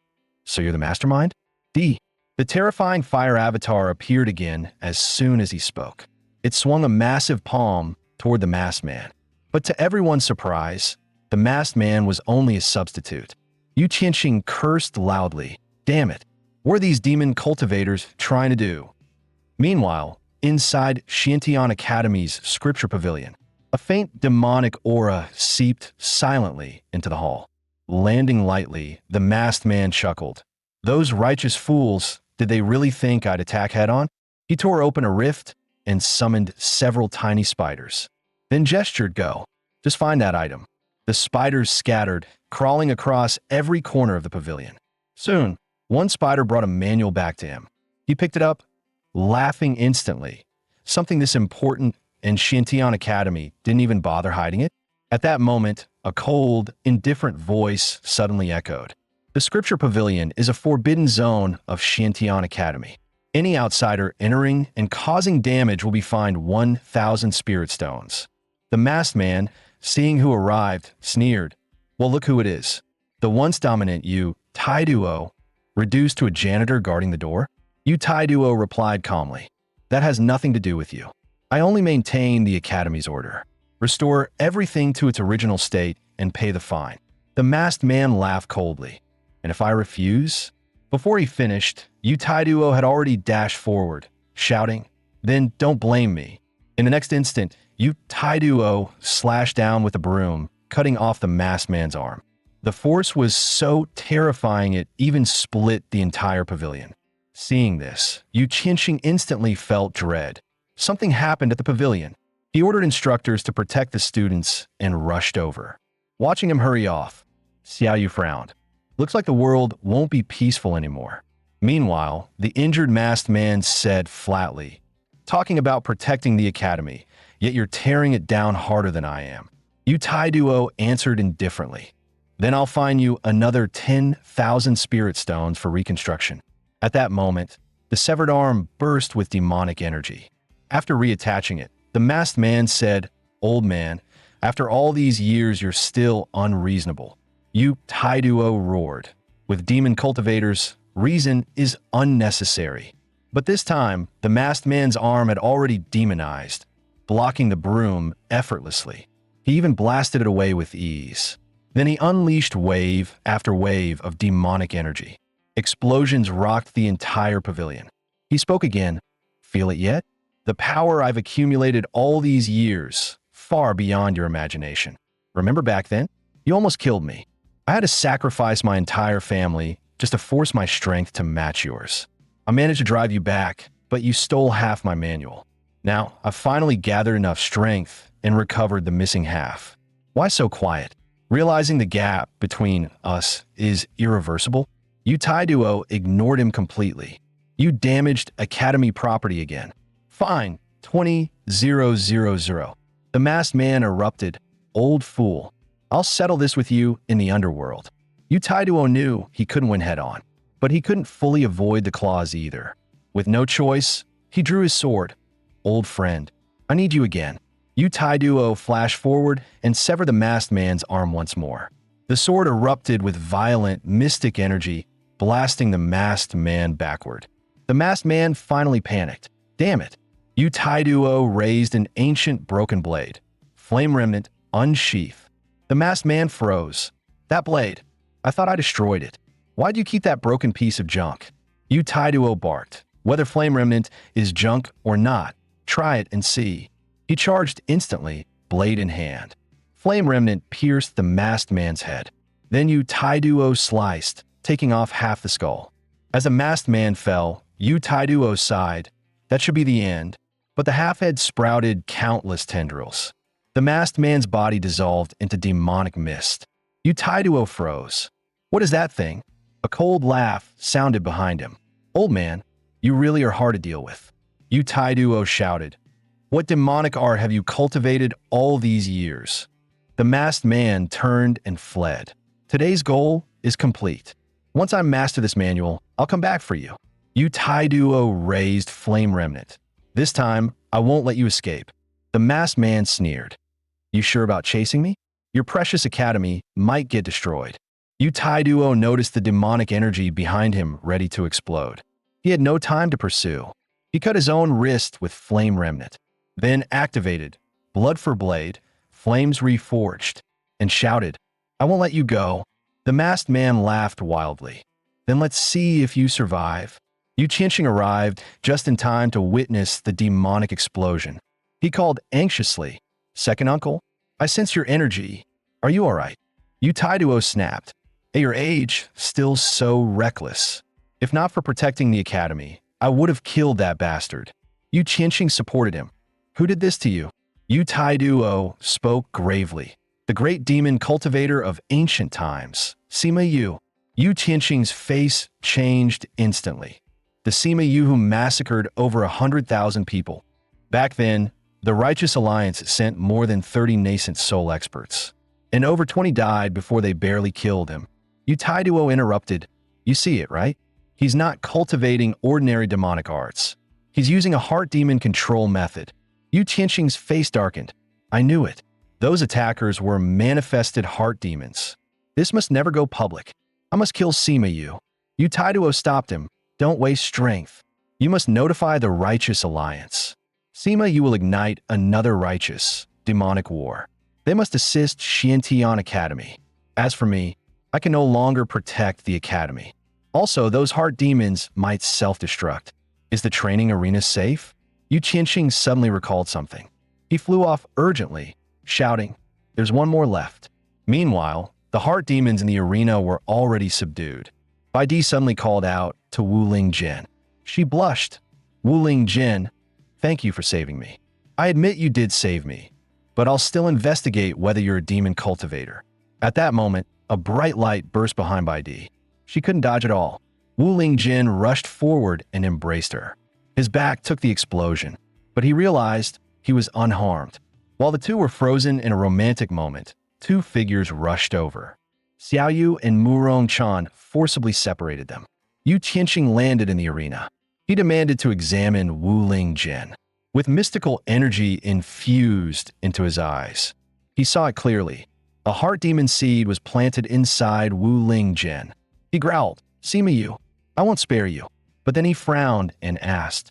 "So you're the mastermind?" D. The terrifying fire avatar appeared again as soon as he spoke. It swung a massive palm toward the masked man. But to everyone's surprise, the masked man was only a substitute. Yu Tianqing cursed loudly. Damn it, what are these demon cultivators trying to do? Meanwhile, inside Xiantian Academy's scripture pavilion, a faint demonic aura seeped silently into the hall. Landing lightly, the masked man chuckled. "Those righteous fools, did they really think I'd attack head-on?" He tore open a rift and summoned several tiny spiders. Then gestured, "Go. Just find that item." The spiders scattered, crawling across every corner of the pavilion. Soon, one spider brought a manual back to him. He picked it up, laughing instantly. Something this important and Xiantian Academy didn't even bother hiding it. At that moment, a cold, indifferent voice suddenly echoed. "The scripture pavilion is a forbidden zone of Xiantian Academy. Any outsider entering and causing damage will be fined 1,000 spirit stones." The masked man, seeing who arrived, sneered. "Well, look who it is. The once dominant Yu Taiduo, reduced to a janitor guarding the door?" Yu Taiduo replied calmly. "That has nothing to do with you. I only maintain the Academy's order. Restore everything to its original state and pay the fine." The masked man laughed coldly. "And if I refuse?" Before he finished, Yu Taiduo had already dashed forward, shouting, "Then don't blame me." In the next instant, Yu Taiduo slashed down with a broom, cutting off the masked man's arm. The force was so terrifying it even split the entire pavilion. Seeing this, Yu Tianqing instantly felt dread. Something happened at the pavilion. He ordered instructors to protect the students and rushed over. Watching him hurry off, Xiaoyu frowned. Looks like the world won't be peaceful anymore. Meanwhile, the injured masked man said flatly, "Talking about protecting the academy, yet you're tearing it down harder than I am." Yu Taiduo answered indifferently. "Then I'll fine you another 10,000 spirit stones for reconstruction." At that moment, the severed arm burst with demonic energy. After reattaching it, the masked man said, "Old man, after all these years you're still unreasonable." Yu Taiduo roared. "With demon cultivators, reason is unnecessary." But this time, the masked man's arm had already demonized, blocking the broom effortlessly. He even blasted it away with ease. Then he unleashed wave after wave of demonic energy. Explosions rocked the entire pavilion. He spoke again. Feel it yet? The power I've accumulated all these years, far beyond your imagination. Remember back then? You almost killed me. I had to sacrifice my entire family just to force my strength to match yours. I managed to drive you back, but you stole half my manual. Now, I've finally gathered enough strength and recovered the missing half. Why so quiet? Realizing the gap between us is irreversible, you Taiduo ignored him completely. You damaged Academy property again. Fine, 20,000. The masked man erupted. Old fool. I'll settle this with you in the underworld. You Taiduo knew he couldn't win head-on, but he couldn't fully avoid the claws either. With no choice, he drew his sword. Old friend, I need you again. You Taiduo flashed forward and severed the masked man's arm once more. The sword erupted with violent, mystic energy, blasting the masked man backward. The masked man finally panicked. Damn it. You Taiduo raised an ancient broken blade. Flame remnant, unsheath. The masked man froze. That blade. I thought I destroyed it. Why'd you keep that broken piece of junk? You Taiduo barked. Whether flame remnant is junk or not, try it and see. He charged instantly, blade in hand. Flame remnant pierced the masked man's head. Then you Taiduo sliced, taking off half the skull. As the masked man fell, you Taiduo sighed. That should be the end. But the half-head sprouted countless tendrils. The masked man's body dissolved into demonic mist. You Taiduo froze. What is that thing? A cold laugh sounded behind him. Old man, you really are hard to deal with. You Taiduo shouted. What demonic art have you cultivated all these years? The masked man turned and fled. Today's goal is complete. Once I master this manual, I'll come back for you. You Taiduo raised flame remnant. This time, I won't let you escape. The masked man sneered. You sure about chasing me? Your precious academy might get destroyed. You Taiduo noticed the demonic energy behind him ready to explode. He had no time to pursue. He cut his own wrist with flame remnant, then activated, blood for blade, flames reforged, and shouted, I won't let you go. The masked man laughed wildly. Then let's see if you survive. Yu Qianxing arrived just in time to witness the demonic explosion. He called anxiously, Second uncle, I sense your energy. Are you all right? Yu Taiduo snapped. At your age, still so reckless. If not for protecting the academy, I would have killed that bastard. Yu Qianxing supported him. Who did this to you? Yu Taiduo spoke gravely. The great demon cultivator of ancient times, Sima Yu. Yu Qianxing's face changed instantly. The Sima Yu who massacred over 100,000 people. Back then, the Righteous Alliance sent more than 30 nascent soul experts, and over 20 died before they barely killed him. Yu Taiduo interrupted. You see it, right? He's not cultivating ordinary demonic arts. He's using a heart demon control method. Yu Qianxing's face darkened. I knew it. Those attackers were manifested heart demons. This must never go public. I must kill Sima Yu. Yu Taiduo stopped him. Don't waste strength. You must notify the Righteous Alliance. Sima Yu will ignite another righteous, demonic war. They must assist Xiantian Academy. As for me, I can no longer protect the Academy. Also, those heart demons might self-destruct. Is the training arena safe? Yu Qianxing suddenly recalled something. He flew off urgently, shouting, There's one more left. Meanwhile, the heart demons in the arena were already subdued. Bai Di suddenly called out to Wu Lingjin. She blushed. Wu Lingjin, thank you for saving me. I admit you did save me, but I'll still investigate whether you're a demon cultivator. At that moment, a bright light burst behind Bai Di. She couldn't dodge at all. Wu Lingjin rushed forward and embraced her. His back took the explosion, but he realized he was unharmed. While the two were frozen in a romantic moment, two figures rushed over. Xiaoyu and Murong Chan forcibly separated them. Yu Qianxing landed in the arena. He demanded to examine Wu Lingjin. With mystical energy infused into his eyes, he saw it clearly. A heart demon seed was planted inside Wu Lingjin. He growled, Sima Yu, I won't spare you. But then he frowned and asked,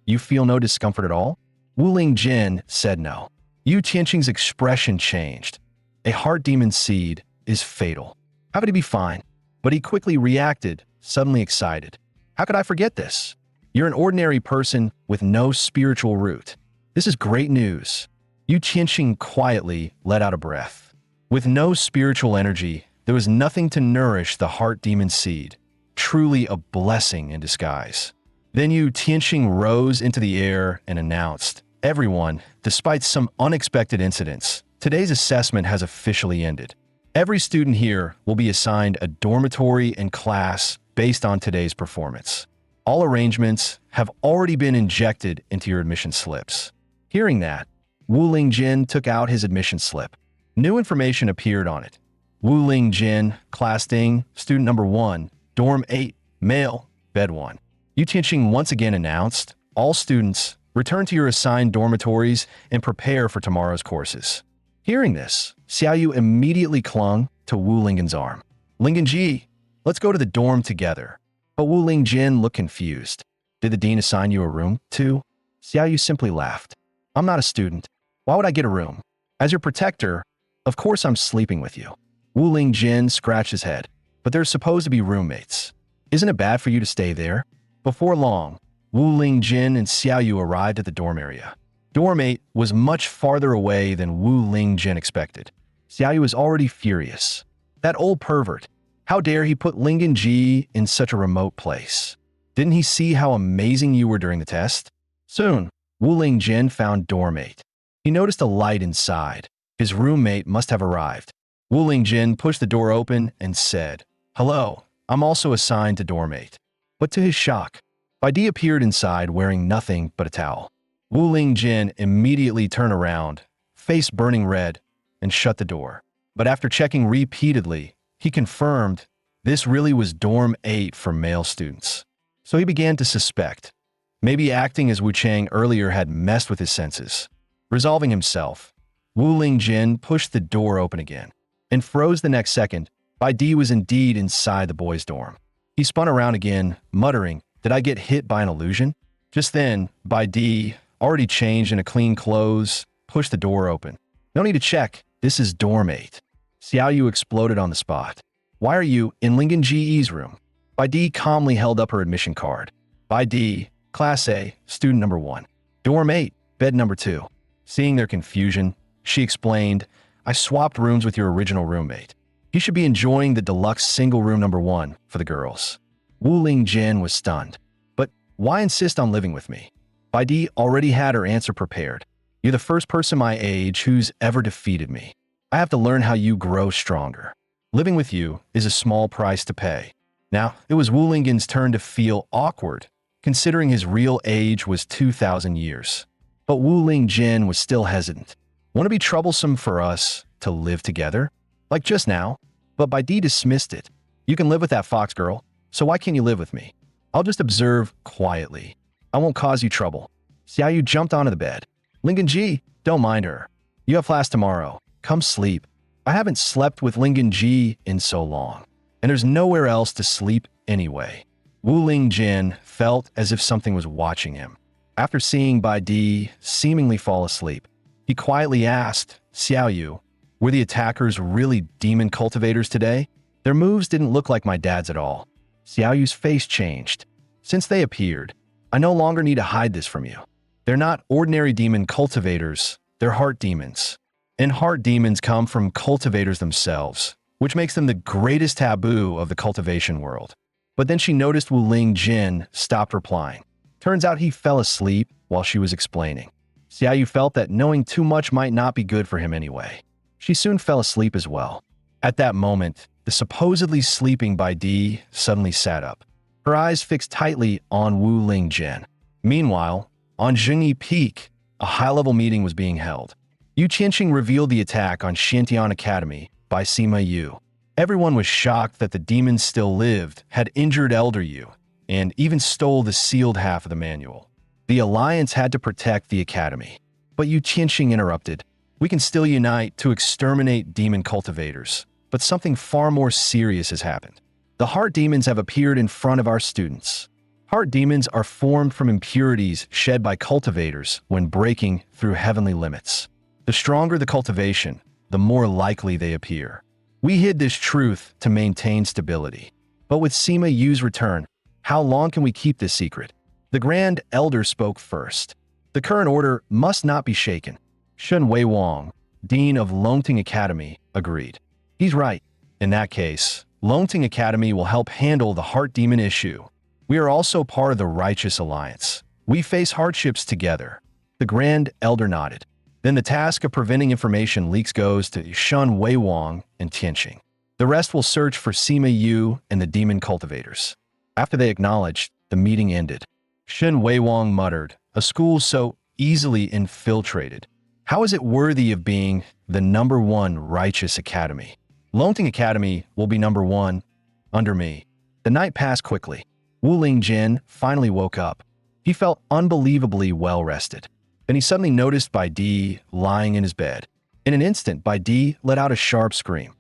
You feel no discomfort at all? Wu Lingjin said no. Yu Tianqing's expression changed. A heart demon seed is fatal. How could he be fine? But he quickly reacted, suddenly excited. How could I forget this? You're an ordinary person with no spiritual root. This is great news. Yu Tianqing quietly let out a breath. With no spiritual energy, there was nothing to nourish the heart demon seed. Truly a blessing in disguise. Then Yu Tianqing rose into the air and announced, "Everyone, despite some unexpected incidents, today's assessment has officially ended. Every student here will be assigned a dormitory and class based on today's performance. All arrangements have already been injected into your admission slips." Hearing that, Wu Lingjin took out his admission slip. New information appeared on it. Wu Lingjin, Class Ding, Student Number 1, Dorm 8, Male, Bed 1. Yu Tianqing once again announced, "All students, return to your assigned dormitories and prepare for tomorrow's courses." Hearing this, Xiaoyu immediately clung to Wu Lingjin's arm. "Linggenji, let's go to the dorm together." But Wu Lingjin looked confused. "Did the dean assign you a room, too?" Xiaoyu simply laughed. "I'm not a student. Why would I get a room? As your protector, of course I'm sleeping with you." Wu Lingjin scratched his head. "But they're supposed to be roommates. Isn't it bad for you to stay there?" Before long, Wu Lingjin and Xiaoyu arrived at the dorm area. Dorm 8 was much farther away than Wu Lingjin expected. Xiaoyu was already furious. That old pervert. How dare he put Linggenji in such a remote place? Didn't he see how amazing you were during the test? Soon, Wu Lingjin found dorm 8. He noticed a light inside. His roommate must have arrived. Wu Lingjin pushed the door open and said, "Hello, I'm also assigned to dorm 8. But to his shock, Baidi appeared inside wearing nothing but a towel. Wu Lingjin immediately turned around, face burning red, and shut the door. But after checking repeatedly, he confirmed this really was dorm 8 for male students. So he began to suspect. Maybe acting as Wu Chang earlier had messed with his senses. Resolving himself, Wu Lingjin pushed the door open again and froze the next second. Baidi was indeed inside the boys' dorm. He spun around again, muttering, "Did I get hit by an illusion?" Just then, Baidi, already changed into clean clothes, pushed the door open. "No need to check. This is dorm 8. Xiaoyu exploded on the spot. "Why are you in Linggenji's room?" Baidi calmly held up her admission card. "Baidi, Class A, Student Number 1. Dorm 8, Bed Number 2. Seeing their confusion, she explained, "I swapped rooms with your original roommate. He should be enjoying the deluxe single room number 1 for the girls." Wu Lingjin was stunned. "But why insist on living with me?" Baidi already had her answer prepared. "You're the first person my age who's ever defeated me. I have to learn how you grow stronger. Living with you is a small price to pay." Now, it was Wu Lingjin's turn to feel awkward, considering his real age was 2,000 years. But Wu Lingjin was still hesitant. "Won't it be troublesome for us to live together? Like just now?" But Baidi dismissed it. "You can live with that fox girl, so why can't you live with me? I'll just observe quietly. I won't cause you trouble." Xiaoyu jumped onto the bed. "Linggenji, don't mind her. You have class tomorrow. Come sleep. I haven't slept with Linggenji in so long, and there's nowhere else to sleep anyway." Wu Lingjin felt as if something was watching him. After seeing Baidi seemingly fall asleep, he quietly asked, "Xiaoyu, were the attackers really demon cultivators today? Their moves didn't look like my dad's at all." Xiaoyu's face changed. "Since they appeared, I no longer need to hide this from you. They're not ordinary demon cultivators, they're heart demons. And heart demons come from cultivators themselves, which makes them the greatest taboo of the cultivation world." But then she noticed Wu Lingjin stopped replying. Turns out he fell asleep while she was explaining. Xiaoyu felt that knowing too much might not be good for him anyway. She soon fell asleep as well. At that moment, the supposedly sleeping Baidi suddenly sat up, her eyes fixed tightly on Wu Lingjin. Meanwhile, on Jingyi Peak, a high-level meeting was being held. Yu Qianqing revealed the attack on Xiantian Academy by Sima Yu. Everyone was shocked that the demons still lived, had injured Elder Yu, and even stole the sealed half of the manual. The Alliance had to protect the Academy. But Yu Qianqing interrupted. "We can still unite to exterminate demon cultivators, but something far more serious has happened. The heart demons have appeared in front of our students. Heart demons are formed from impurities shed by cultivators when breaking through heavenly limits. The stronger the cultivation, the more likely they appear. We hid this truth to maintain stability. But with Sima Yu's return, how long can we keep this secret? The Grand Elder spoke first. The current order must not be shaken. Shun Wei Wang, Dean of Longting Academy, agreed. He's right. In that case, Longting Academy will help handle the heart demon issue. We are also part of the Righteous Alliance. We face hardships together. The Grand Elder nodded. Then the task of preventing information leaks goes to Shun Wei Wang and Tianqing. The rest will search for Sima Yu and the demon cultivators. After they acknowledged, the meeting ended. Shun Wei Wang muttered, a school so easily infiltrated. How is it worthy of being the #1 Righteous Academy? Longting Academy will be #1 under me. The night passed quickly. Wu Lingjin finally woke up. He felt unbelievably well-rested. Then he suddenly noticed Bai Di lying in his bed. In an instant, Bai Di let out a sharp scream.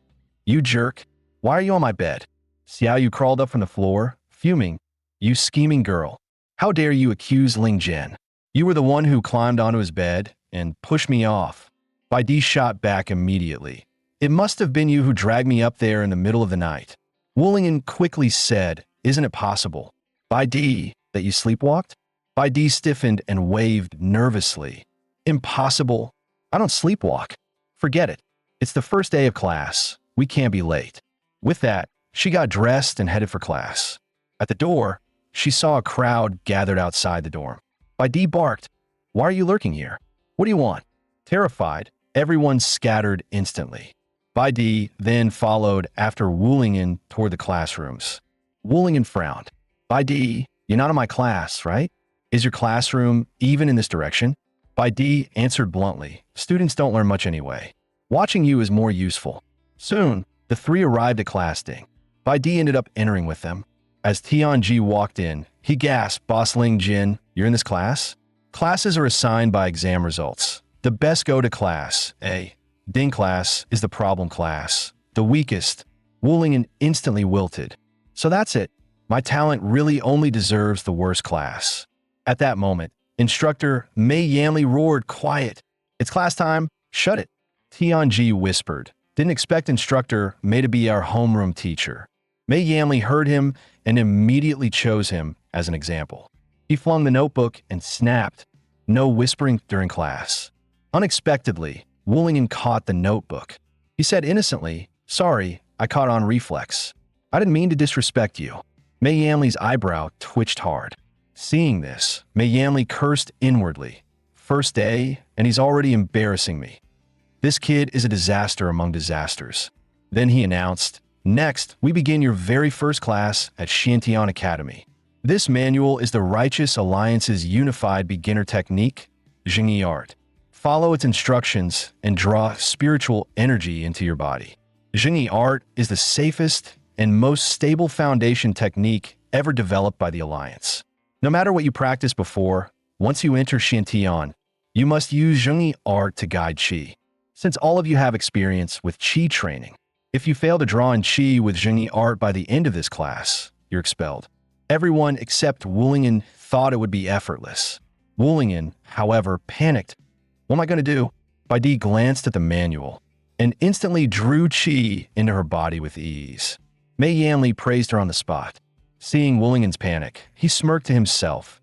You jerk! Why are you on my bed? Xiao Yu crawled up from the floor, fuming. You scheming girl! How dare you accuse Ling Jian? You were the one who climbed onto his bed and pushed me off. Bai Di shot back immediately. It must have been you who dragged me up there in the middle of the night. Wu Lingyan quickly said, Isn't it possible, Bai Di, that you sleepwalked? Bai Di stiffened and waved nervously. Impossible. I don't sleepwalk. Forget it. It's the first day of class. We can't be late. With that, she got dressed and headed for class. At the door, she saw a crowd gathered outside the dorm. Bai Di barked, Why are you lurking here? What do you want? Terrified, everyone scattered instantly. Bai Di then followed after Wu Lingyan toward the classrooms. Wu Lingyan frowned. Bai Di, you're not in my class, right? Is your classroom even in this direction? Bai Di answered bluntly, Students don't learn much anyway. Watching you is more useful. Soon, the three arrived at class ding. Bai Di ended up entering with them. As Tianji walked in, he gasped, Boss Ling Jin, you're in this class? Classes are assigned by exam results. The best go to class A. Ding class is the problem class. The weakest. Wu Lingyan instantly wilted. So that's it. My talent really only deserves the worst class. At that moment, instructor Mei Yanli roared, Quiet! It's class time! Shut it! Tianji whispered. Didn't expect instructor Mei to be our homeroom teacher. Mei Yanli heard him and immediately chose him as an example. He flung the notebook and snapped, No whispering during class. Unexpectedly, Wu Lingyan caught the notebook. He said innocently, Sorry, I caught on reflex. I didn't mean to disrespect you. Mei Yanli's eyebrow twitched hard. Seeing this, Mei Yanli cursed inwardly. First day, and he's already embarrassing me. This kid is a disaster among disasters. Then he announced, Next, we begin your very first class at Xiantian Academy. This manual is the Righteous Alliance's unified beginner technique, Jingyi art. Follow its instructions and draw spiritual energy into your body. Jingyi art is the safest and most stable foundation technique ever developed by the Alliance. No matter what you practiced before, once you enter Xiantian, you must use Jingyi art to guide Qi. Since all of you have experience with Qi training, if you fail to draw in Qi with Jingyi art by the end of this class, you're expelled. Everyone except Wu Lingyan thought it would be effortless. Wu Lingyan, however, panicked. What am I going to do? Bai Di glanced at the manual and instantly drew Qi into her body with ease. Mei Yanli praised her on the spot. Seeing Wu Lingyan's panic, he smirked to himself.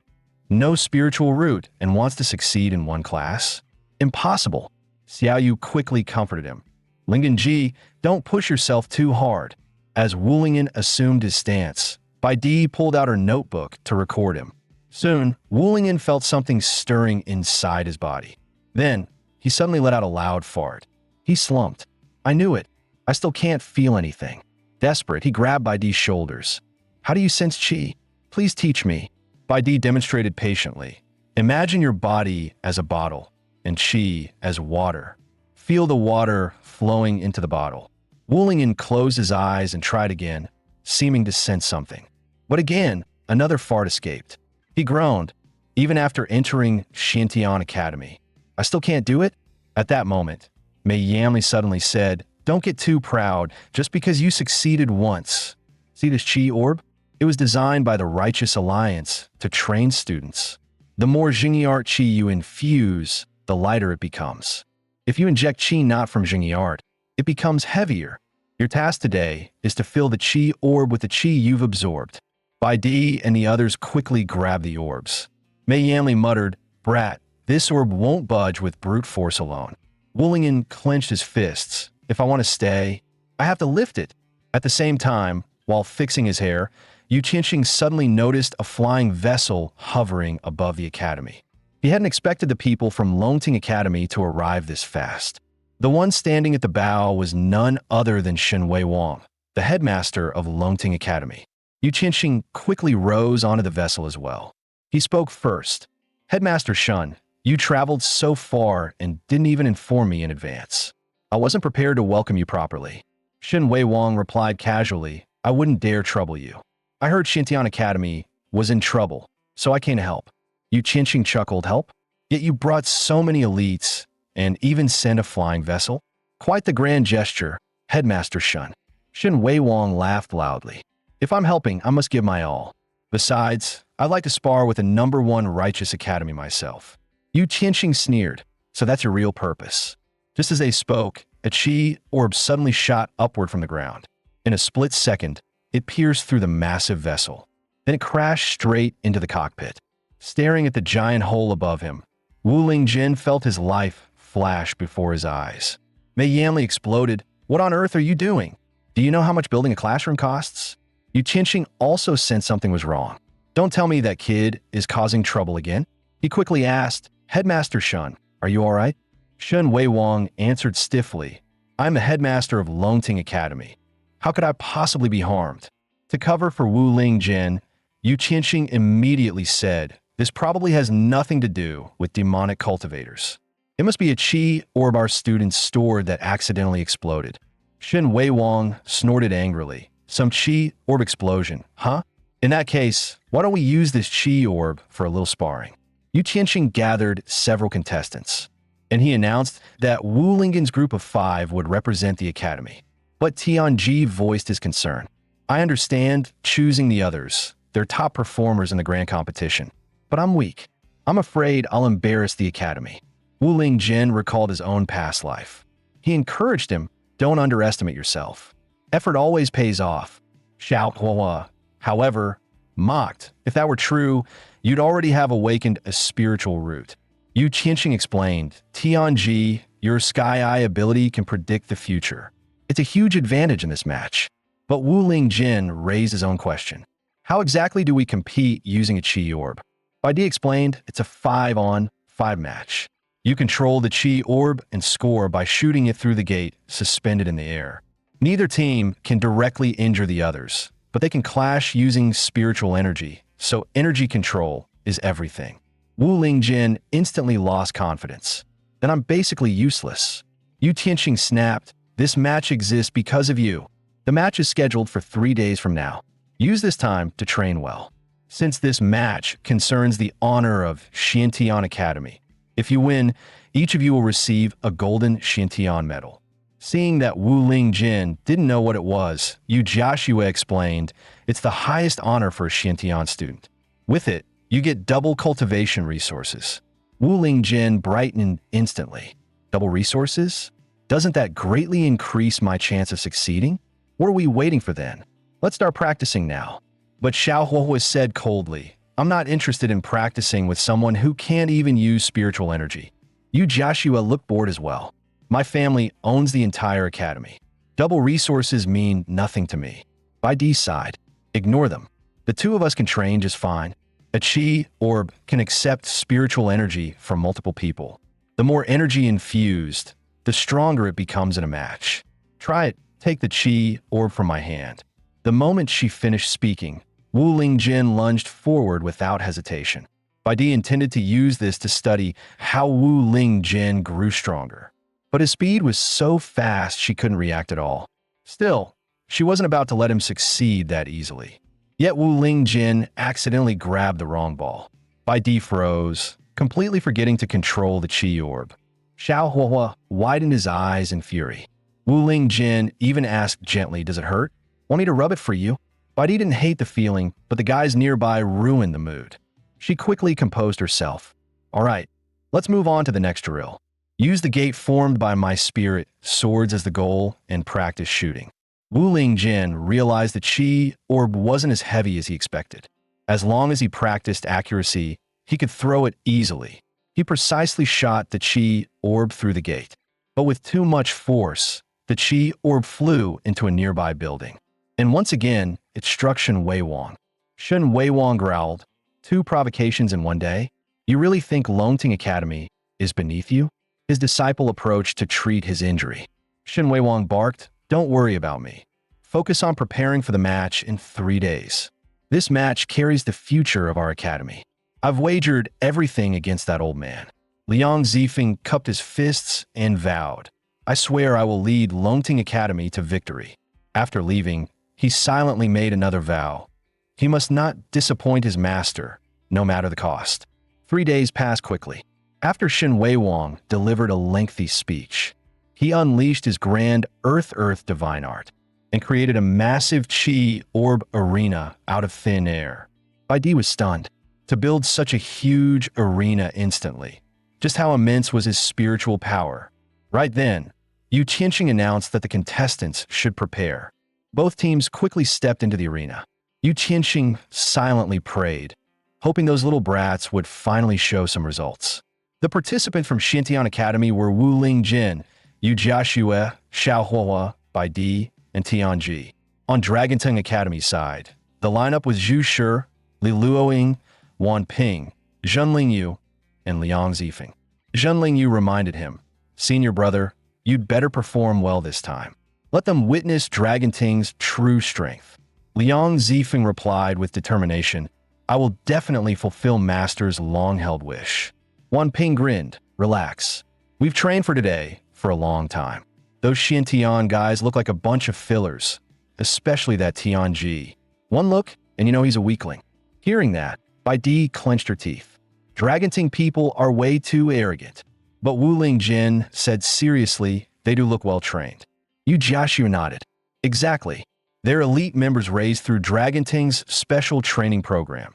No spiritual root and wants to succeed in one class? Impossible. Xiao Yu quickly comforted him. Lingyan Ji, don't push yourself too hard. As Wu Lingyan assumed his stance, Bai Di pulled out her notebook to record him. Soon, Wu Lingyan felt something stirring inside his body. Then, he suddenly let out a loud fart. He slumped. I knew it. I still can't feel anything. Desperate, he grabbed Bai Di's shoulders. How do you sense Qi? Please teach me. Bai Di demonstrated patiently. Imagine your body as a bottle and Qi as water. Feel the water flowing into the bottle. Wu Lingyan closed his eyes and tried again, seeming to sense something. But again, another fart escaped. He groaned, even after entering Xiantian Academy. I still can't do it? At that moment, Mei Yanli suddenly said, Don't get too proud just because you succeeded once. See this Qi orb? It was designed by the Righteous Alliance to train students. The more Jingyi art Qi you infuse, the lighter it becomes. If you inject qi not from Jingyi art, it becomes heavier. Your task today is to fill the qi orb with the qi you've absorbed. Bai Di and the others quickly grabbed the orbs. Mei Yanli muttered, "Brat, this orb won't budge with brute force alone." Wu Lingyan clenched his fists. "If I want to stay, I have to lift it." At the same time, while fixing his hair, Yu Qianxing suddenly noticed a flying vessel hovering above the academy. He hadn't expected the people from Longting Academy to arrive this fast. The one standing at the bow was none other than Shen Wei Wang, the headmaster of Longting Academy. Yu Qianxing quickly rose onto the vessel as well. He spoke first. "Headmaster Shen, you traveled so far and didn't even inform me in advance. I wasn't prepared to welcome you properly." Shen Wei Wang replied casually, "I wouldn't dare trouble you. I heard Xintian Academy was in trouble, so I came to help." Yu Qianxing chuckled, "Help? Yet you brought so many elites and even sent a flying vessel? Quite the grand gesture, Headmaster Shen." Shen Wei Wang laughed loudly. "If I'm helping, I must give my all. Besides, I'd like to spar with a #1 righteous academy myself." Yu Qianxing sneered, "So that's your real purpose." Just as they spoke, a qi orb suddenly shot upward from the ground. In a split second, it pierced through the massive vessel. Then it crashed straight into the cockpit. Staring at the giant hole above him, Wu Lingjin felt his life flash before his eyes. Mei Yanli exploded. "What on earth are you doing? Do you know how much building a classroom costs?" Yu Qianxing also sensed something was wrong. "Don't tell me that kid is causing trouble again?" He quickly asked, "Headmaster Shen, are you all right?" Shen Wei Wang answered stiffly, "I'm the headmaster of Longting Academy. How could I possibly be harmed?" To cover for Wu Lingjin, Yu Qianxing immediately said, "This probably has nothing to do with demonic cultivators. It must be a qi orb our students stored that accidentally exploded." Shen Wei Wang snorted angrily. "Some qi orb explosion, huh? In that case, why don't we use this qi orb for a little sparring?" Yu Qianxing gathered several contestants, and he announced that Wu Lingyan's group of 5 would represent the academy. But Tianji voiced his concern. "I understand choosing the others. They're top performers in the grand competition. But I'm weak. I'm afraid I'll embarrass the academy." Wu Lingjin recalled his own past life. He encouraged him, "Don't underestimate yourself. Effort always pays off." Xiao Hua, however, mocked, "If that were true, you'd already have awakened a spiritual root." Yu Qianxing explained, "Tianji, your Sky Eye ability can predict the future. It's a huge advantage in this match." But Wu Lingjin raised his own question. "How exactly do we compete using a qi orb?" Bai Di explained, "It's a 5-on-5 match. You control the qi orb and score by shooting it through the gate suspended in the air. Neither team can directly injure the others, but they can clash using spiritual energy, so energy control is everything." Wu Lingjin instantly lost confidence. "Then I'm basically useless." Yu Qianxing snapped, "This match exists because of you. The match is scheduled for 3 days from now. Use this time to train well. Since this match concerns the honor of Xintian Academy, if you win, each of you will receive a golden Xintian medal." Seeing that Wu Lingjin didn't know what it was, Yu Jiaxue explained, "It's the highest honor for a Xintian student. With it, you get double cultivation resources." Wu Lingjin brightened instantly. "Double resources? Doesn't that greatly increase my chance of succeeding? What are we waiting for then? Let's start practicing now." But Xiao Huohui said coldly, "I'm not interested in practicing with someone who can't even use spiritual energy." Yu Jiaxue looked bored as well. "My family owns the entire academy. Double resources mean nothing to me." Bai Di sighed. "Ignore them. The two of us can train just fine. A qi orb can accept spiritual energy from multiple people. The more energy infused, the stronger it becomes in a match. Try it. Take the qi orb from my hand." The moment she finished speaking, Wu Lingjin lunged forward without hesitation. Bai Di intended to use this to study how Wu Lingjin grew stronger. But his speed was so fast she couldn't react at all. Still, she wasn't about to let him succeed that easily. Yet Wu Lingjin accidentally grabbed the wrong ball. Bai Di froze, completely forgetting to control the qi orb. Xiao Huohua widened his eyes in fury. Wu Lingjin even asked gently, "Does it hurt? Want me to rub it for you?" Bai Di didn't hate the feeling, but the guys nearby ruined the mood. She quickly composed herself. "All right, let's move on to the next drill." Use the gate formed by my spirit, swords as the goal, and practice shooting. Wu Lingjin realized the chi orb wasn't as heavy as he expected. As long as he practiced accuracy, he could throw it easily. He precisely shot the chi orb through the gate. But with too much force, the chi orb flew into a nearby building. And once again, it struck Shen Weiwang. Shen Weiwang growled, "2 provocations in one day? You really think Longting Academy is beneath you?" His disciple approached to treat his injury. Shen Weiwang barked, "Don't worry about me. Focus on preparing for the match in 3 days. This match carries the future of our academy. I've wagered everything against that old man." Liang Zifeng cupped his fists and vowed, "I swear I will lead Longting Academy to victory." After leaving, he silently made another vow. He must not disappoint his master, no matter the cost. 3 days passed quickly. After Shen Weiwang delivered a lengthy speech, he unleashed his grand Earth divine art and created a massive chi orb arena out of thin air. Bai Di was stunned. To build such a huge arena instantly. Just how immense was his spiritual power? Right then, Yu Qianqing announced that the contestants should prepare. Both teams quickly stepped into the arena. Yu Qianqing silently prayed, hoping those little brats would finally show some results. The participants from Xintian Academy were Wu Lingjin, Yu Jiaxue, Xiao Huahua, Bai Di, and Tianji. On Dragontongue Academy's side, the lineup was Zhu Shi, Li Luoying, Wan Ping, Zhen Lingyu, and Liang Zifeng. Zhen Lingyu reminded him, "Senior brother, you'd better perform well this time. Let them witness Dragontongue's true strength." Liang Zifeng replied with determination, "I will definitely fulfill Master's long-held wish." Wan Ping grinned, "Relax. We've trained for today for a long time. Those Xintian guys look like a bunch of fillers, especially that Tianji. One look, and you know he's a weakling." Hearing that, Bai Di clenched her teeth. Dragonting people are way too arrogant. But Wu Lingjin said seriously, "They do look well trained." Yu Jiaxue nodded. "Exactly. They're elite members raised through Dragonting's special training program,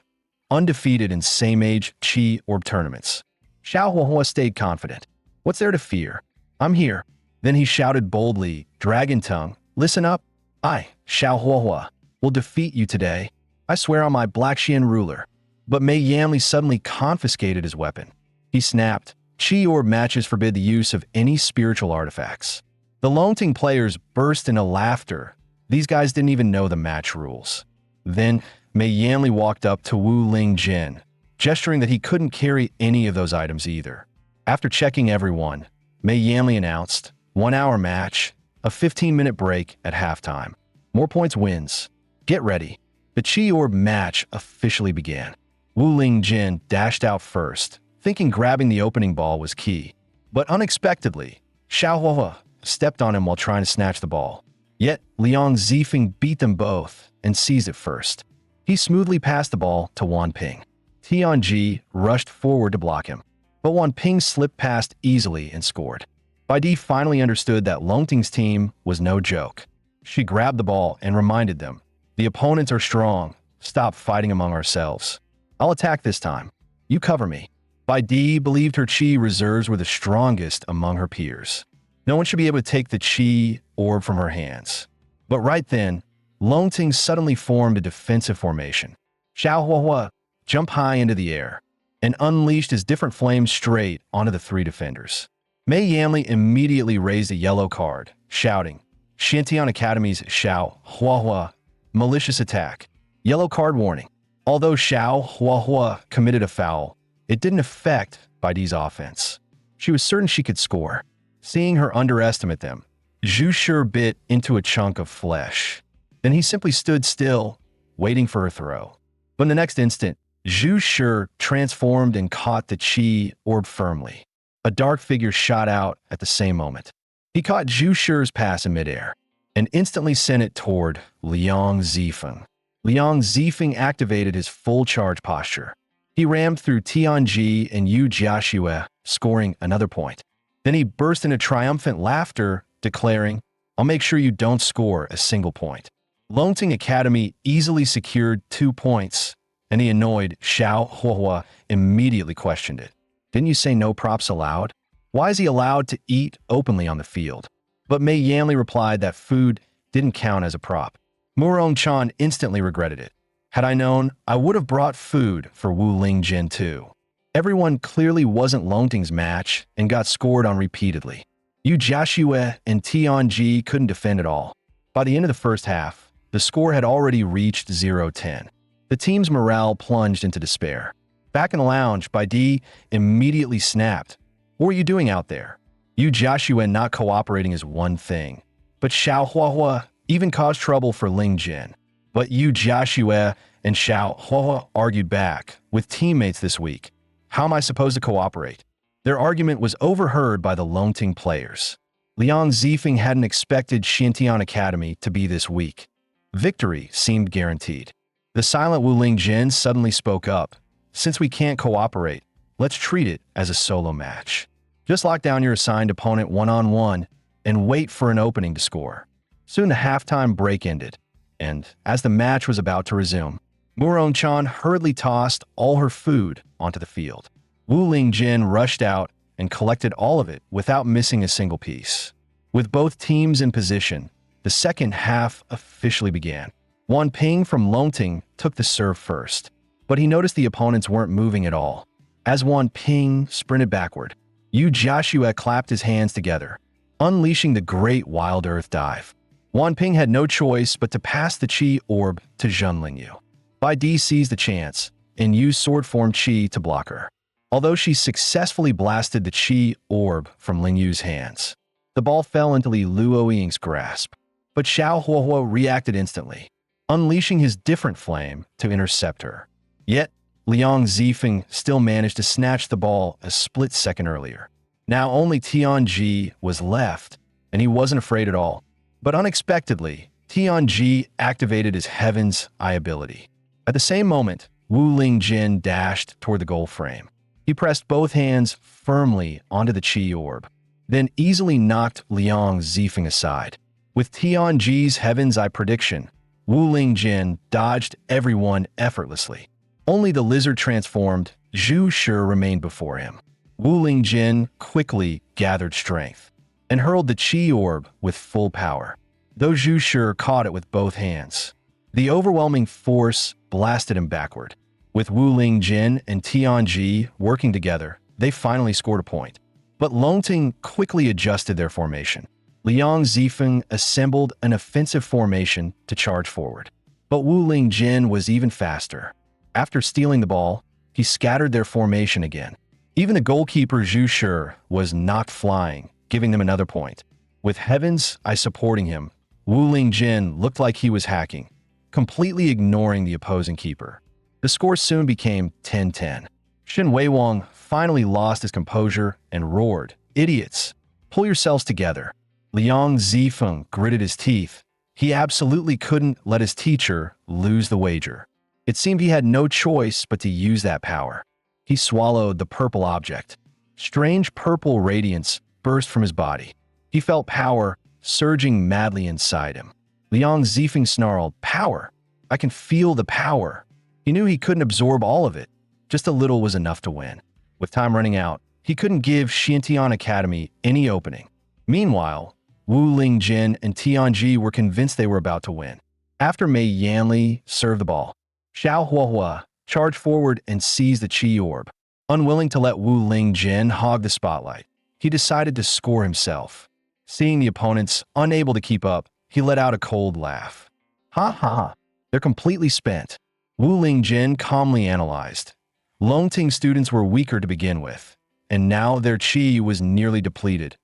undefeated in same-age Chi Orb tournaments." Xiao Huahua stayed confident. "What's there to fear? I'm here." Then he shouted boldly, "Dragontongue, listen up. I, Xiao Huahua, will defeat you today. I swear on my Black Xian ruler." But Mei Yanli suddenly confiscated his weapon. He snapped, "Chi Orb matches forbid the use of any spiritual artifacts." The Longting players burst into laughter. These guys didn't even know the match rules. Then Mei Yanli walked up to Wu Lingjin, gesturing that he couldn't carry any of those items either. After checking everyone, Mei Yanli announced, "1-hour match, a 15-minute break at halftime. More points wins. Get ready." The Chi Orb match officially began. Wu Lingjin dashed out first, thinking grabbing the opening ball was key. But unexpectedly, Xiao Huahua stepped on him while trying to snatch the ball. Yet Liang Zifeng beat them both and seized it first. He smoothly passed the ball to Wan Ping. Tianji rushed forward to block him, but Wan Ping slipped past easily and scored. Bai Di finally understood that Longting's team was no joke. She grabbed the ball and reminded them, "The opponents are strong. Stop fighting among ourselves. I'll attack this time. You cover me." Bai Di believed her Chi reserves were the strongest among her peers. No one should be able to take the Chi orb from her hands. But right then, Longting suddenly formed a defensive formation. Xiao Huahua jumped high into the air and unleashed his different flames straight onto the 3 defenders. Mei Yanli immediately raised a yellow card, shouting, "Xintian Academy's Xiao Huahua, malicious attack. Yellow card warning." Although Xiao Huahua committed a foul, it didn't affect Bai Di's offense. She was certain she could score. Seeing her underestimate them, Zhu Shi bit into a chunk of flesh. Then he simply stood still, waiting for her throw. But in the next instant, Zhu Shi transformed and caught the Chi orb firmly. A dark figure shot out at the same moment. He caught Zhu Shi's pass in midair and instantly sent it toward Liang Zifeng. Liang Zifeng activated his full charge posture. He rammed through Tianji and Yu Jiaxue, scoring another point. Then he burst into triumphant laughter, declaring, "I'll make sure you don't score a single point." Longting Academy easily secured 2 points, and the annoyed Xiao Huahua immediately questioned it. "Didn't you say no props allowed?" Why is he allowed to eat openly on the field? But Mei Yanli replied that food didn't count as a prop. Murong Chan instantly regretted it. Had I known, I would have brought food for Wu Lingjin too. Everyone clearly wasn't Longting's match and got scored on repeatedly. Yu Jiaxue and Tianji couldn't defend at all. By the end of the first half, the score had already reached 0-10. The team's morale plunged into despair. Back in the lounge, Bai Di immediately snapped. What were you doing out there? Yu Jiaxue not cooperating is one thing, but Xiao Huahua even caused trouble for Ling Jin. But Yu Jiaxue and Xiao Huahua argued back with teammates this week. How am I supposed to cooperate? Their argument was overheard by the Longting players. Liang Zifeng hadn't expected Xintian Academy to be this weak. Victory seemed guaranteed. The silent Wu Lingjin suddenly spoke up. Since we can't cooperate, let's treat it as a solo match. Just lock down your assigned opponent one-on-one and wait for an opening to score. Soon the halftime break ended, and as the match was about to resume, Murong Chan hurriedly tossed all her food onto the field. Wu Lingjin rushed out and collected all of it without missing a single piece. With both teams in position, the second half officially began. Wan Ping from Longting took the serve first, but he noticed the opponents weren't moving at all. As Wan Ping sprinted backward, Yu Jiaxue clapped his hands together, unleashing the great Wild Earth dive. Wan Ping had no choice but to pass the Qi orb to Zhen Lingyu. Bai Di seized the chance and used sword form Qi to block her. Although she successfully blasted the Qi orb from Lingyu's hands, the ball fell into Li Luoying's grasp. But Xiao Huohuo reacted instantly, unleashing his different flame to intercept her. Yet, Liang Zifeng still managed to snatch the ball a split second earlier. Now only Tianji was left, and he wasn't afraid at all. But unexpectedly, Tianji activated his Heaven's Eye ability. At the same moment, Wu Lingjin dashed toward the goal frame. He pressed both hands firmly onto the Qi orb, then easily knocked Liang Zifeng aside. With Tianji's Heaven's Eye prediction, Wu Lingjin dodged everyone effortlessly. Only the lizard transformed Zhu Shi remained before him. Wu Lingjin quickly gathered strength and hurled the Qi orb with full power, though Zhu Shi caught it with both hands. The overwhelming force blasted him backward. With Wu Lingjin and Tianji working together, they finally scored a point. But Longting quickly adjusted their formation. Liang Zifeng assembled an offensive formation to charge forward. But Wu Lingjin was even faster. After stealing the ball, he scattered their formation again. Even the goalkeeper Zhu Shi was knocked flying, giving them another point. With Heaven's Eye supporting him, Wu Lingjin looked like he was hacking, completely ignoring the opposing keeper. The score soon became 10-10. Shin Weiwang finally lost his composure and roared, "Idiots! Pull yourselves together." Liang Zifeng gritted his teeth. He absolutely couldn't let his teacher lose the wager. It seemed he had no choice but to use that power. He swallowed the purple object. Strange purple radiance burst from his body. He felt power surging madly inside him. Liang Zifeng snarled, "Power! I can feel the power." He knew he couldn't absorb all of it. Just a little was enough to win. With time running out, he couldn't give Xintian Academy any opening. Meanwhile, Wu Lingjin and Tianji were convinced they were about to win. After Mei Yanli served the ball, Xiao Huohua charged forward and seized the Qi orb. Unwilling to let Wu Lingjin hog the spotlight, he decided to score himself. Seeing the opponents unable to keep up, he let out a cold laugh. "Ha ha ha, they're completely spent." Wu Lingjin calmly analyzed. Longting students were weaker to begin with, and now their Qi was nearly depleted.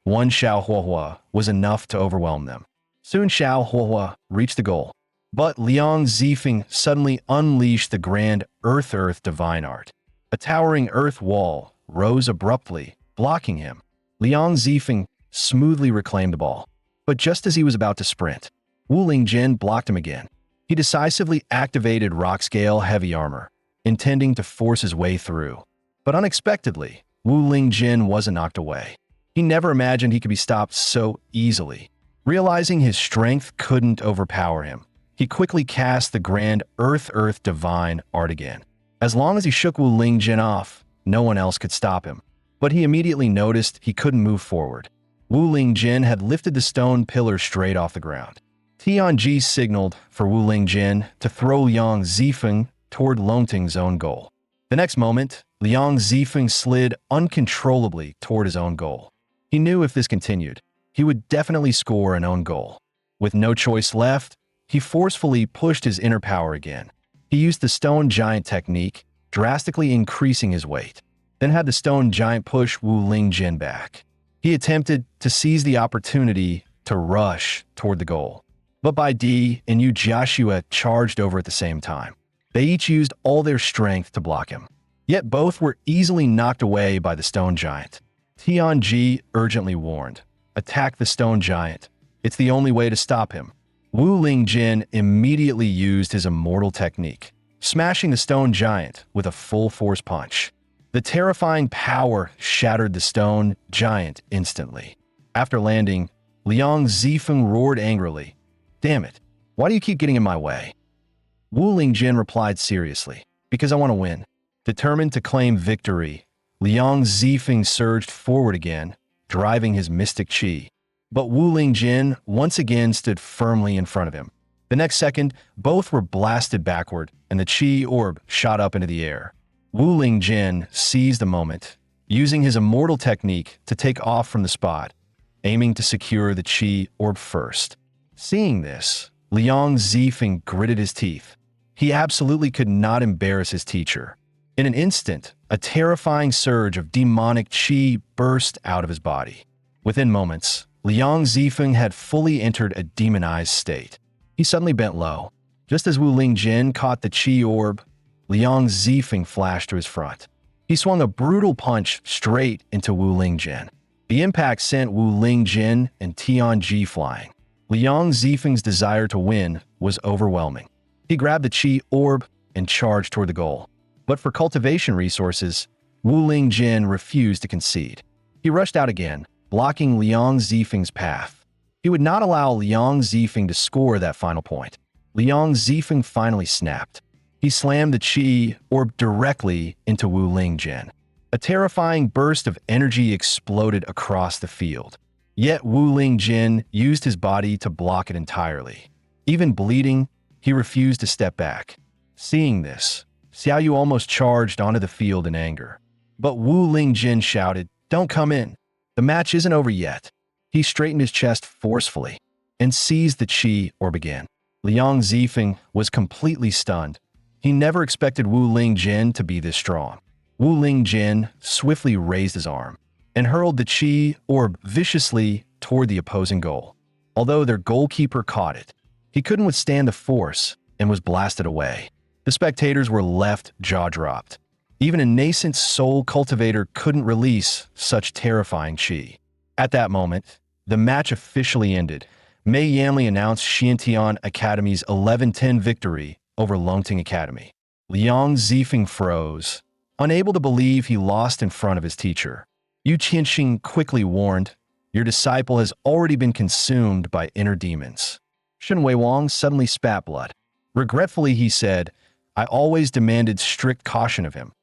One Xiao Huohua was enough to overwhelm them. Soon Xiao Huohua reached the goal, but Liang Zifeng suddenly unleashed the grand Earth divine art. A towering earth wall rose abruptly, blocking him. Liang Zifeng smoothly reclaimed the ball, but just as he was about to sprint, Wu Lingjin blocked him again. He decisively activated rock scale heavy armor, intending to force his way through. But unexpectedly, Wu Lingjin wasn't knocked away. He never imagined he could be stopped so easily. Realizing his strength couldn't overpower him, he quickly cast the grand Earth divine art again. As long as he shook Wu Lingjin off, no one else could stop him. but he immediately noticed he couldn't move forward. Wu Lingjin had lifted the stone pillar straight off the ground. Tianji signaled for Wu Lingjin to throw Liang Zifeng toward Longting's own goal. The next moment, Liang Zifeng slid uncontrollably toward his own goal. He knew if this continued, he would definitely score an own goal. With no choice left, he forcefully pushed his inner power again. He used the stone giant technique, drastically increasing his weight, then had the stone giant push Wu Lingjin back. He attempted to seize the opportunity to rush toward the goal, but Bai Di and Yu Jiashua charged over at the same time. They each used all their strength to block him, yet both were easily knocked away by the stone giant. Tianji urgently warned, "Attack the stone giant. It's the only way to stop him." Wu Lingjin immediately used his immortal technique, smashing the stone giant with a full-force punch. The terrifying power shattered the stone giant instantly. After landing, Liang Zifeng roared angrily, "Damn it, why do you keep getting in my way?" Wu Lingjin replied seriously, "Because I want to win." Determined to claim victory, Liang Zifeng surged forward again, driving his mystic qi. But Wu Lingjin once again stood firmly in front of him. The next second, both were blasted backward, and the qi orb shot up into the air. Wu Lingjin seized the moment, using his immortal technique to take off from the spot, aiming to secure the qi orb first. Seeing this, Liang Zifeng gritted his teeth. He absolutely could not embarrass his teacher. In an instant, a terrifying surge of demonic qi burst out of his body. Within moments, Liang Zifeng had fully entered a demonized state. He suddenly bent low. Just as Wu Lingjin caught the qi orb, Liang Zifeng flashed to his front. He swung a brutal punch straight into Wu Lingjin. The impact sent Wu Lingjin and Tianji flying. Liang Zifeng's desire to win was overwhelming. He grabbed the qi orb and charged toward the goal. But for cultivation resources, Wu Lingjin refused to concede. He rushed out again, blocking Liang Zifeng's path. He would not allow Liang Zifeng to score that final point. Liang Zifeng finally snapped. He slammed the qi orb directly into Wu Lingjin. A terrifying burst of energy exploded across the field. Yet Wu Lingjin used his body to block it entirely. Even bleeding, he refused to step back. Seeing this, Xiaoyu almost charged onto the field in anger. But Wu Lingjin shouted, "Don't come in. The match isn't over yet." He straightened his chest forcefully and seized the qi orb again. Liang Zifeng was completely stunned. He never expected Wu Lingjin to be this strong. Wu Lingjin swiftly raised his arm and hurled the qi orb viciously toward the opposing goal. Although their goalkeeper caught it, he couldn't withstand the force and was blasted away. The spectators were left jaw-dropped. Even a nascent soul cultivator couldn't release such terrifying qi. At that moment, the match officially ended. Mei Yanli announced Xiantian Academy's 11-10 victory over Longting Academy. Liang Zifeng froze, unable to believe he lost in front of his teacher. Yu Qianxing quickly warned, "Your disciple has already been consumed by inner demons." Shen Weiwang suddenly spat blood. Regretfully, he said, "I always demanded strict caution of him.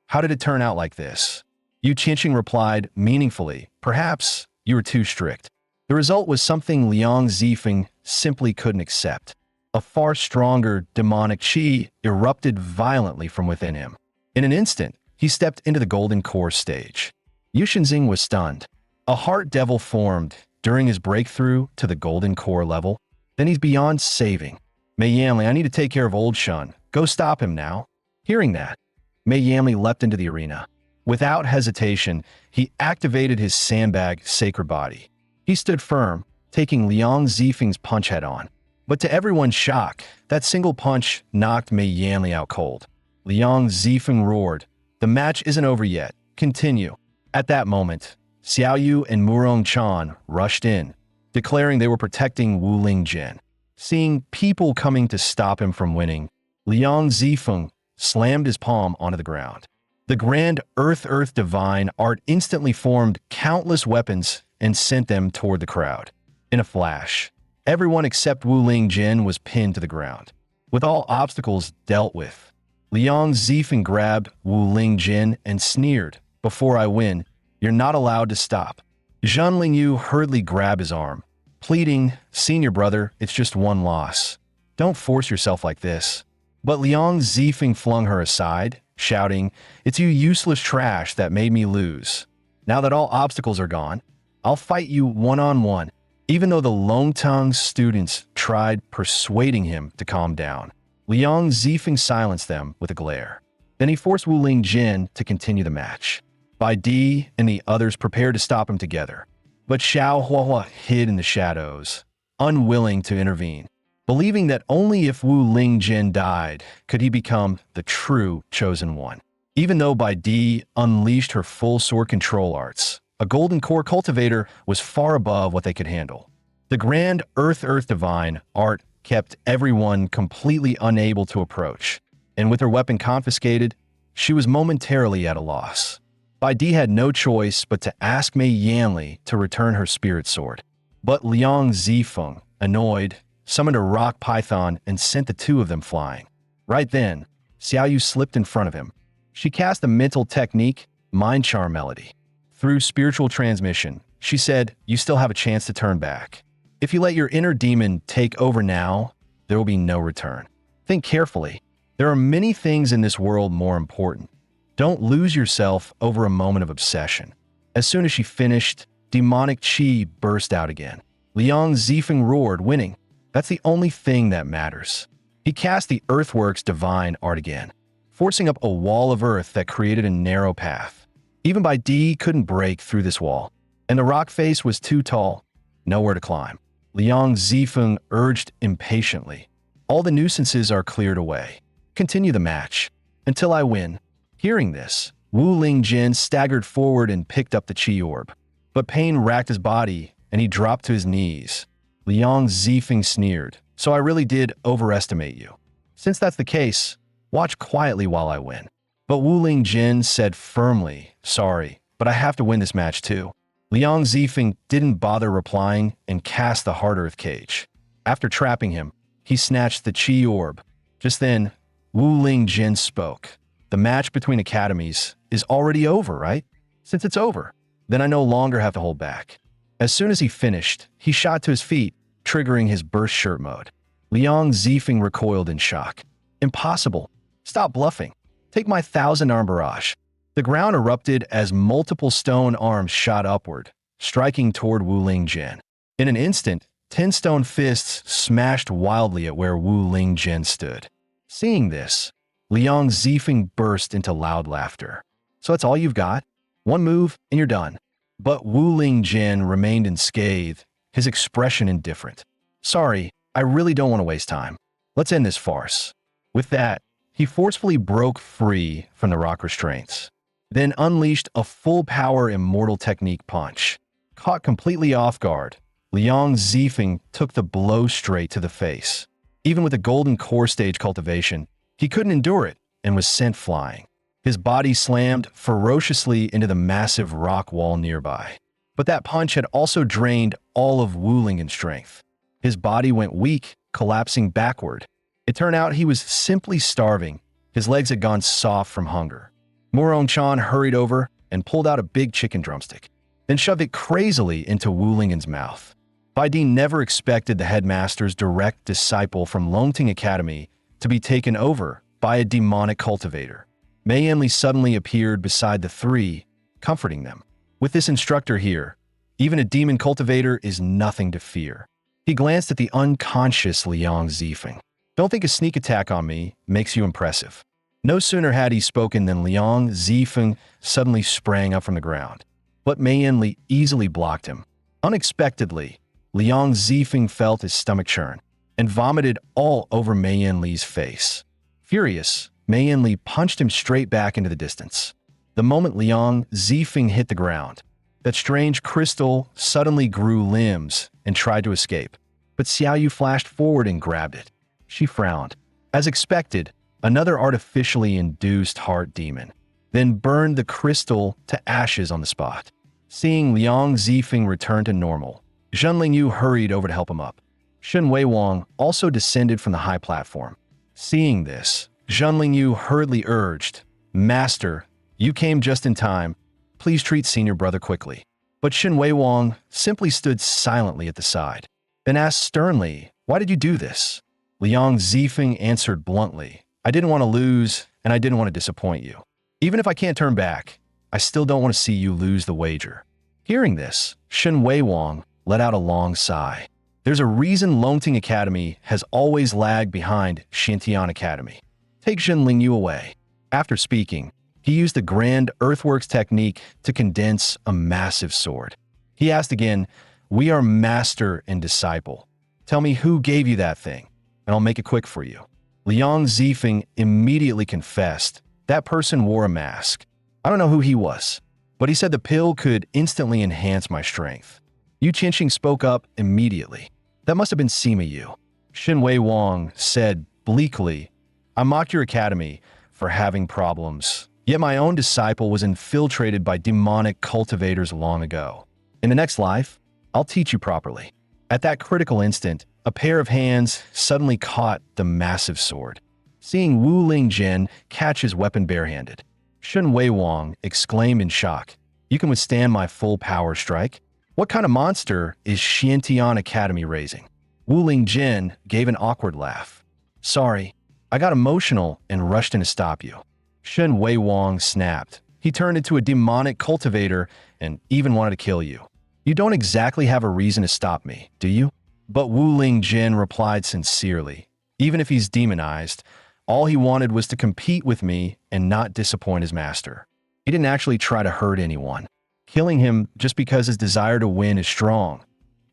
How did it turn out like this?" Yu Qianxing replied meaningfully, "Perhaps you were too strict." The result was something Liang Zifeng simply couldn't accept. A far stronger demonic qi erupted violently from within him. In an instant, he stepped into the Golden Core stage. Yu Qianxing was stunned. A heart devil formed during his breakthrough to the Golden Core level. Then he's beyond saving. "Mei Yanli, I need to take care of old Shun. Go stop him now." Hearing that, Mei Yanli leapt into the arena. Without hesitation, he activated his sandbag sacred body. He stood firm, taking Liang Zifeng's punch head-on. But to everyone's shock, that single punch knocked Mei Yanli out cold. Liang Zifeng roared, "The match isn't over yet. Continue." At that moment, Xiaoyu and Murong Chan rushed in, declaring they were protecting Wu Lingjin. Seeing people coming to stop him from winning, Liang Zifeng slammed his palm onto the ground. The grand Earth divine art instantly formed countless weapons and sent them toward the crowd. In a flash, everyone except Wu Lingjin was pinned to the ground. With all obstacles dealt with, Liang Zifeng grabbed Wu Lingjin and sneered, "Before I win, You're not allowed to stop. Zhang Lingyu hurriedly grabbed his arm, pleading, "Senior brother, it's just one loss. Don't force yourself like this." But Liang Zifeng flung her aside, shouting, "It's you useless trash that made me lose. Now that all obstacles are gone, I'll fight you one-on-one." Even though the Longtang students tried persuading him to calm down, Liang Zifeng silenced them with a glare. Then he forced Wu Lingjin to continue the match. Bai Di and the others prepared to stop him together, but Xiao Huahua hid in the shadows, unwilling to intervene, believing that only if Wu Lingjin died could he become the true chosen one. Even though Bai Di unleashed her full sword control arts, a golden core cultivator was far above what they could handle. The grand Earth Divine art kept everyone completely unable to approach, and with her weapon confiscated, she was momentarily at a loss. Bai Di had no choice but to ask Mei Yanli to return her spirit sword. But Liang Zifeng, annoyed, summoned a rock python and sent the two of them flying. Right then, Xiaoyu slipped in front of him. She cast a mental technique, Mind Charm Melody. Through spiritual transmission, she said, "You still have a chance to turn back. If you let your inner demon take over now, there will be no return. Think carefully. There are many things in this world more important. Don't lose yourself over a moment of obsession." As soon as she finished, demonic chi burst out again. Liang Zifeng roared, winning. That's the only thing that matters. He cast the Earthworks divine art again, forcing up a wall of earth that created a narrow path. Even Bai Di couldn't break through this wall, and the rock face was too tall, nowhere to climb. Liang Zifeng urged impatiently. "All the nuisances are cleared away. Continue the match, until I win." Hearing this, Wu Lingjin staggered forward and picked up the chi orb. But pain racked his body, and he dropped to his knees. Liang Zifeng sneered, "So I really did overestimate you. Since that's the case, watch quietly while I win." But Wu Lingjin said firmly, "Sorry, but I have to win this match too." Liang Zifeng didn't bother replying and cast the Hard Earth Cage. After trapping him, he snatched the chi orb. Just then, Wu Lingjin spoke. "The match between academies is already over, right? Since it's over, then I no longer have to hold back." As soon as he finished, he shot to his feet, triggering his burst shirt mode. Liang Zifeng recoiled in shock. "Impossible. Stop bluffing. Take my 1,000-arm barrage." The ground erupted as multiple stone arms shot upward, striking toward Wu Lingjin. In an instant, 10 stone fists smashed wildly at where Wu Lingjin stood. Seeing this, Liang Zifeng burst into loud laughter. "So that's all you've got? One move and you're done." But Wu Lingjin remained unscathed, his expression indifferent. "Sorry, I really don't want to waste time. Let's end this farce." With that, he forcefully broke free from the rock restraints, then unleashed a full-power immortal technique punch. Caught completely off guard, Liang Zifeng took the blow straight to the face. Even with a golden core stage cultivation, he couldn't endure it and was sent flying. His body slammed ferociously into the massive rock wall nearby. But that punch had also drained all of Wu Lingjin's strength. His body went weak, collapsing backward. It turned out he was simply starving. His legs had gone soft from hunger. Murong-chan hurried over and pulled out a big chicken drumstick, then shoved it crazily into Wu Lingjin's mouth. Bai Di never expected the headmaster's direct disciple from Longting Academy to be taken over by a demonic cultivator. Mei Yanli suddenly appeared beside the three, comforting them. "With this instructor here, even a demon cultivator is nothing to fear." He glanced at the unconscious Liang Zifeng. "Don't think a sneak attack on me makes you impressive." No sooner had he spoken than Liang Zifeng suddenly sprang up from the ground. But Mei Yanli easily blocked him. Unexpectedly, Liang Zifeng felt his stomach churn and vomited all over Mei Yanli's face. Furious, Mei Yanli punched him straight back into the distance. The moment Liang Zifeng hit the ground, that strange crystal suddenly grew limbs and tried to escape. But Xiaoyu flashed forward and grabbed it. She frowned. As expected, another artificially induced heart demon, then burned the crystal to ashes on the spot. Seeing Liang Zifeng return to normal, Zhang Lingyu hurried over to help him up. Shen Weiwang also descended from the high platform. Seeing this, Zhang Lingyu hurriedly urged, "Master, you came just in time. please treat senior brother quickly. But Shen Wei-Wang simply stood silently at the side, then asked sternly, why did you do this? Liang Zifeng answered bluntly, I didn't want to lose, and I didn't want to disappoint you. Even if I can't turn back, I still don't want to see you lose the wager. Hearing this, Shen Wei-Wang let out a long sigh. There's a reason Longting Academy has always lagged behind Xintian Academy. Take Zhen Lingyu away. After speaking, he used the grand earthworks technique to condense a massive sword. He asked again, we are master and disciple. Tell me who gave you that thing, and I'll make it quick for you. Liang Zifeng immediately confessed that person wore a mask. I don't know who he was, but he said the pill could instantly enhance my strength. Yu Qianxing spoke up immediately. That must have been Sima Yu. Shen Wei-Wang said bleakly, I mocked your academy for having problems, yet my own disciple was infiltrated by demonic cultivators long ago. In the next life, I'll teach you properly. At that critical instant, a pair of hands suddenly caught the massive sword. Seeing Wu Lingjin catch his weapon barehanded, Shen Wei-Wang exclaimed in shock, you can withstand my full power strike? What kind of monster is Xintian Academy raising? Wu Lingjin gave an awkward laugh. Sorry, I got emotional and rushed in to stop you. Shen Wei-Wang snapped. He turned into a demonic cultivator and even wanted to kill you. You don't exactly have a reason to stop me, do you? But Wu Lingjin replied sincerely. Even if he's demonized, all he wanted was to compete with me and not disappoint his master. He didn't actually try to hurt anyone. Killing him just because his desire to win is strong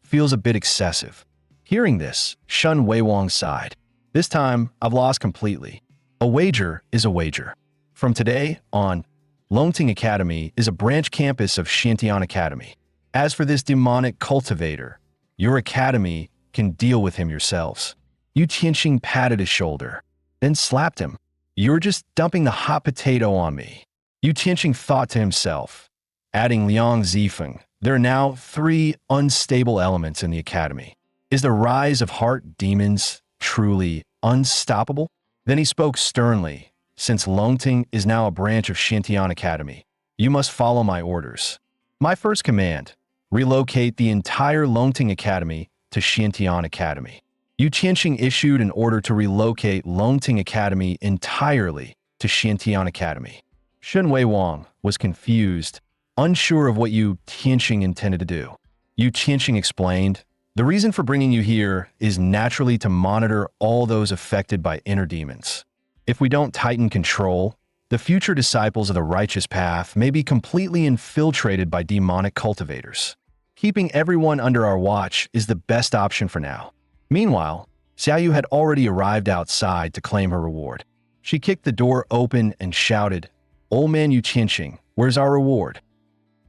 feels a bit excessive. Hearing this, Shen Wei-Wang sighed. This time, I've lost completely. A wager is a wager. From today on, Longting Academy is a branch campus of Xintian Academy. As for this demonic cultivator, your academy can deal with him yourselves. Yu Qianxing patted his shoulder, then slapped him. You're just dumping the hot potato on me. Yu Qianxing thought to himself, adding Liang Zifeng, there are now 3 unstable elements in the academy. Is the rise of heart demons truly unstoppable? Then he spoke sternly, since Longting is now a branch of Xintian Academy, you must follow my orders. My first command, relocate the entire Longting Academy to Xintian Academy. Yu Qianxing issued an order to relocate Longting Academy entirely to Xintian Academy. Shen Wei-Wang was confused, unsure of what Yu Qianxing intended to do. Yu Qianxing explained, the reason for bringing you here is naturally to monitor all those affected by inner demons. If we don't tighten control, the future disciples of the righteous path may be completely infiltrated by demonic cultivators. Keeping everyone under our watch is the best option for now. Meanwhile, Xiaoyu had already arrived outside to claim her reward. She kicked the door open and shouted, Old man Yu Qianxing, where's our reward?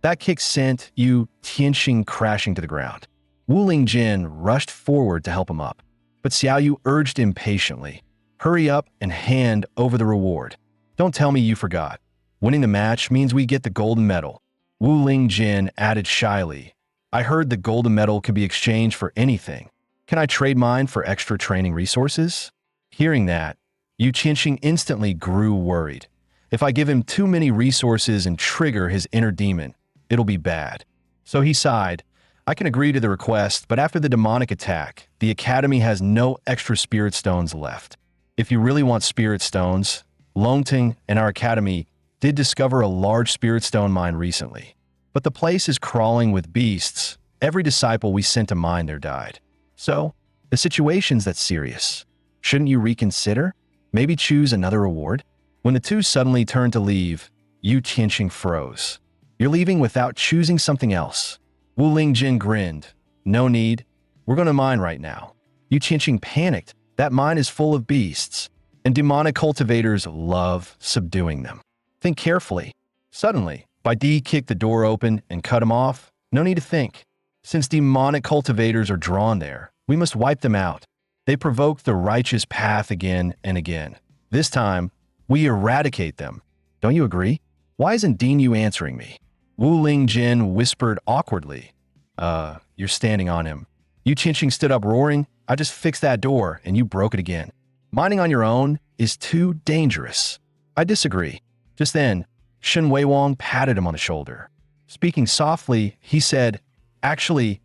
That kick sent Yu Qianxing crashing to the ground. Wu Lingjin rushed forward to help him up, but Xiaoyu urged impatiently, hurry up and hand over the reward. Don't tell me you forgot. Winning the match means we get the golden medal. Wu Lingjin added shyly, I heard the golden medal could be exchanged for anything. Can I trade mine for extra training resources? Hearing that, Yu Qianxing instantly grew worried. If I give him too many resources and trigger his inner demon, it'll be bad. So he sighed, I can agree to the request, but after the demonic attack, the academy has no extra spirit stones left. If you really want spirit stones, Longting and our academy did discover a large spirit stone mine recently. But the place is crawling with beasts. Every disciple we sent to mine there died. So, the situation's that serious. Shouldn't you reconsider? Maybe choose another reward? When the two suddenly turned to leave, Yu Qianxing froze. You're leaving without choosing something else. Wu Lingjin grinned. No need. We're going to mine right now. Yu Qianxing panicked. That mine is full of beasts, and demonic cultivators love subduing them. Think carefully. Suddenly, Bai Di kicked the door open and cut him off. No need to think. Since demonic cultivators are drawn there, we must wipe them out. They provoke the righteous path again and again. This time, we eradicate them. Don't you agree? Why isn't Dean Yu answering me? Wu Lingjin whispered awkwardly. You're standing on him. Yu Qianxing stood up roaring, I just fixed that door and you broke it again. Mining on your own is too dangerous. I disagree. Just then, Shen Weiwang patted him on the shoulder. Speaking softly, he said, "Actually,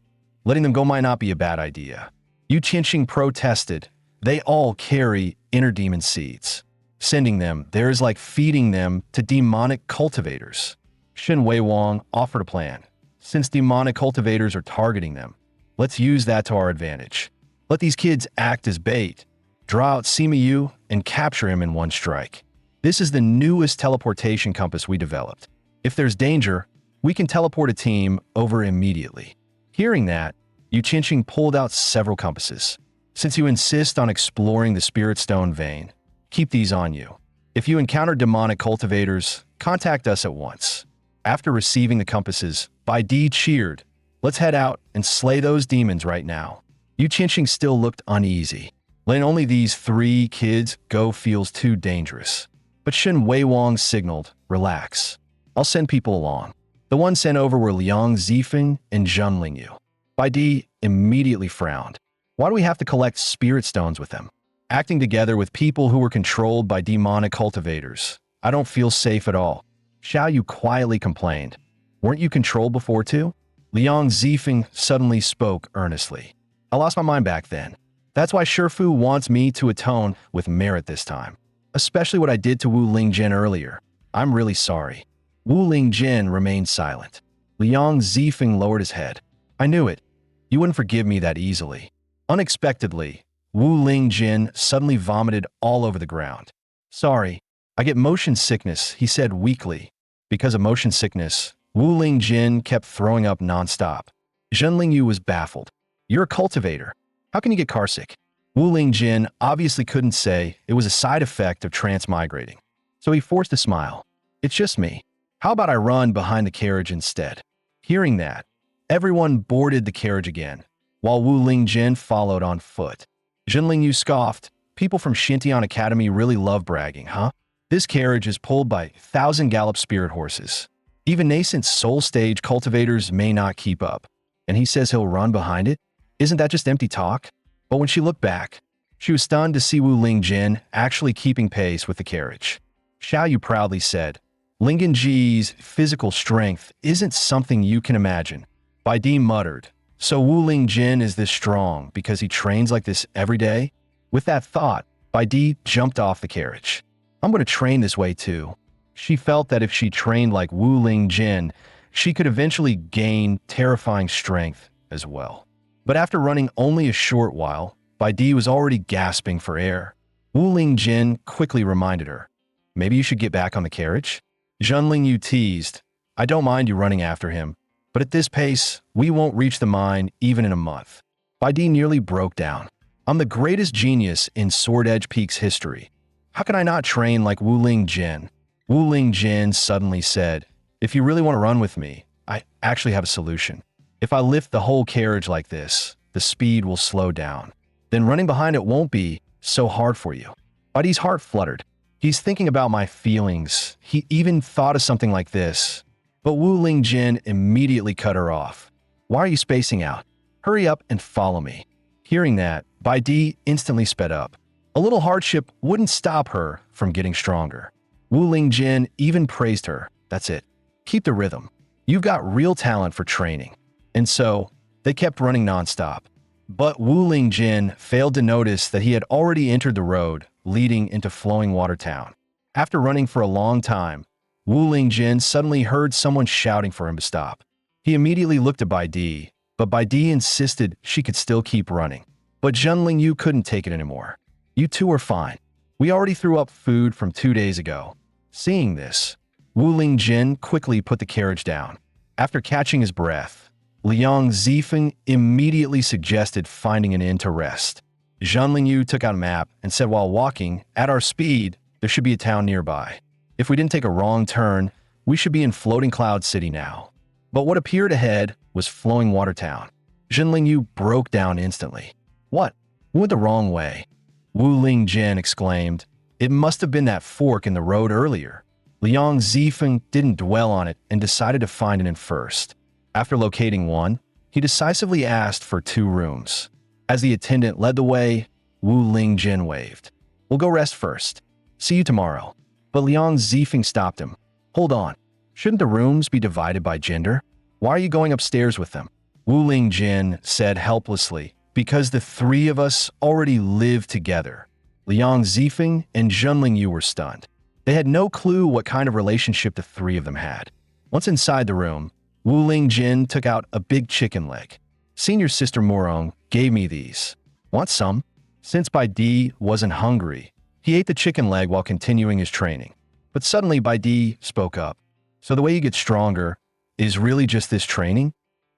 letting them go might not be a bad idea." Yu Qianxing protested. "They all carry inner demon seeds. Sending them there is like feeding them to demonic cultivators." Shen Weiwang offered a plan. "Since demonic cultivators are targeting them, let's use that to our advantage. Let these kids act as bait, draw out Sima Yu, and capture him in one strike. This is the newest teleportation compass we developed. If there's danger, we can teleport a team over immediately." Hearing that, Yu Qianxing pulled out several compasses. "Since you insist on exploring the Spirit Stone vein, keep these on you. If you encounter demonic cultivators, contact us at once." After receiving the compasses, Bai Di cheered. "Let's head out and slay those demons right now." Yu Qianxing still looked uneasy. Letting only these 3 kids go feels too dangerous. But Shen Weiwang signaled, "Relax. I'll send people along." The ones sent over were Liang Zifeng and Zheng Lingyu. Bai Di immediately frowned. Why do we have to collect spirit stones with them? Acting together with people who were controlled by demonic cultivators. I don't feel safe at all. Xiao Yu quietly complained. Weren't you controlled before too? Liang Zifeng suddenly spoke earnestly. I lost my mind back then. That's why Shifu wants me to atone with merit this time. Especially what I did to Wu Lingjin earlier. I'm really sorry. Wu Lingjin remained silent. Liang Zifeng lowered his head. I knew it. You wouldn't forgive me that easily. Unexpectedly, Wu Lingjin suddenly vomited all over the ground. Sorry, I get motion sickness, he said weakly. Because of motion sickness, Wu Lingjin kept throwing up nonstop. Zheng Lingyu was baffled. You're a cultivator. How can you get carsick? Wu Lingjin obviously couldn't say it was a side effect of transmigrating. So he forced a smile. It's just me. How about I run behind the carriage instead? Hearing that, everyone boarded the carriage again, while Wu Lingjin followed on foot. Zheng Lingyu scoffed. People from Xintian Academy really love bragging, huh? This carriage is pulled by 1,000 gallop spirit horses. Even nascent soul stage cultivators may not keep up. And he says he'll run behind it? Isn't that just empty talk? But when she looked back, she was stunned to see Wu Lingjin actually keeping pace with the carriage. Xiao Yu proudly said, Lingenji's physical strength isn't something you can imagine. Bai Di muttered, so Wu Lingjin is this strong because he trains like this every day? With that thought, Bai Di jumped off the carriage. I'm going to train this way too. She felt that if she trained like Wu Lingjin, she could eventually gain terrifying strength as well. But after running only a short while, Bai Di was already gasping for air. Wu Lingjin quickly reminded her, maybe you should get back on the carriage? Zheng Lingyu teased, I don't mind you running after him, but at this pace, we won't reach the mine even in a month. Bai Di nearly broke down. I'm the greatest genius in Sword Edge Peak's history. How can I not train like Wu Lingjin? Wu Lingjin suddenly said, if you really want to run with me, I actually have a solution. If I lift the whole carriage like this, the speed will slow down. Then running behind it won't be so hard for you. Bai Di's heart fluttered. He's thinking about my feelings. He even thought of something like this. But Wu Lingjin immediately cut her off. Why are you spacing out? Hurry up and follow me. Hearing that, Bai Di instantly sped up. A little hardship wouldn't stop her from getting stronger. Wu Lingjin even praised her. That's it. Keep the rhythm. You've got real talent for training. And so, they kept running nonstop. But Wu Lingjin failed to notice that he had already entered the road leading into Flowing Water Town. After running for a long time, Wu Lingjin suddenly heard someone shouting for him to stop. He immediately looked at Bai Di, but Bai Di insisted she could still keep running. But Zheng Lingyu couldn't take it anymore. You two are fine. We already threw up food from 2 days ago. Seeing this, Wu Lingjin quickly put the carriage down. After catching his breath, Liang Zifeng immediately suggested finding an inn to rest. Zheng Lingyu took out a map and said while walking, at our speed, there should be a town nearby. If we didn't take a wrong turn, we should be in Floating Cloud City now. But what appeared ahead was Flowing Water Town. Zheng Lingyu broke down instantly. What? We went the wrong way. Wu Lingjin exclaimed. It must have been that fork in the road earlier. Liang Zifeng didn't dwell on it and decided to find an inn first. After locating one, he decisively asked for 2 rooms. As the attendant led the way, Wu Lingjin waved. We'll go rest first. See you tomorrow. But Liang Zifeng stopped him. Hold on. Shouldn't the rooms be divided by gender? Why are you going upstairs with them? Wu Lingjin said helplessly, because the three of us already live together. Liang Zifeng and Zhenling Yu were stunned. They had no clue what kind of relationship the three of them had. Once inside the room, Wu Lingjin took out a big chicken leg. Senior Sister Morong gave me these. Want some? Since Bai Di wasn't hungry, he ate the chicken leg while continuing his training. But suddenly Bai Di spoke up. So the way you get stronger is really just this training?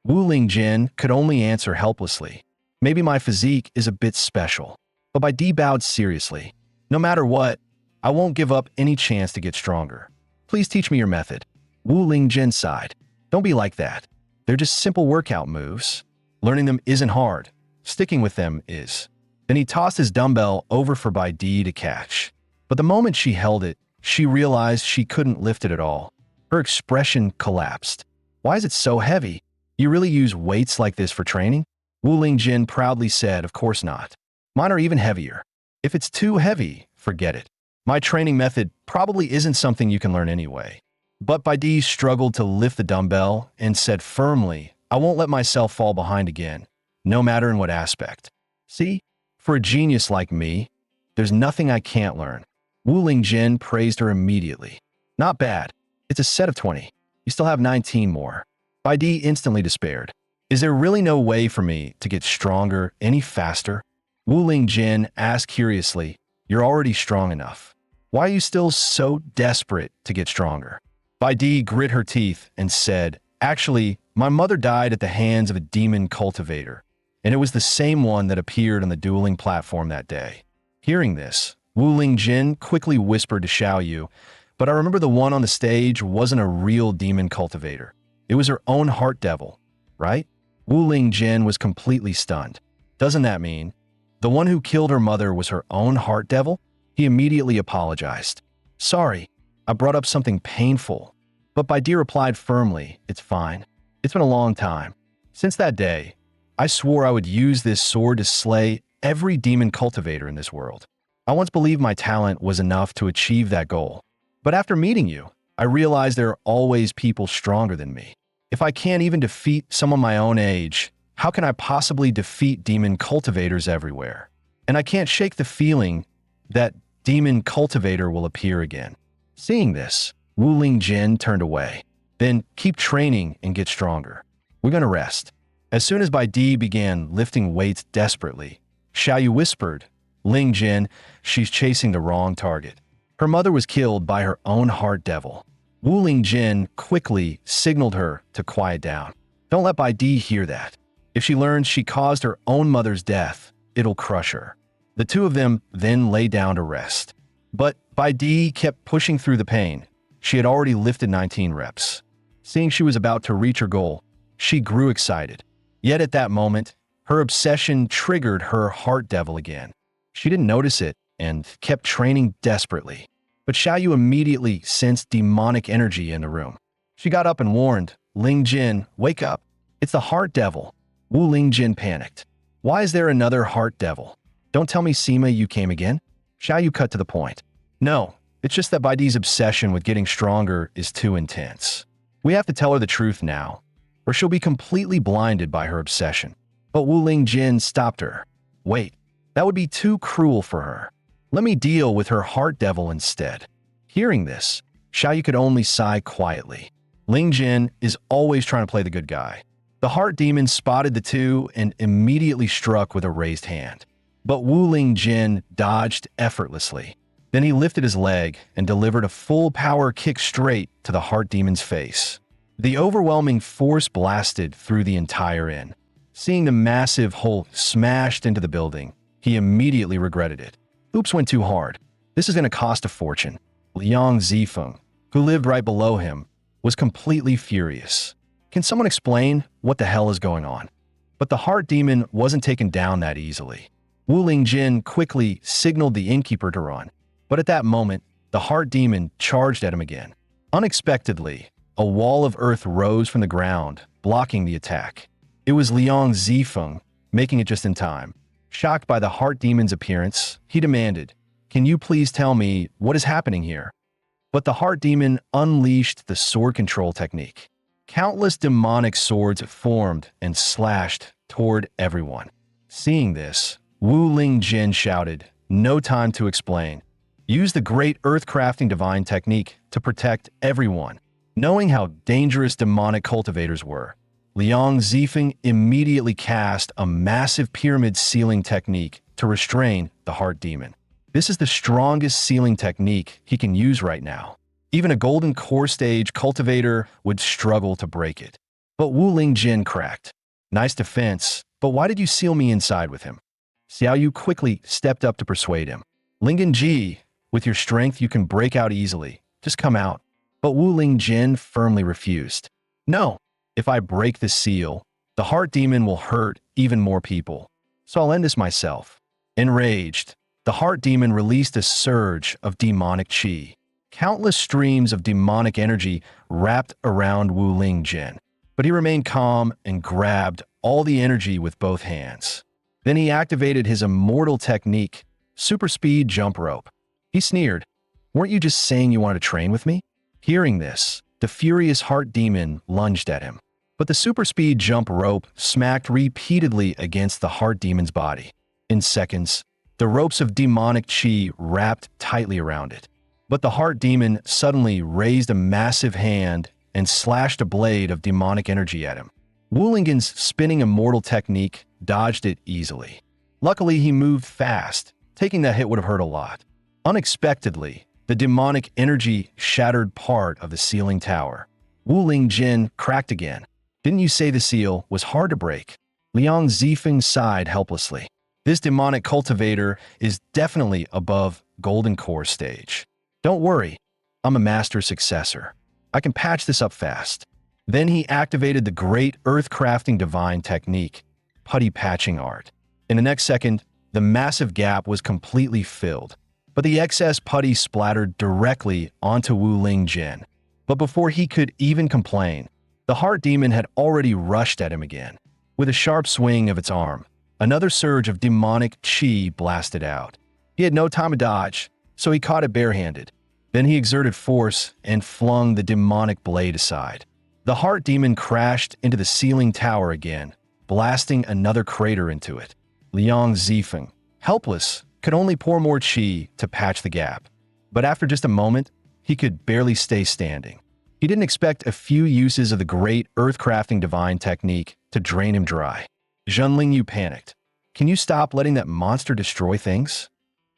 Wu Lingjin could only answer helplessly. Maybe my physique is a bit special. But Bai Di bowed seriously. No matter what, I won't give up any chance to get stronger. Please teach me your method. Wu Lingjin sighed. Don't be like that. They're just simple workout moves. Learning them isn't hard. Sticking with them is. Then he tossed his dumbbell over for Bai Di to catch. But the moment she held it, she realized she couldn't lift it at all. Her expression collapsed. Why is it so heavy? You really use weights like this for training? Wu Lingjin proudly said, of course not. Mine are even heavier. If it's too heavy, forget it. My training method probably isn't something you can learn anyway. But Bai Di struggled to lift the dumbbell and said firmly, I won't let myself fall behind again, no matter in what aspect. See, for a genius like me, there's nothing I can't learn. Wu Lingjin praised her immediately. Not bad. It's a set of 20. You still have 19 more. Bai Di instantly despaired. Is there really no way for me to get stronger any faster? Wu Lingjin asked curiously, You're already strong enough. Why are you still so desperate to get stronger? Bai Di grit her teeth and said, Actually, my mother died at the hands of a demon cultivator, and it was the same one that appeared on the dueling platform that day. Hearing this, Wu Lingjin quickly whispered to Xiaoyu, but I remember the one on the stage wasn't a real demon cultivator. It was her own heart devil, right? Wu Lingjin was completely stunned. Doesn't that mean the one who killed her mother was her own heart devil? He immediately apologized. Sorry, I brought up something painful. But Bai Di replied firmly, It's fine. It's been a long time. Since that day, I swore I would use this sword to slay every demon cultivator in this world. I once believed my talent was enough to achieve that goal. But after meeting you, I realized there are always people stronger than me. If I can't even defeat someone my own age, how can I possibly defeat demon cultivators everywhere? And I can't shake the feeling that demon cultivator will appear again. Seeing this, Wu Lingjin turned away. Then keep training and get stronger. We're going to rest. As soon as Bai Di began lifting weights desperately, Xiaoyu whispered, Lingjin, she's chasing the wrong target. Her mother was killed by her own heart devil. Wu Lingjin quickly signaled her to quiet down. Don't let Bai Di hear that. If she learns she caused her own mother's death, it'll crush her. The two of them then lay down to rest. But Bai Di kept pushing through the pain. She had already lifted 19 reps. Seeing she was about to reach her goal, she grew excited. Yet at that moment, her obsession triggered her heart devil again. She didn't notice it and kept training desperately. But Xiaoyu immediately sensed demonic energy in the room. She got up and warned, Lingjin, wake up. It's the heart devil. Wu Lingjin panicked. Why is there another heart devil? Don't tell me Sima you came again? Xiaoyu cut to the point. No, it's just that Bai Di's obsession with getting stronger is too intense. We have to tell her the truth now, or she'll be completely blinded by her obsession. But Wu Lingjin stopped her. Wait, that would be too cruel for her. Let me deal with her heart devil instead. Hearing this, Xiaoyu could only sigh quietly. Lingjin is always trying to play the good guy. The heart demon spotted the two and immediately struck with a raised hand. But Wu Lingjin dodged effortlessly. Then he lifted his leg and delivered a full power kick straight to the heart demon's face. The overwhelming force blasted through the entire inn. Seeing the massive hole smashed into the building, he immediately regretted it. Oops went too hard. This is going to cost a fortune. Liang Zifeng, who lived right below him, was completely furious. Can someone explain what the hell is going on? But the heart demon wasn't taken down that easily. Wu Lingjin quickly signaled the innkeeper to run. But at that moment, the heart demon charged at him again. Unexpectedly, a wall of earth rose from the ground, blocking the attack. It was Liang Zifeng, making it just in time. Shocked by the heart demon's appearance, he demanded, Can you please tell me what is happening here? But the heart demon unleashed the sword control technique. Countless demonic swords formed and slashed toward everyone. Seeing this, Wu Ling Jin shouted, "No time to explain. Use the great earth-crafting divine technique to protect everyone." Knowing how dangerous demonic cultivators were, Liang Zifeng immediately cast a massive pyramid sealing technique to restrain the heart demon. This is the strongest sealing technique he can use right now. Even a golden core stage cultivator would struggle to break it. But Wu Ling Jin cracked. "Nice defense, but why did you seal me inside with him?" Xiao Yu quickly stepped up to persuade him. "Lingen Ji, with your strength you can break out easily. Just come out." But Wu Ling Jin firmly refused. "No, if I break the seal, the heart demon will hurt even more people. So I'll end this myself." Enraged, the heart demon released a surge of demonic qi. Countless streams of demonic energy wrapped around Wu Ling Jin. But he remained calm and grabbed all the energy with both hands. Then he activated his immortal technique, super speed jump rope. He sneered, "Weren't you just saying you wanted to train with me?" Hearing this, the furious heart demon lunged at him. But the super speed jump rope smacked repeatedly against the heart demon's body. In seconds, the ropes of demonic qi wrapped tightly around it. But the heart demon suddenly raised a massive hand and slashed a blade of demonic energy at him. Wu Lingen's spinning immortal technique dodged it easily. Luckily, he moved fast. Taking that hit would have hurt a lot. Unexpectedly, the demonic energy shattered part of the sealing tower. Wu Ling Jin cracked again. "Didn't you say the seal was hard to break?" Liang Zifeng sighed helplessly. "This demonic cultivator is definitely above golden core stage. Don't worry, I'm a master successor. I can patch this up fast." Then he activated the great earth-crafting divine technique, putty patching art. In the next second, the massive gap was completely filled, but the excess putty splattered directly onto Wu Ling Jin. But before he could even complain, the heart demon had already rushed at him again. With a sharp swing of its arm, another surge of demonic qi blasted out. He had no time to dodge, so he caught it barehanded. Then he exerted force and flung the demonic blade aside. The heart demon crashed into the ceiling tower again, blasting another crater into it. Liang Zifeng, helpless, could only pour more qi to patch the gap. But after just a moment, he could barely stay standing. He didn't expect a few uses of the great earth-crafting divine technique to drain him dry. Zhenling Yu panicked. "Can you stop letting that monster destroy things?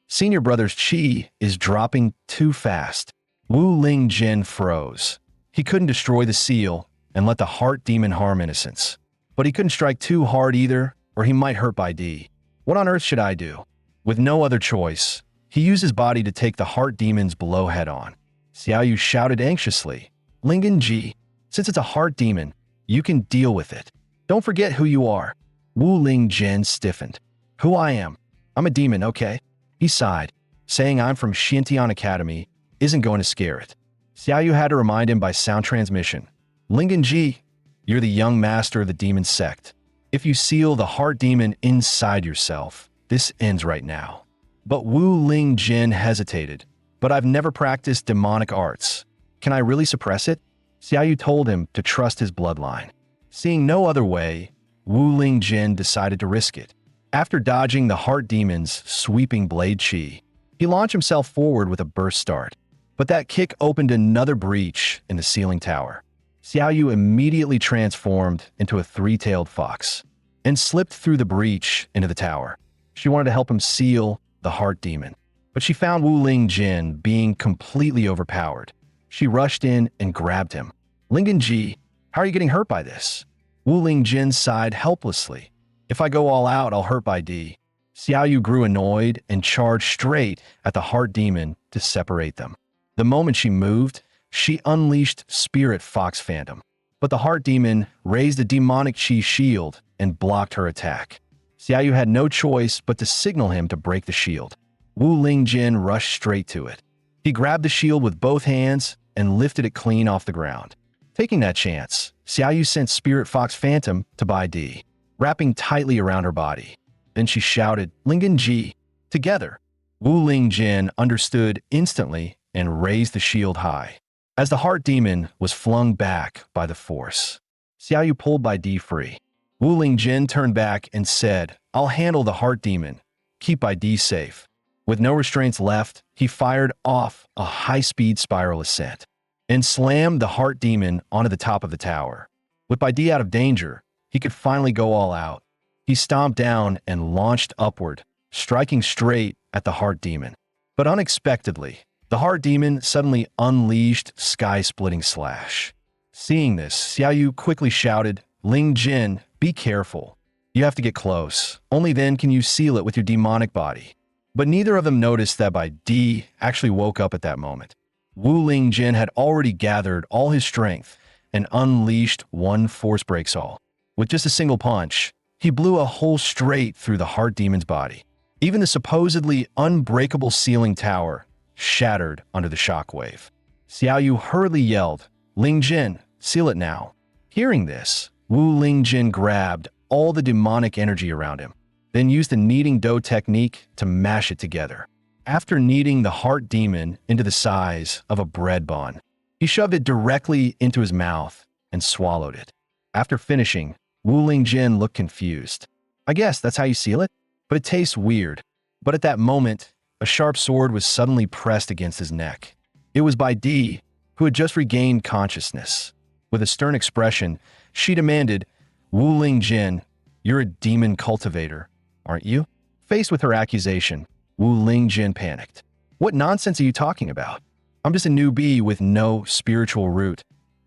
Senior brother's qi is dropping too fast." Wu Ling Jin froze. He couldn't destroy the seal and let the heart demon harm innocents. But he couldn't strike too hard either, or he might hurt Bai Di. What on earth should I do? With no other choice, he used his body to take the heart demon's blow head-on. Xiao Yu shouted anxiously, "Lingen Ji, since it's a heart demon, you can deal with it. Don't forget who you are." Wu Ling Jin stiffened. "Who I am? I'm a demon, okay?" He sighed, saying I'm from Xintian Academy isn't going to scare it. Xiao Yu had to remind him by sound transmission. "Lingen Ji, you're the young master of the demon sect. If you seal the heart demon inside yourself, this ends right now." But Wu Ling Jin hesitated. "But I've never practiced demonic arts. Can I really suppress it?" Xiao Yu told him to trust his bloodline. Seeing no other way, Wu Ling Jin decided to risk it. After dodging the heart demon's sweeping blade qi, he launched himself forward with a burst start. But that kick opened another breach in the ceiling tower. Xiao Yu immediately transformed into a three-tailed fox and slipped through the breach into the tower. She wanted to help him seal the heart demon, but she found Wu Ling Jin being completely overpowered. She rushed in and grabbed him. "Lingen Ji, how are you getting hurt by this?" Wu Ling Jin sighed helplessly. "If I go all out, I'll hurt Bai Di." Xiao Yu grew annoyed and charged straight at the heart demon to separate them. The moment she moved, she unleashed Spirit Fox Phantom. But the heart demon raised a demonic qi shield and blocked her attack. Xiao Yu had no choice but to signal him to break the shield. Wu Ling Jin rushed straight to it. He grabbed the shield with both hands and lifted it clean off the ground. Taking that chance, Xiao Yu sent Spirit Fox Phantom to Bai Di, wrapping tightly around her body. Then she shouted, "Lingen Ji!" Together, Wu Ling Jin understood instantly and raised the shield high. As the heart demon was flung back by the force, Xiaoyu pulled Bai Di free. Wu Lingjin turned back and said, "I'll handle the heart demon. Keep Bai Di safe." With no restraints left, he fired off a high-speed spiral ascent and slammed the heart demon onto the top of the tower. With Bai Di out of danger, he could finally go all out. He stomped down and launched upward, striking straight at the heart demon. But unexpectedly, the heart demon suddenly unleashed sky-splitting slash. Seeing this, Xiaoyu quickly shouted, "Ling Jin, be careful. You have to get close. Only then can you seal it with your demonic body." But neither of them noticed that Bai Di actually woke up at that moment. Wu Lingjin had already gathered all his strength and unleashed one force breaks all. With just a single punch, he blew a hole straight through the heart demon's body. Even the supposedly unbreakable ceiling tower shattered under the shockwave. Xiaoyu hurriedly yelled, "Lingjin, seal it now." Hearing this, Wu Lingjin grabbed all the demonic energy around him, then used the kneading dough technique to mash it together. After kneading the heart demon into the size of a bread bun, he shoved it directly into his mouth and swallowed it. After finishing, Wu Lingjin looked confused. "I guess that's how you seal it? But it tastes weird." But at that moment, a sharp sword was suddenly pressed against his neck. It was Bai Di, who had just regained consciousness. With a stern expression, she demanded, "Wu Lingjin, you're a demon cultivator, aren't you?" Faced with her accusation, Wu Lingjin panicked. "What nonsense are you talking about? I'm just a newbie with no spiritual root.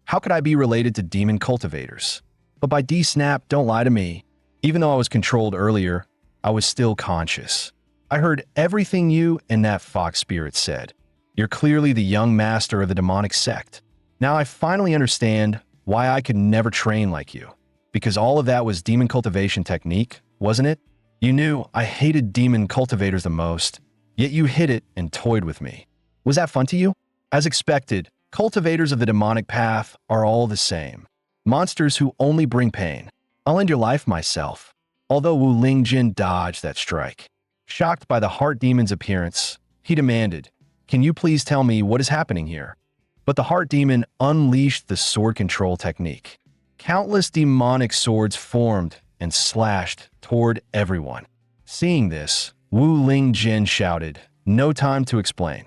How could I be related to demon cultivators?" But Bai Di snapped, "Don't lie to me. Even though I was controlled earlier, I was still conscious. I heard everything you and that fox spirit said. You're clearly the young master of the demonic sect. Now I finally understand why I could never train like you. Because all of that was demon cultivation technique, wasn't it? You knew I hated demon cultivators the most, yet you hid it and toyed with me. Was that fun to you?" As expected, cultivators of the demonic path are all the same. Monsters who only bring pain. I'll end your life myself. Although Wu Lingjin dodged that strike. Shocked by the heart demon's appearance, he demanded, "Can you please tell me what is happening here?" But the heart demon unleashed the sword control technique. Countless demonic swords formed and slashed toward everyone. Seeing this, Wu Lingjin shouted, "No time to explain.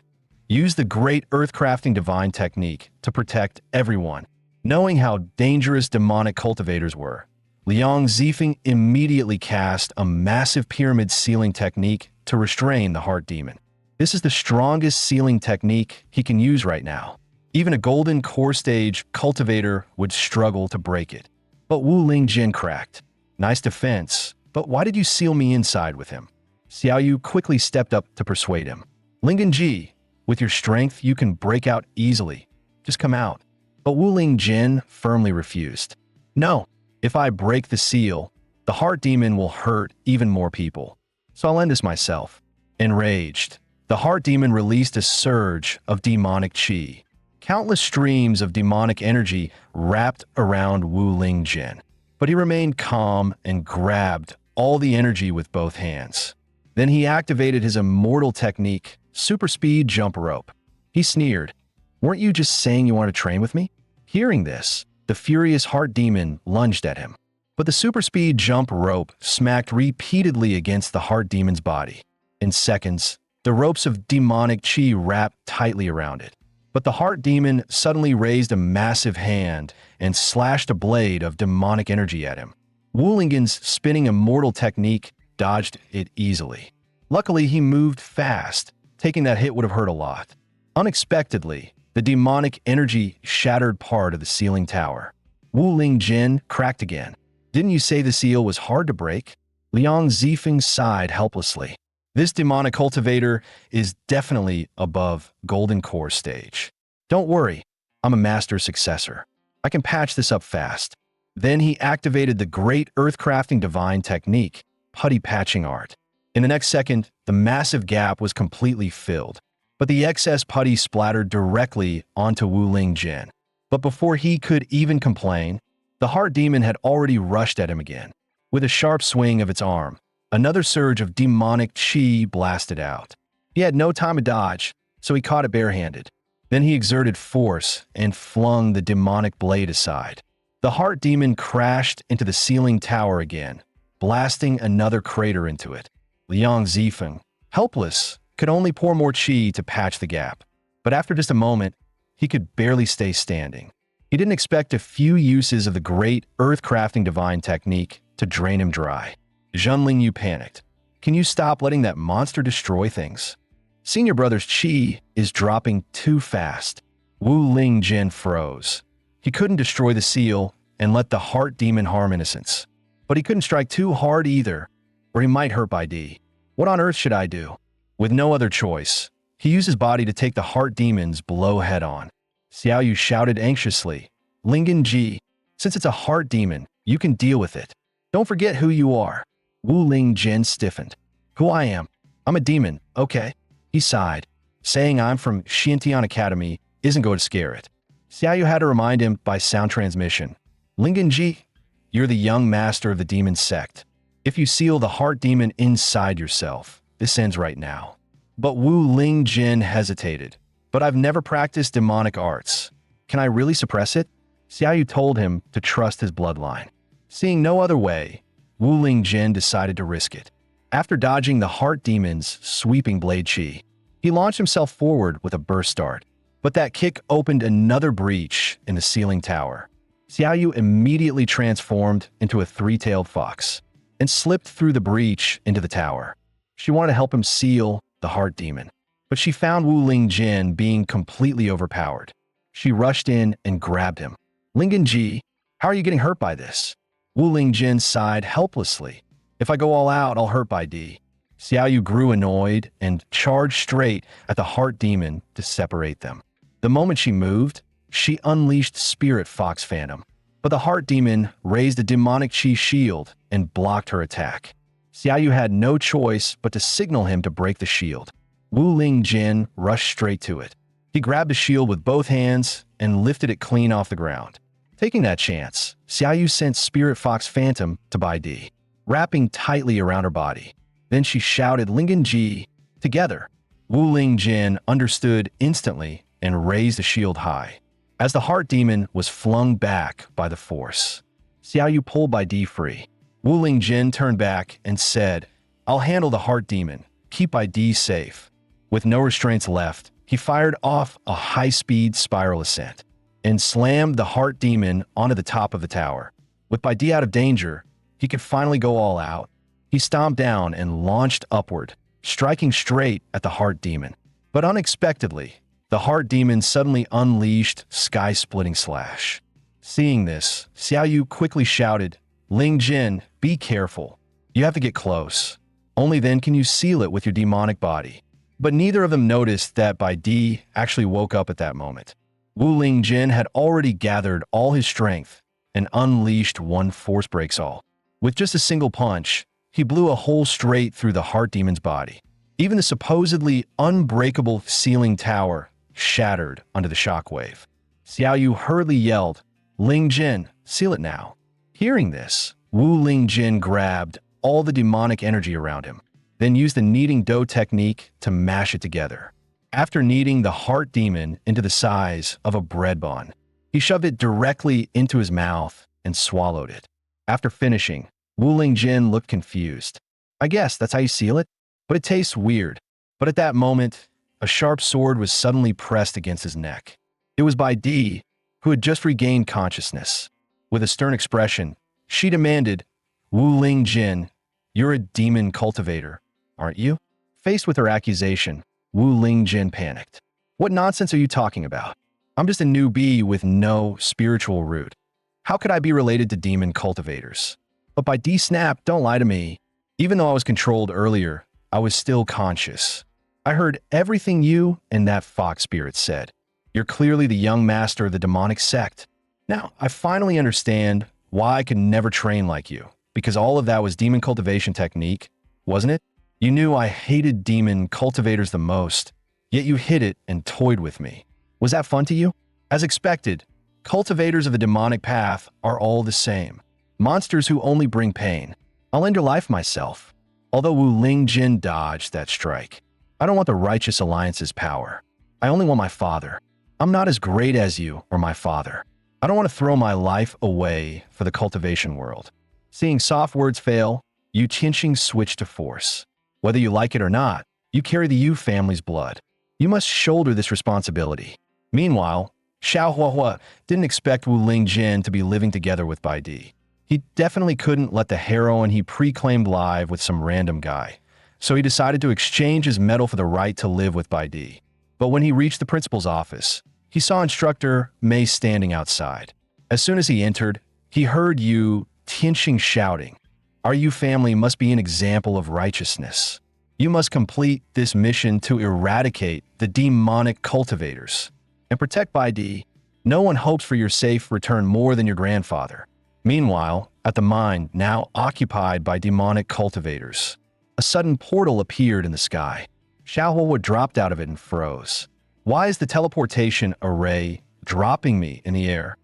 Use the great earthcrafting divine technique to protect everyone." Knowing how dangerous demonic cultivators were, Liang Zifeng immediately cast a massive pyramid sealing technique to restrain the heart demon. This is the strongest sealing technique he can use right now. Even a golden core stage cultivator would struggle to break it. But Wu Lingjin cracked. "Nice defense, but why did you seal me inside with him?" Xiaoyu quickly stepped up to persuade him. "Lingjin, with your strength, you can break out easily. Just come out." But Wu Lingjin firmly refused. "No, if I break the seal, the heart demon will hurt even more people. So I'll end this myself." Enraged, the heart demon released a surge of demonic qi. Countless streams of demonic energy wrapped around Wu Lingjin. But he remained calm and grabbed all the energy with both hands. Then he activated his immortal technique, super speed jump rope. He sneered, "Weren't you just saying you want to train with me?" Hearing this, the furious heart demon lunged at him. But the super speed jump rope smacked repeatedly against the heart demon's body. In seconds, the ropes of demonic qi wrapped tightly around it. But the heart demon suddenly raised a massive hand and slashed a blade of demonic energy at him. Wu Lingjin's spinning immortal technique dodged it easily. Luckily, he moved fast. Taking that hit would have hurt a lot. Unexpectedly, the demonic energy shattered part of the ceiling tower. Wu Lingjin cracked again. "Didn't you say the seal was hard to break?" Liang Zifeng sighed helplessly. This demonic cultivator is definitely above Golden Core stage. Don't worry, I'm a master successor. I can patch this up fast. Then he activated the great earthcrafting divine technique, putty patching art. In the next second, the massive gap was completely filled, but the excess putty splattered directly onto Wu Lingjin. But before he could even complain, the heart demon had already rushed at him again. With a sharp swing of its arm, another surge of demonic qi blasted out. He had no time to dodge. so he caught it barehanded. Then he exerted force and flung the demonic blade aside. The heart demon crashed into the ceiling tower again, blasting another crater into it. Liang Zifeng, helpless, could only pour more qi to patch the gap. But after just a moment, he could barely stay standing. He didn't expect a few uses of the great earth-crafting divine technique to drain him dry. Zheng Lingyu panicked. Can you stop letting that monster destroy things? Senior brother's qi is dropping too fast. Wu Lingjin froze. He couldn't destroy the seal and let the heart demon harm innocents. But he couldn't strike too hard either, or he might hurt Bai Di. What on earth should I do? With no other choice, he used his body to take the heart demon's blow head-on. Xiaoyu shouted anxiously, Lingen Ji, since it's a heart demon, you can deal with it. Don't forget who you are. Wu Lingjin stiffened. Who I am? I'm a demon, okay? He sighed, saying I'm from Xiantian Academy isn't going to scare it. Xiaoyu had to remind him by sound transmission. Lingen Ji, you're the young master of the demon sect. If you seal the heart demon inside yourself, this ends right now. But Wu Lingjin hesitated. But I've never practiced demonic arts. Can I really suppress it? Xiaoyu told him to trust his bloodline. Seeing no other way, Wu Lingjin decided to risk it. After dodging the heart demon's sweeping blade qi, he launched himself forward with a burst start. But that kick opened another breach in the ceiling tower. Xiaoyu immediately transformed into a three-tailed fox and slipped through the breach into the tower. She wanted to help him seal the heart demon, but she found Wu Lingjin being completely overpowered. She rushed in and grabbed him. Lingen Ji, how are you getting hurt by this? Wu Lingjin sighed helplessly. If I go all out, I'll hurt Bai Di. Xiaoyu grew annoyed and charged straight at the heart demon to separate them. The moment she moved, she unleashed Spirit Fox Phantom. But the heart demon raised a demonic qi shield and blocked her attack. Xiaoyu had no choice but to signal him to break the shield. Wu Lingjin rushed straight to it. He grabbed the shield with both hands and lifted it clean off the ground. Taking that chance, Xiaoyu sent Spirit Fox Phantom to Bai Di, wrapping tightly around her body. Then she shouted Lingen Ji together. Wu Lingjin understood instantly and raised the shield high. As the heart demon was flung back by the force, Xiaoyu pulled Bai Di free. Wu Lingjin turned back and said, I'll handle the heart demon. Keep Bai Di safe. With no restraints left, he fired off a high-speed spiral ascent and slammed the heart demon onto the top of the tower. With Bai Di out of danger, he could finally go all out. He stomped down and launched upward, striking straight at the heart demon. But unexpectedly, the heart demon suddenly unleashed sky-splitting slash. Seeing this, Xiaoyu quickly shouted, Lingjin, be careful. You have to get close. Only then can you seal it with your demonic body. But neither of them noticed that Bai Di actually woke up at that moment. Wu Lingjin had already gathered all his strength and unleashed one force breaks all. With just a single punch, he blew a hole straight through the heart demon's body. Even the supposedly unbreakable ceiling tower shattered under the shockwave. Xiaoyu hurriedly yelled, Lingjin, seal it now. Hearing this, Wu Lingjin grabbed all the demonic energy around him, then used the kneading dough technique to mash it together. After kneading the heart demon into the size of a bread bun, he shoved it directly into his mouth and swallowed it. After finishing, Wu Lingjin looked confused. I guess that's how you seal it? But it tastes weird. But at that moment, a sharp sword was suddenly pressed against his neck. It was Bai Di, who had just regained consciousness. With a stern expression, she demanded, Wu Lingjin, you're a demon cultivator, aren't you? Faced with her accusation, Wu Lingjin panicked. What nonsense are you talking about? I'm just a newbie with no spiritual root. How could I be related to demon cultivators? But Bai Di snapped, don't lie to me. Even though I was controlled earlier, I was still conscious. I heard everything you and that fox spirit said. You're clearly the young master of the demonic sect. Now, I finally understand why I could never train like you, because all of that was demon cultivation technique, wasn't it? You knew I hated demon cultivators the most, yet you hid it and toyed with me. Was that fun to you? As expected, cultivators of the demonic path are all the same. Monsters who only bring pain. I'll end your life myself. Although Wu Lingjin dodged that strike. I don't want the Righteous Alliance's power. I only want my father. I'm not as great as you or my father. I don't want to throw my life away for the cultivation world. Seeing soft words fail, Yu Qinxing switched to force. Whether you like it or not, you carry the Yu family's blood. You must shoulder this responsibility. Meanwhile, Xiao Huahua didn't expect Wu Lingjin to be living together with Bai Di. He definitely couldn't let the heroine he pre-claimed live with some random guy. So he decided to exchange his medal for the right to live with Bai Di. But when he reached the principal's office, he saw instructor Mei standing outside. As soon as he entered, he heard Yu Tianxing shouting, "Our Yu family must be an example of righteousness. You must complete this mission to eradicate the demonic cultivators and protect Bai Di. No one hopes for your safe return more than your grandfather." Meanwhile, at the mine, now occupied by demonic cultivators, a sudden portal appeared in the sky. Xiao Huahua dropped out of it and froze. Why is the teleportation array dropping me in the air?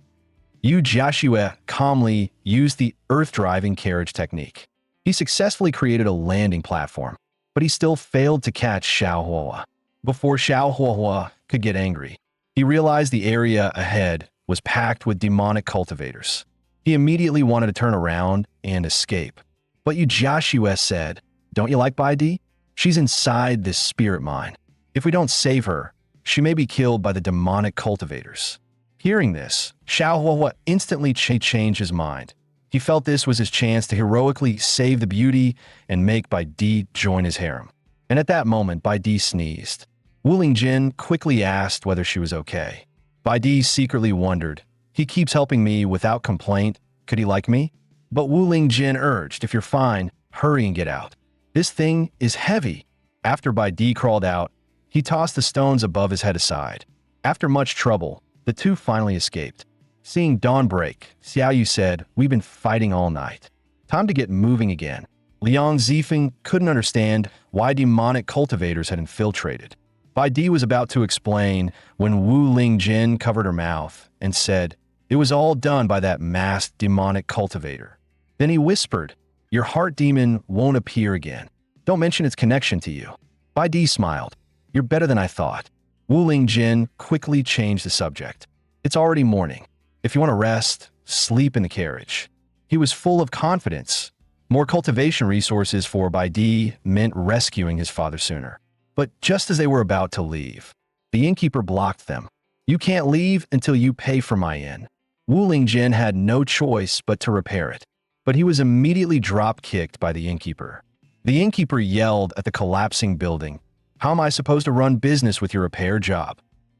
Yu Jiaxue calmly used the earth-driving carriage technique. He successfully created a landing platform, but he still failed to catch Xiao Huahua. Before Xiao Huahua could get angry, he realized the area ahead was packed with demonic cultivators. He immediately wanted to turn around and escape. But Yu Jiaxue said, "Don't you like Bai Di? She's inside this spirit mine. If we don't save her, she may be killed by the demonic cultivators." Hearing this, Xiao Huahua instantly changed his mind. He felt this was his chance to heroically save the beauty and make Bai Di join his harem. And at that moment, Bai Di sneezed. Wu Lingjin quickly asked whether she was okay. Bai Di secretly wondered, "He keeps helping me without complaint. Could he like me?" But Wu Lingjin urged, "If you're fine, hurry and get out. This thing is heavy." After Bai Di crawled out, he tossed the stones above his head aside. After much trouble, the two finally escaped. Seeing dawn break, Xiao Yu said, "We've been fighting all night. Time to get moving again." Liang Zifeng couldn't understand why demonic cultivators had infiltrated. Bai Di was about to explain when Wu Lingjin covered her mouth and said, "It was all done by that masked demonic cultivator." Then he whispered, "Your heart demon won't appear again. Don't mention its connection to you." Bai Di smiled. "You're better than I thought." Wu Lingjin quickly changed the subject. "It's already morning. If you want to rest, sleep in the carriage." He was full of confidence. More cultivation resources for Bai Di meant rescuing his father sooner. But just as they were about to leave, the innkeeper blocked them. "You can't leave until you pay for my inn." Wu Lingjin had no choice but to repair it. But he was immediately drop-kicked by the innkeeper. The innkeeper yelled at the collapsing building, "How am I supposed to run business with your repair job?"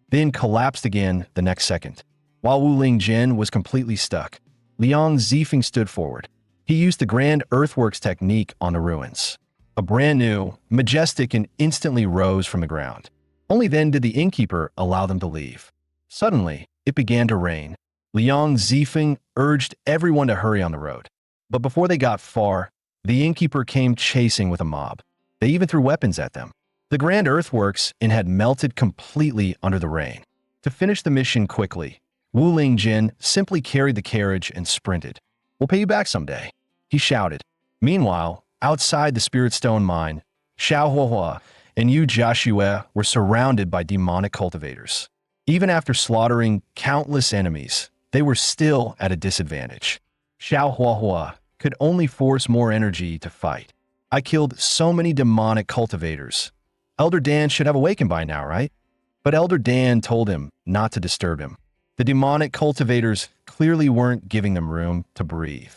Then collapsed again the next second. While Wu Lingjin was completely stuck, Liang Zifeng stood forward. He used the grand earthworks technique on the ruins. A brand new, majestic, and instantly rose from the ground. Only then did the innkeeper allow them to leave. Suddenly, it began to rain. Liang Zifeng urged everyone to hurry on the road. But before they got far, the innkeeper came chasing with a mob. They even threw weapons at them. The grand earthworks had melted completely under the rain. To finish the mission quickly, Wu Lingjin simply carried the carriage and sprinted. "We'll pay you back someday," he shouted. Meanwhile, outside the Spirit Stone mine, Xiao Huahua and Yu Jiaxue were surrounded by demonic cultivators. Even after slaughtering countless enemies, they were still at a disadvantage. Xiao Huahua could only force more energy to fight. "I killed so many demonic cultivators. Elder Dan should have awakened by now, right?" But Elder Dan told him not to disturb him. The demonic cultivators clearly weren't giving them room to breathe.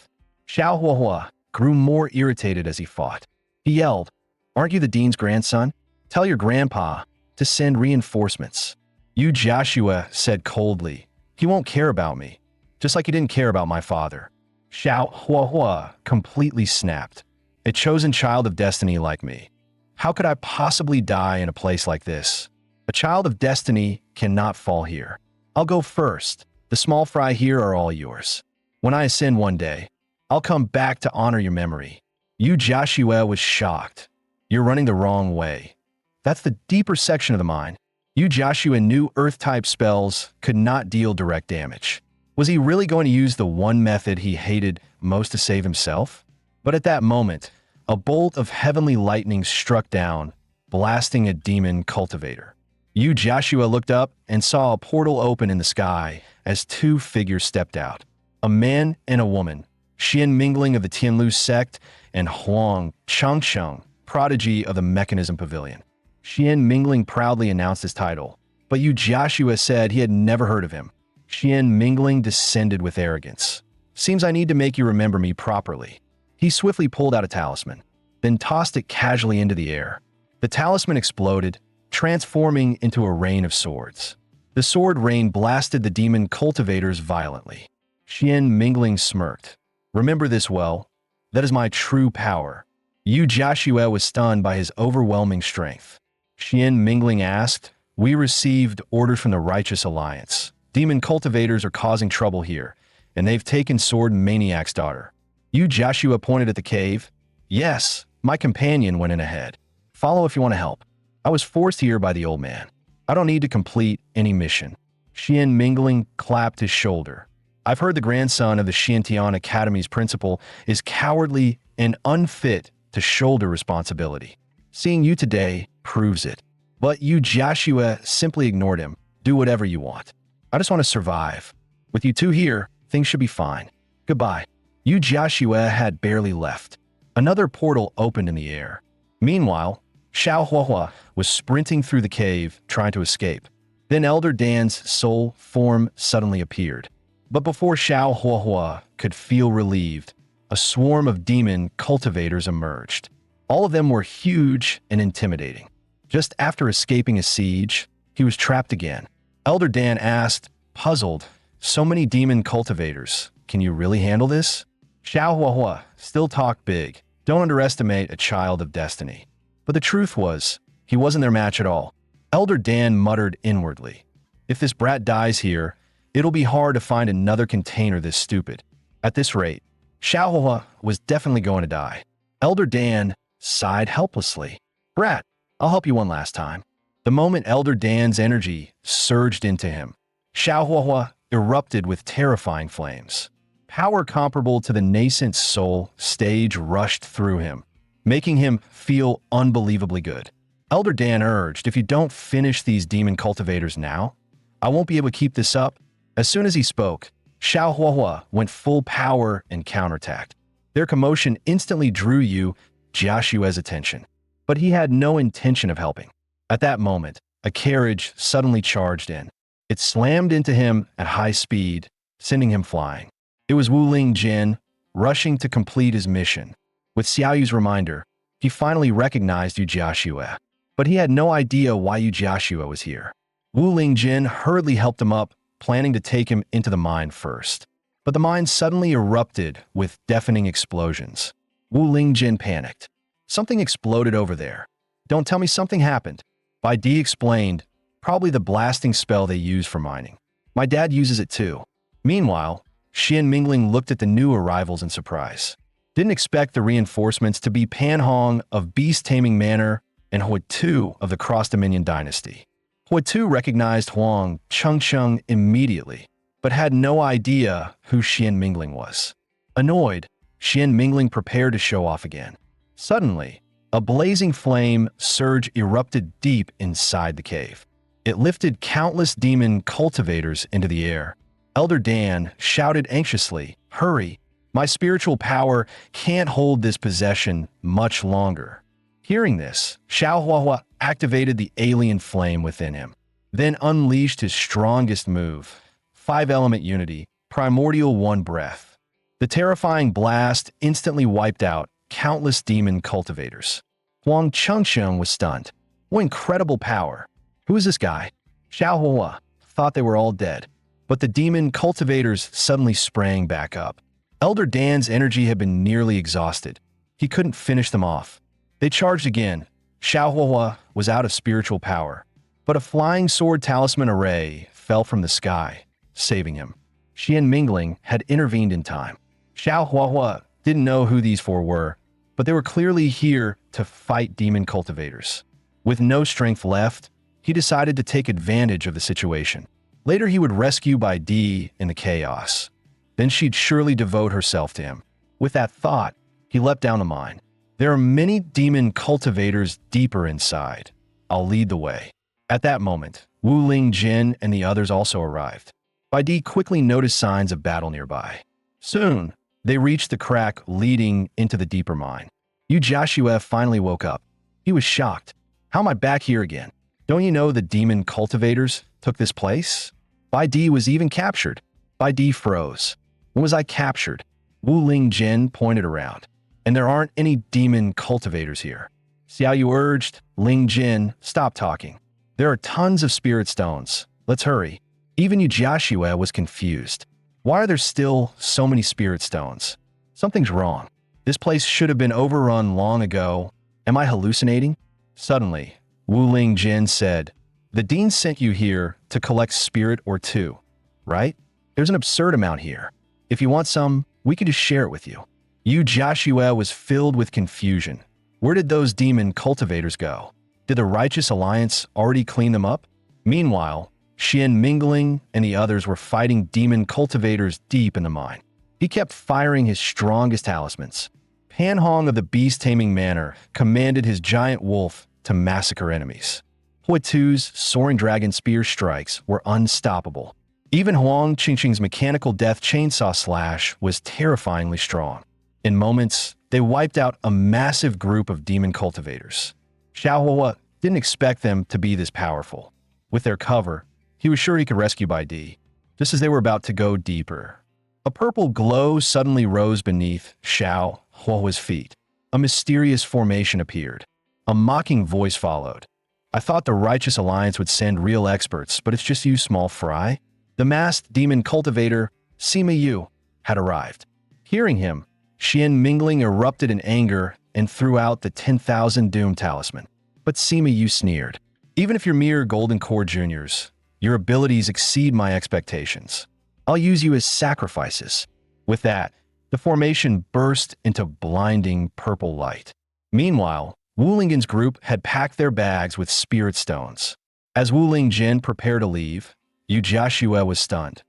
Xiao Huahua grew more irritated as he fought. He yelled, "Aren't you the dean's grandson? Tell your grandpa to send reinforcements." Yu Jiaxue said coldly, "He won't care about me, just like he didn't care about my father." Xiao Huahua completely snapped. "A chosen child of destiny like me. How could I possibly die in a place like this? A child of destiny cannot fall here. I'll go first. The small fry here are all yours. When I ascend one day, I'll come back to honor your memory." Yu Jiaxue was shocked. "You're running the wrong way. That's the deeper section of the mine." Yu Jiaxue knew earth-type spells could not deal direct damage. Was he really going to use the one method he hated most to save himself? But at that moment, a bolt of heavenly lightning struck down, blasting a demon cultivator. Yu Joshua looked up and saw a portal open in the sky as two figures stepped out. A man and a woman, Xian Mingling of the Tianlu sect and Huang Changsheng, prodigy of the Mechanism Pavilion. Xian Mingling proudly announced his title, but Yu Joshua said he had never heard of him. Xian Mingling descended with arrogance. Seems I need to make you remember me properly. He swiftly pulled out a talisman, then tossed it casually into the air. The talisman exploded, transforming into a rain of swords. The sword rain blasted the demon cultivators violently. Xian Mingling smirked. Remember this well. That is my true power. Yu Joshua was stunned by his overwhelming strength. Xian Mingling asked, We received orders from the Righteous Alliance. Demon cultivators are causing trouble here, and they've taken Sword Maniac's daughter. Yu Joshua pointed at the cave. Yes, my companion went in ahead. Follow if you want to help. I was forced here by the old man. I don't need to complete any mission. Xian Mingling clapped his shoulder. I've heard the grandson of the Xiantian Academy's principal is cowardly and unfit to shoulder responsibility. Seeing you today proves it. But Yu Joshua simply ignored him. Do whatever you want. I just want to survive. With you two here, things should be fine. Goodbye. Yu Joshua had barely left. Another portal opened in the air. Meanwhile, Xiao Huahua was sprinting through the cave, trying to escape. Then Elder Dan's soul form suddenly appeared. But before Xiao Huahua could feel relieved, a swarm of demon cultivators emerged. All of them were huge and intimidating. Just after escaping a siege, he was trapped again. Elder Dan asked, puzzled, so many demon cultivators, can you really handle this? Xiao Huahua still talked big. Don't underestimate a child of destiny. But the truth was, he wasn't their match at all. Elder Dan muttered inwardly, if this brat dies here, it'll be hard to find another container this stupid. At this rate, Xiao Huahua was definitely going to die. Elder Dan sighed helplessly. Brat, I'll help you one last time. The moment Elder Dan's energy surged into him, Xiao Huahua erupted with terrifying flames. Power comparable to the nascent soul stage rushed through him, making him feel unbelievably good. Elder Dan urged, if you don't finish these demon cultivators now, I won't be able to keep this up. As soon as he spoke, Xiao Huahua went full power and counterattacked. Their commotion instantly drew Yu Joshua's attention, but he had no intention of helping. At that moment, a carriage suddenly charged in. It slammed into him at high speed, sending him flying. It was Wu Ling Jin, rushing to complete his mission. With Xiao Yu's reminder, he finally recognized Yu Joshua, but he had no idea why Yu Joshua was here. Wu Ling Jin hurriedly helped him up, planning to take him into the mine first. But the mine suddenly erupted with deafening explosions. Wu Ling Jin panicked. Something exploded over there. Don't tell me something happened. Bai Di explained, probably the blasting spell they use for mining. My dad uses it too. Meanwhile, Xian Mingling looked at the new arrivals in surprise. Didn't expect the reinforcements to be Pan Hong of Beast Taming Manor and Hui Tu of the Cross-Dominion Dynasty. Hui Tu recognized Huang Changsheng immediately, but had no idea who Xian Mingling was. Annoyed, Xian Mingling prepared to show off again. Suddenly, a blazing flame surge erupted deep inside the cave. It lifted countless demon cultivators into the air. Elder Dan shouted anxiously, Hurry! My spiritual power can't hold this possession much longer. Hearing this, Xiao Huahua activated the alien flame within him, then unleashed his strongest move, 5-element unity, primordial one breath. The terrifying blast instantly wiped out countless demon cultivators. Huang Chengsheng was stunned. What incredible power! Who is this guy? Xiao Huahua thought they were all dead, but the demon cultivators suddenly sprang back up. Elder Dan's energy had been nearly exhausted. He couldn't finish them off. They charged again. Xiao Huahua was out of spiritual power, but a flying sword talisman array fell from the sky, saving him. Xian Mingling had intervened in time. Xiao Huahua didn't know who these four were, but they were clearly here to fight demon cultivators. With no strength left, he decided to take advantage of the situation. Later he would rescue Bai Di in the chaos. Then she'd surely devote herself to him. With that thought, he leapt down the mine. There are many demon cultivators deeper inside. I'll lead the way. At that moment, Wu Ling Jin and the others also arrived. Bai Di quickly noticed signs of battle nearby. Soon, they reached the crack leading into the deeper mine. Yu Jiaxue finally woke up. He was shocked. How am I back here again? Don't you know the demon cultivators took this place? Bai Di was even captured. Bai Di froze. When was I captured? Wu Ling Jin pointed around. And there aren't any demon cultivators here. Xiao Yu urged. Ling Jin, stop talking. There are tons of spirit stones. Let's hurry. Even Yu Jiaxue was confused. Why are there still so many spirit stones? Something's wrong. This place should have been overrun long ago. Am I hallucinating? Suddenly, Wu Ling Jin said, the dean sent you here to collect spirit or two, right? There's an absurd amount here. If you want some, we can just share it with you. Yu Jiaxue was filled with confusion. Where did those demon cultivators go? Did the Righteous Alliance already clean them up? Meanwhile, Xian Mingling and the others were fighting demon cultivators deep in the mine. He kept firing his strongest talismans. Pan Hong of the beast-taming manor commanded his giant wolf to massacre enemies. Hui Tu's soaring dragon spear strikes were unstoppable. Even Huang Qingqing's mechanical death chainsaw slash was terrifyingly strong. In moments, they wiped out a massive group of demon cultivators. Xiao Hua didn't expect them to be this powerful. With their cover, he was sure he could rescue Bai Di, just as they were about to go deeper. A purple glow suddenly rose beneath Xiao Hua's feet. A mysterious formation appeared. A mocking voice followed. I thought the Righteous Alliance would send real experts, but it's just you, small fry. The masked demon cultivator, Sima Yu, had arrived. Hearing him, Xian Mingling erupted in anger and threw out the 10,000 Doom Talisman. But Sima Yu sneered. Even if you're mere Golden Core Juniors, your abilities exceed my expectations. I'll use you as sacrifices. With that, the formation burst into blinding purple light. Meanwhile, Wu Lingen's group had packed their bags with spirit stones. As Wu Lingjin prepared to leave, Yu Jiaxue was stunned.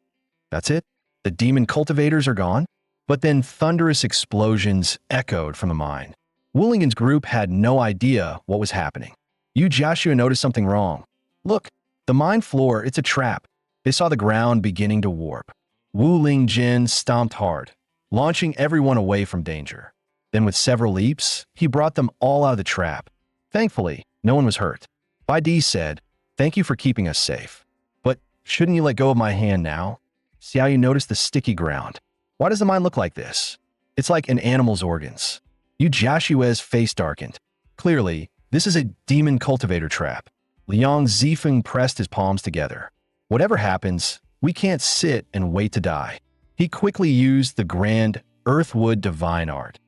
That's it? The demon cultivators are gone? But then thunderous explosions echoed from the mine. Wu Lingen's group had no idea what was happening. Yu Jiaxue noticed something wrong. Look, the mine floor, it's a trap. They saw the ground beginning to warp. Wu Lingjin stomped hard, launching everyone away from danger. Then with several leaps, he brought them all out of the trap. Thankfully, no one was hurt. Bai Di said, thank you for keeping us safe. But shouldn't you let go of my hand now? Xiao Yu noticed the sticky ground. Why does the mine look like this? It's like an animal's organs. Yu Jiaxue's face darkened. Clearly, this is a demon cultivator trap. Liang Zifeng pressed his palms together. Whatever happens, we can't sit and wait to die. He quickly used the grand Earthwood divine art.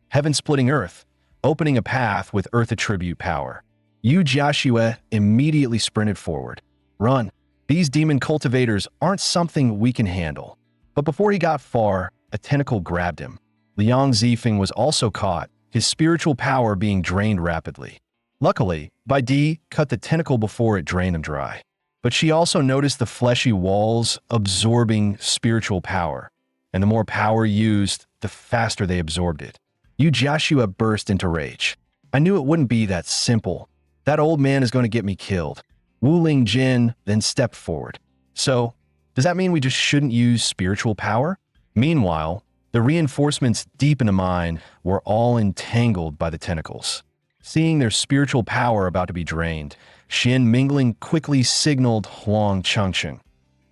Heaven-splitting earth, opening a path with earth attribute power. Yu Jiaxue immediately sprinted forward. Run. These demon cultivators aren't something we can handle. But before he got far, a tentacle grabbed him. Liang Zifeng was also caught, his spiritual power being drained rapidly. Luckily, Bai Di cut the tentacle before it drained them dry. But she also noticed the fleshy walls absorbing spiritual power. And the more power used, the faster they absorbed it. Yu Jiaxue burst into rage. I knew it wouldn't be that simple. That old man is going to get me killed. Wu Lingjin then stepped forward. So, does that mean we just shouldn't use spiritual power? Meanwhile, the reinforcements deep in the mine were all entangled by the tentacles. Seeing their spiritual power about to be drained, Xian Mingling quickly signaled Huang Chengcheng.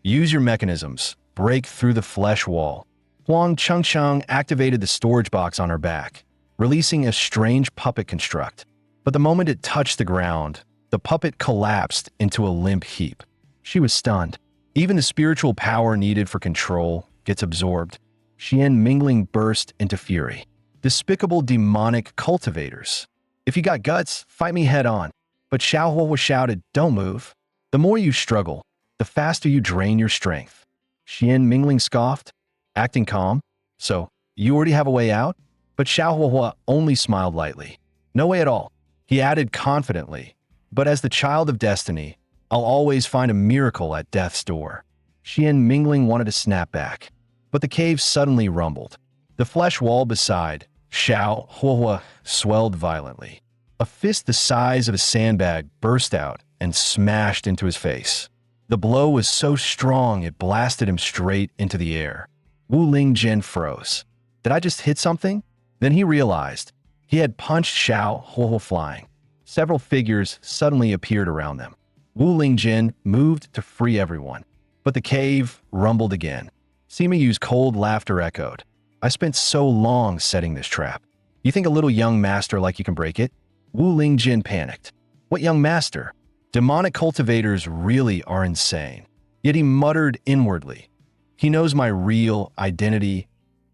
Use your mechanisms. Break through the flesh wall. Huang Chengcheng activated the storage box on her back, releasing a strange puppet construct. But the moment it touched the ground, the puppet collapsed into a limp heap. She was stunned. Even the spiritual power needed for control gets absorbed. Xian Mingling burst into fury. Despicable demonic cultivators. If you got guts, fight me head on. But Xiao Hua shouted, don't move. The more you struggle, the faster you drain your strength. Xian Mingling scoffed, acting calm. So, you already have a way out? But Xiao Hua only smiled lightly. No way at all. He added confidently, but as the child of destiny, I'll always find a miracle at death's door. Xian Mingling wanted to snap back, but the cave suddenly rumbled. The flesh wall beside Xiao Hua swelled violently. A fist the size of a sandbag burst out and smashed into his face. The blow was so strong it blasted him straight into the air. Wu Lingjin froze. Did I just hit something? Then he realized he had punched Xiao Huo flying. Several figures suddenly appeared around them. Wu Lingjin moved to free everyone. But the cave rumbled again. Sima Yu's cold laughter echoed. I spent so long setting this trap. You think a little young master like you can break it? Wu Lingjin panicked. What young master? Demonic cultivators really are insane. Yet he muttered inwardly. He knows my real identity.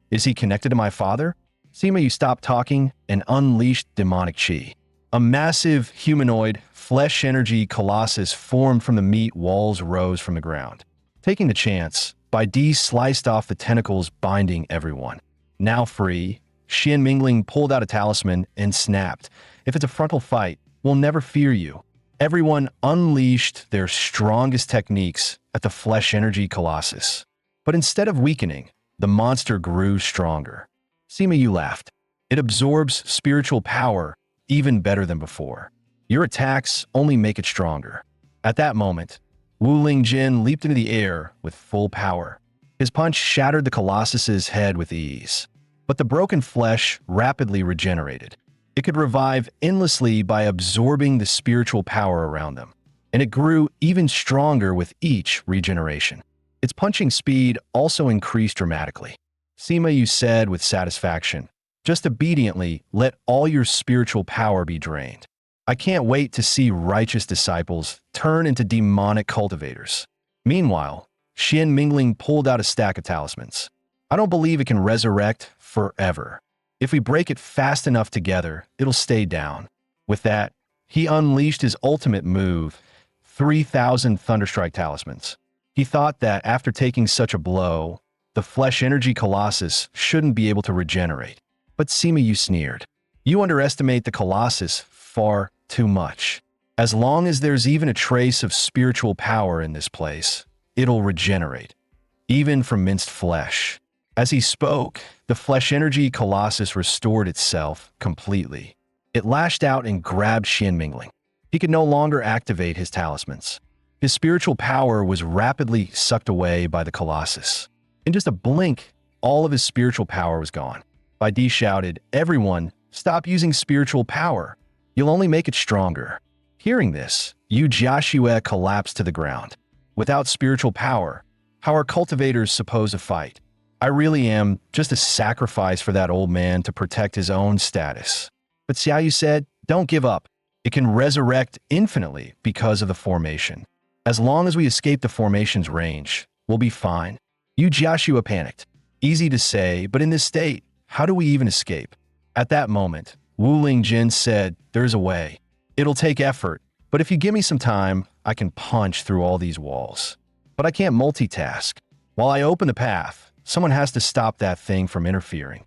Is he connected to my father? Sima Yu stopped talking and unleashed demonic chi. A massive humanoid flesh energy colossus formed from the meat walls rose from the ground. Taking the chance, Bai Di sliced off the tentacles binding everyone. Now free, Xian Mingling pulled out a talisman and snapped. If it's a frontal fight, we'll never fear you. Everyone unleashed their strongest techniques at the flesh energy colossus. But instead of weakening, the monster grew stronger. Sima Yu laughed. It absorbs spiritual power even better than before. Your attacks only make it stronger. At that moment, Wu Lingjin leaped into the air with full power. His punch shattered the colossus's head with ease. But the broken flesh rapidly regenerated. It could revive endlessly by absorbing the spiritual power around them. And it grew even stronger with each regeneration. Its punching speed also increased dramatically. Sima Yu said with satisfaction, just obediently let all your spiritual power be drained. I can't wait to see righteous disciples turn into demonic cultivators. Meanwhile, Xian Mingling pulled out a stack of talismans. I don't believe it can resurrect forever. If we break it fast enough together, it'll stay down. With that, he unleashed his ultimate move, 3,000 Thunderstrike talismans. He thought that after taking such a blow, the flesh energy colossus shouldn't be able to regenerate. But Sima Yu sneered. You underestimate the colossus far too much. As long as there's even a trace of spiritual power in this place, it'll regenerate, even from minced flesh. As he spoke, the flesh energy colossus restored itself completely. It lashed out and grabbed Xian Mingling. He could no longer activate his talismans. His spiritual power was rapidly sucked away by the colossus. In just a blink, all of his spiritual power was gone. Bai Di shouted, everyone, stop using spiritual power. You'll only make it stronger. Hearing this, Yu Jiaxue collapsed to the ground. Without spiritual power, how are cultivators supposed to fight? I really am just a sacrifice for that old man to protect his own status. But Xiao Yu said, don't give up. It can resurrect infinitely because of the formation. As long as we escape the formation's range, we'll be fine. Yu Jiaxue panicked. Easy to say, but in this state, how do we even escape? At that moment, Wu Lingjin said, there's a way. It'll take effort, but if you give me some time, I can punch through all these walls. But I can't multitask. While I open the path, someone has to stop that thing from interfering.